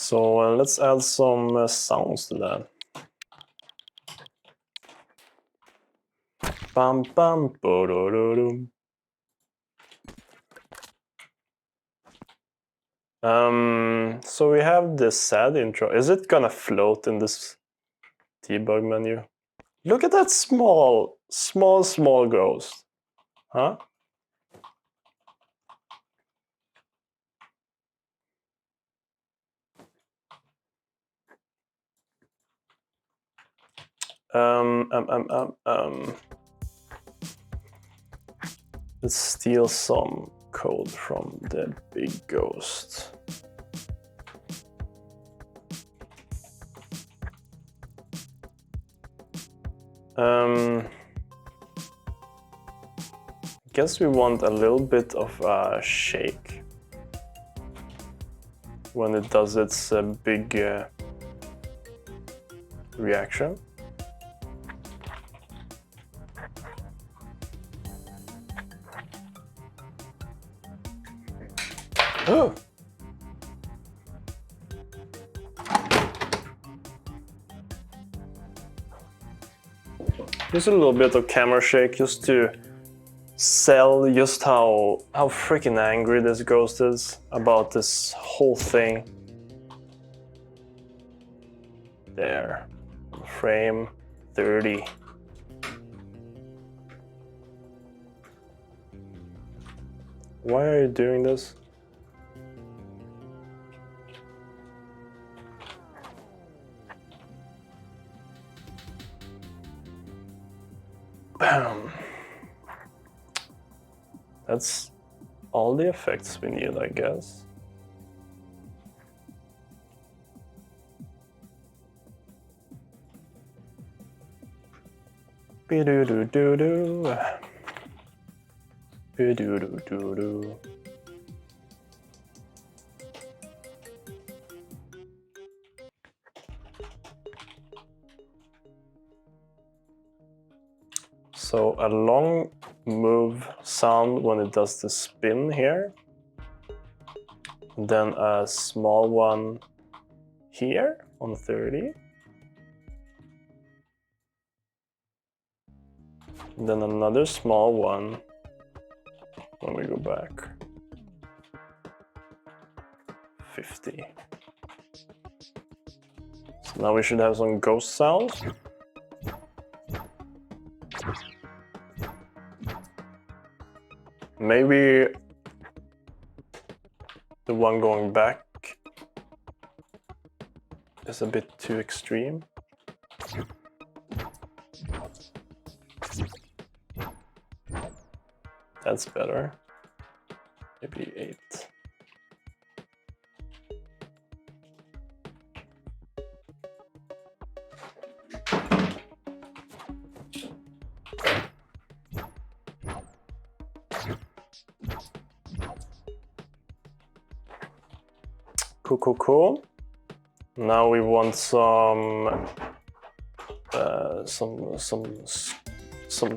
So let's add some sounds to that. Bam bam bo-do-do-dum. So we have the sad intro. Is it gonna float in this debug menu? Look at that small ghost. Huh? Let's steal some code from the big ghost. I guess we want a little bit of a shake when it does its big reaction. Oh! Just a little bit of camera shake just to sell just how freaking angry this ghost is about this whole thing. There. Frame 30. Why are you doing this? Bam. That's all the effects we need, I guess. Be-do-do-do-do. Be-do-do-do-do. So a long move sound when it does the spin here. Then a small one here on 30. Then another small one when we go back. 50. So now we should have some ghost sounds. Maybe the one going back is a bit too extreme. That's better. Maybe 8. Cool. Now we want some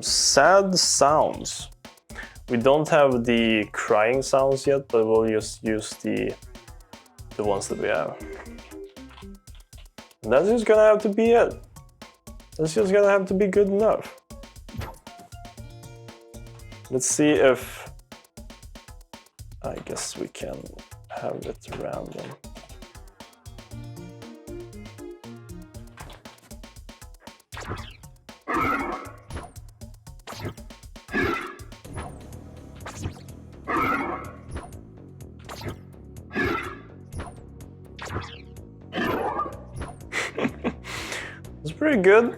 sad sounds. We don't have the crying sounds yet, but we'll just use the ones that we have. And that's just gonna have to be it. That's just gonna have to be good enough. Let's see if I guess we can have it random.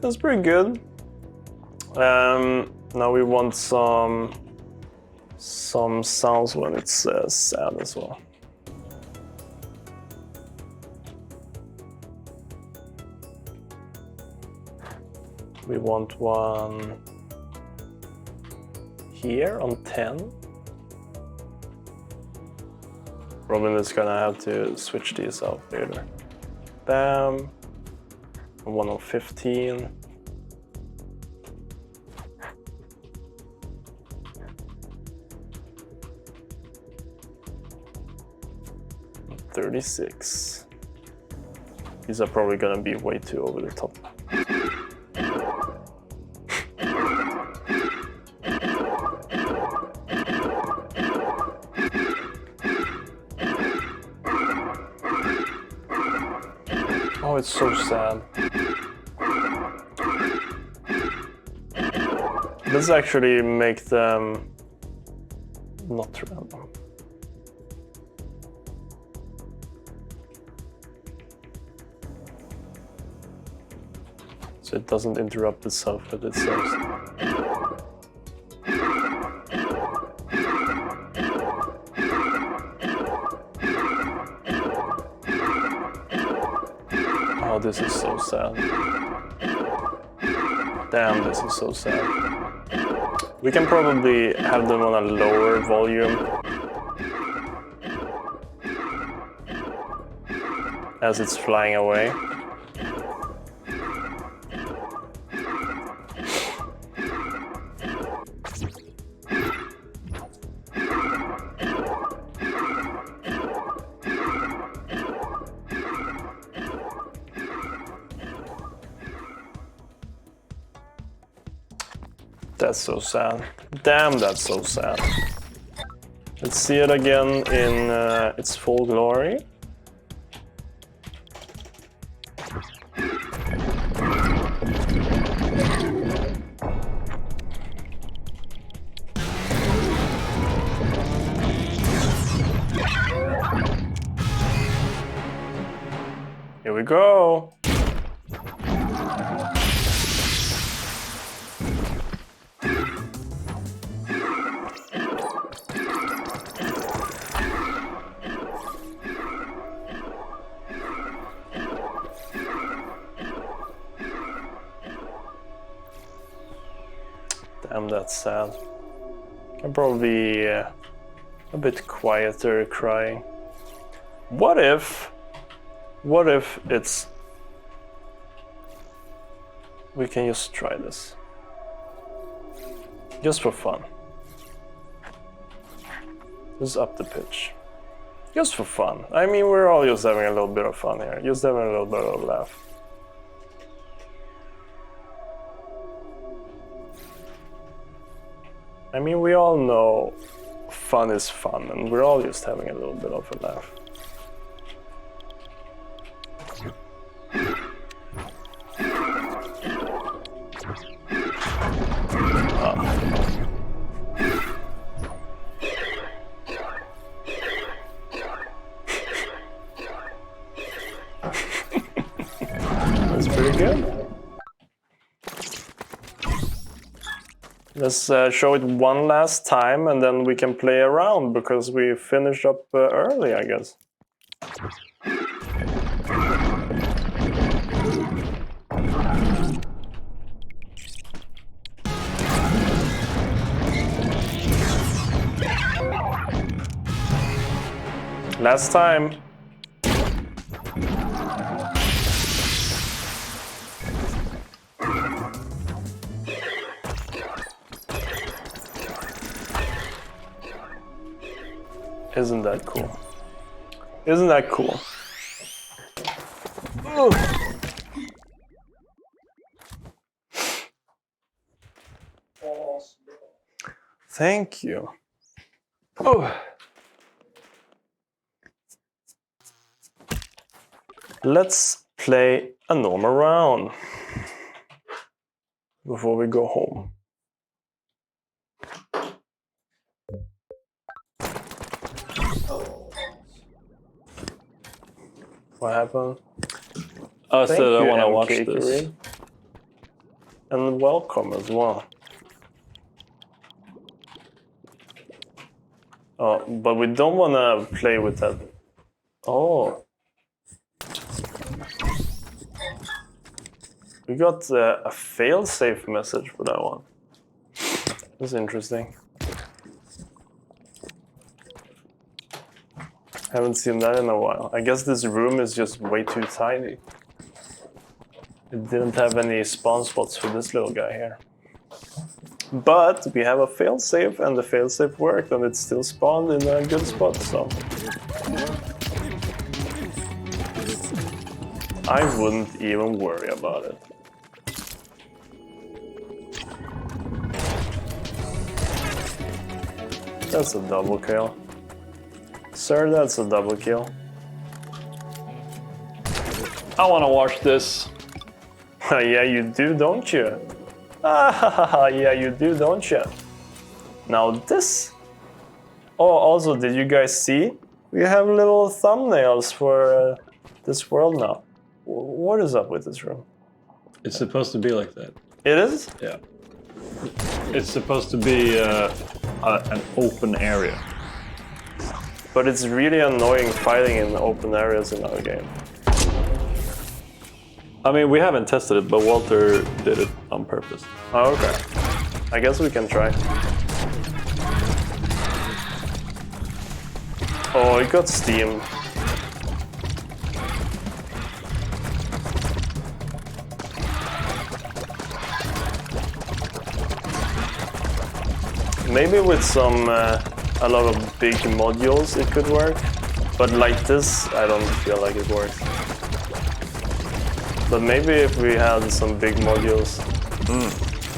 That's pretty good. Now we want some sounds when it's sad as well. We want one here on 10. Robin is gonna have to switch these out later. Bam. One on 15. $36. These are probably gonna be way too over the top. Oh, it's so sad. Let's actually make them not random. So it doesn't interrupt itself with itself. Oh, this is so sad. Damn, this is so sad. We can probably have them on a lower volume as it's flying away. That's so sad. Damn, that's so sad. Let's see it again in its full glory. Here we go. Damn, that's sad. Can probably be a bit quieter crying. What if it's... We can just try this. Just for fun. Just up the pitch. Just for fun. I mean, we're all just having a little bit of fun here. Just having a little bit of a laugh. I mean, we all know fun is fun, and we're all just having a little bit of a laugh. That's pretty good. Let's show it one last time and then we can play around because we finished up early, I guess. Last time. Isn't that cool? Isn't that cool? Ugh. Thank you. Oh. Let's play a normal round before we go home. What happened? I said I want to watch MK this. Kareem. And welcome as well. Oh, but we don't want to play with that. Oh. We got a fail-safe message for that one. That's interesting. Haven't seen that in a while. I guess this room is just way too tiny. It didn't have any spawn spots for this little guy here. But we have a failsafe and the failsafe worked and it still spawned in a good spot, so... I wouldn't even worry about it. That's a double kill. Sir, that's a double kill. I want to watch this. Yeah, you do, don't you? Ah, yeah, you do, don't you? Now this... Oh, also, did you guys see? We have little thumbnails for this world now. What is up with this room? It's supposed to be like that. It is? Yeah. It's supposed to be an open area. But it's really annoying fighting in open areas in our game. I mean, we haven't tested it, but Walter did it on purpose. Oh, okay. I guess we can try. Oh, it got steam. Maybe with some a lot of big modules it could work, but like this I don't feel like it works. But maybe if we had some big modules.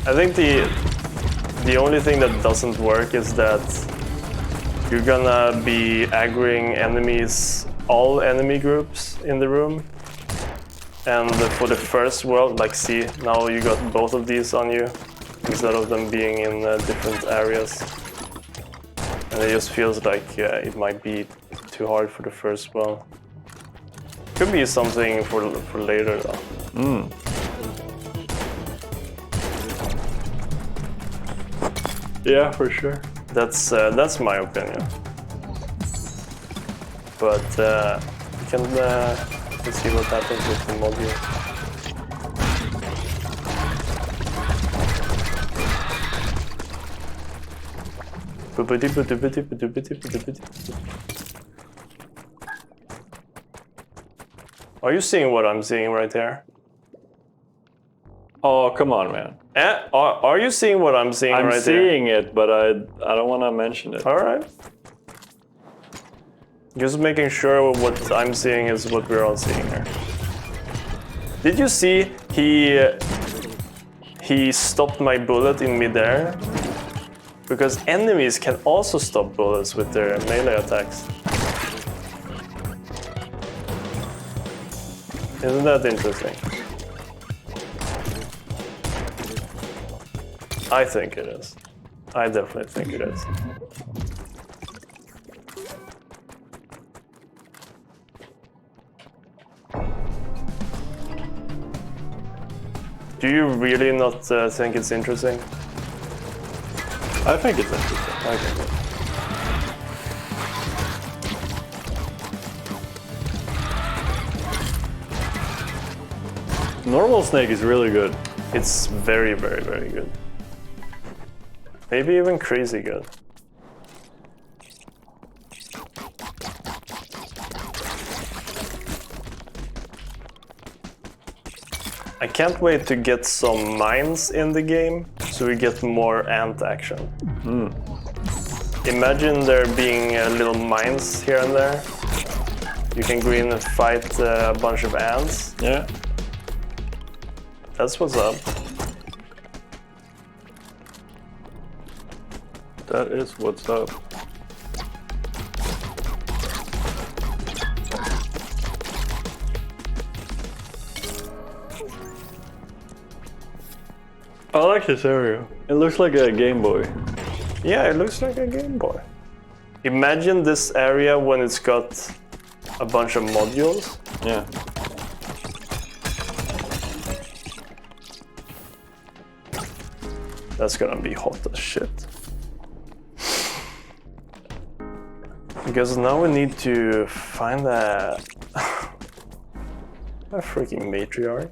I think the only thing that doesn't work is that you're gonna be aggroing enemies, all enemy groups in the room. And for the first world, like see, now you got both of these on you, instead of them being in different areas. And it just feels like it might be too hard for the first one. Could be something for later though. Yeah, for sure. That's my opinion. But we can let's see what happens with the module. Are you seeing what I'm seeing right there? Oh, come on, man. Are you seeing what I'm seeing right there? I'm seeing it, but I don't want to mention it. All right. Just making sure what I'm seeing is what we're all seeing here. Did you see he stopped my bullet in midair? Because enemies can also stop bullets with their melee attacks. Isn't that interesting? I think it is. I definitely think it is. Do you really not think it's interesting? I think it's interesting. Okay, good. Normal Snake is really good. It's very, very, very good. Maybe even crazy good. I can't wait to get some mines in the game, so we get more ant action. Imagine there being little mines here and there. You can go in and fight a bunch of ants. Yeah. That's what's up. That is what's up. I like this area. It looks like a Game Boy. Yeah, it looks like a Game Boy. Imagine this area when it's got a bunch of modules. Yeah. That's gonna be hot as shit. Because now we need to find a freaking matriarch.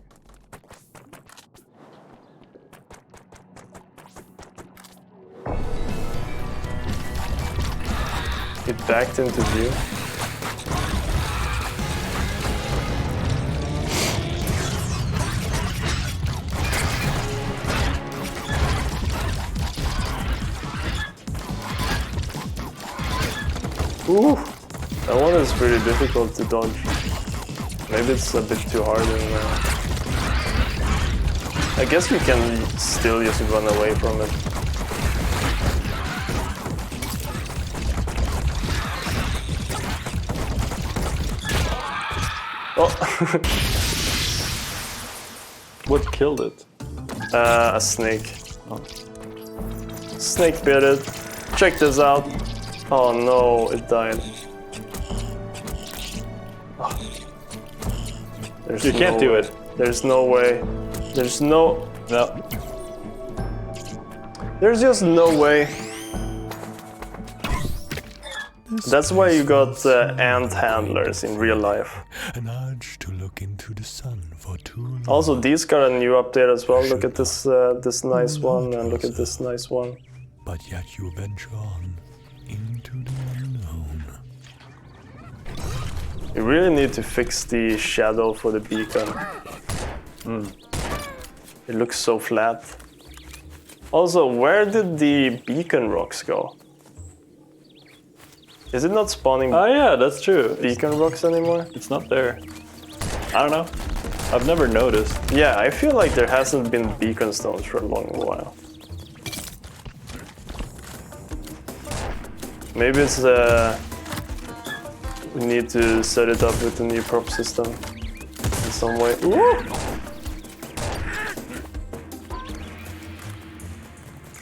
It backed into view. Ooh, that one is pretty difficult to dodge. Maybe it's a bit too hard. I guess we can still just run away from it. Oh! What killed it? A snake. Oh. Snake bit it. Check this out. Oh no, it died. Oh. You can't do it. There's no way. There's no... No. There's just no way. That's why you got ant handlers in real life. An urge to look into the sun for too long. Also, these got a new update as well. Look at this this nice one, and look at this nice one. But yet you venture on into the unknown. You really need to fix the shadow for the beacon. It looks so flat. Also, where did the beacon rocks go? Is it not spawning Oh yeah, that's true. beacon rocks anymore? It's not there. I don't know. I've never noticed. Yeah, I feel like there hasn't been beacon stones for a long while. Maybe it's we need to set it up with the new prop system in some way. Ooh!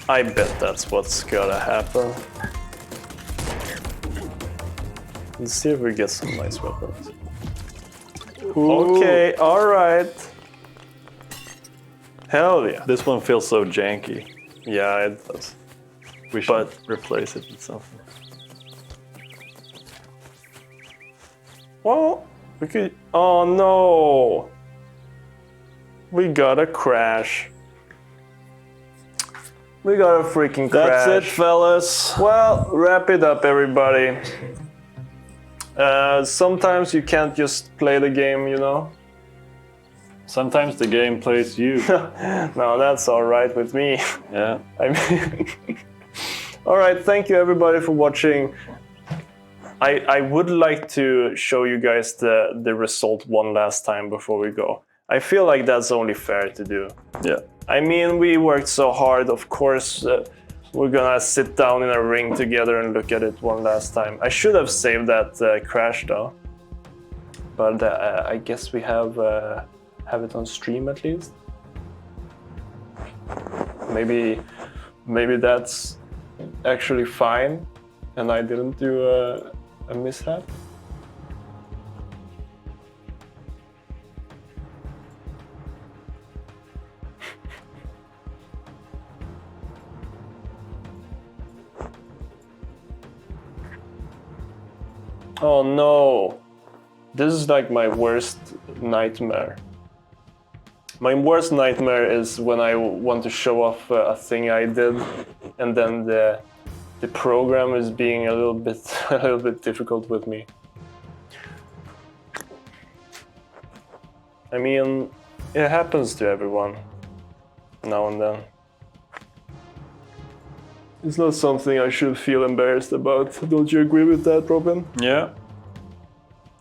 I bet that's what's gotta happen. Let's see if we get some nice weapons. Okay, alright. Hell yeah. This one feels so janky. Yeah, it does. We should replace it with something. Well, we could... Oh no! We got a crash. We got a freaking crash. That's it, fellas. Well, wrap it up, everybody. Sometimes you can't just play the game, you know? Sometimes the game plays you. No, that's alright with me. Yeah. I mean... Alright, thank you everybody for watching. I would like to show you guys the result one last time before we go. I feel like that's only fair to do. Yeah. I mean, we worked so hard, of course. We're gonna sit down in a ring together and look at it one last time. I should have saved that crash though. But I guess we have it on stream at least. Maybe that's actually fine and I didn't do a mishap. Oh no, this is like my worst nightmare. My worst nightmare is when I want to show off a thing I did, and then the program is being a little bit difficult with me. I mean, it happens to everyone now and then. It's not something I should feel embarrassed about. Don't you agree with that, Robin? Yeah.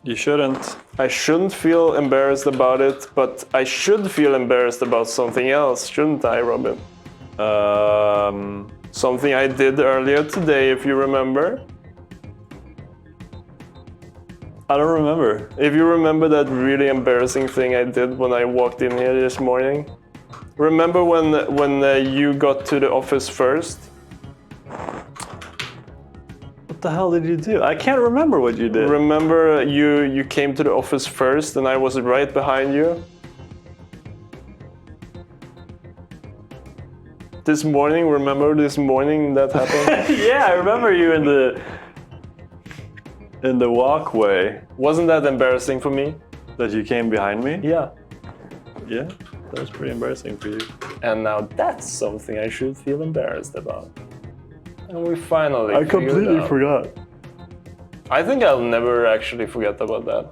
You shouldn't. I shouldn't feel embarrassed about it, but I should feel embarrassed about something else, shouldn't I, Robin? Something I did earlier today, if you remember. I don't remember. If you remember that really embarrassing thing I did when I walked in here this morning. Remember when you got to the office first? What the hell did you do? I can't remember what you did. Remember you came to the office first and I was right behind you? This morning, remember this morning that happened? Yeah, I remember you in the walkway. Wasn't that embarrassing for me? That you came behind me? Yeah. Yeah, that was pretty embarrassing for you. And now that's something I should feel embarrassed about. And we finally I completely forgot. I think I'll never actually forget about that.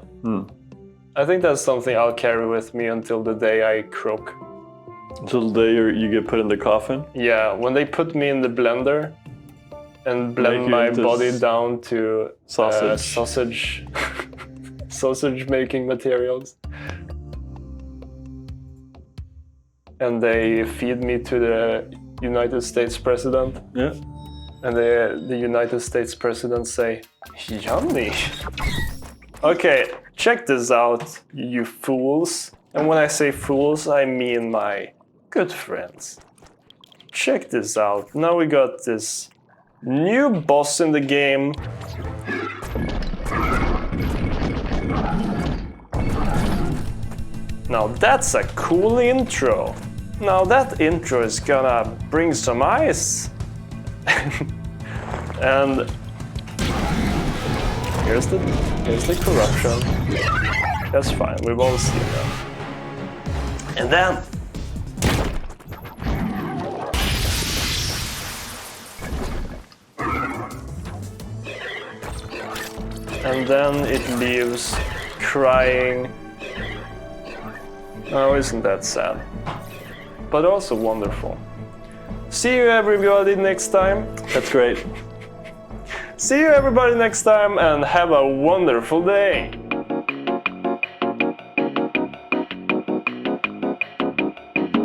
I think that's something I'll carry with me until the day I croak. Until the day you get put in the coffin? Yeah, when they put me in the blender and blend my body down to sausage. Sausage. sausage making materials. And they feed me to the United States president. Yeah. And the United States president say, yummy. Okay, check this out, you fools. And when I say fools, I mean my good friends. Check this out. Now we got this new boss in the game. Now that's a cool intro. Now that intro is gonna bring some ice. And here's the corruption. That's fine, we've all seen that. And then it leaves crying. Oh, isn't that sad? But also wonderful. See you everybody next time. That's great. See you everybody next time and have a wonderful day.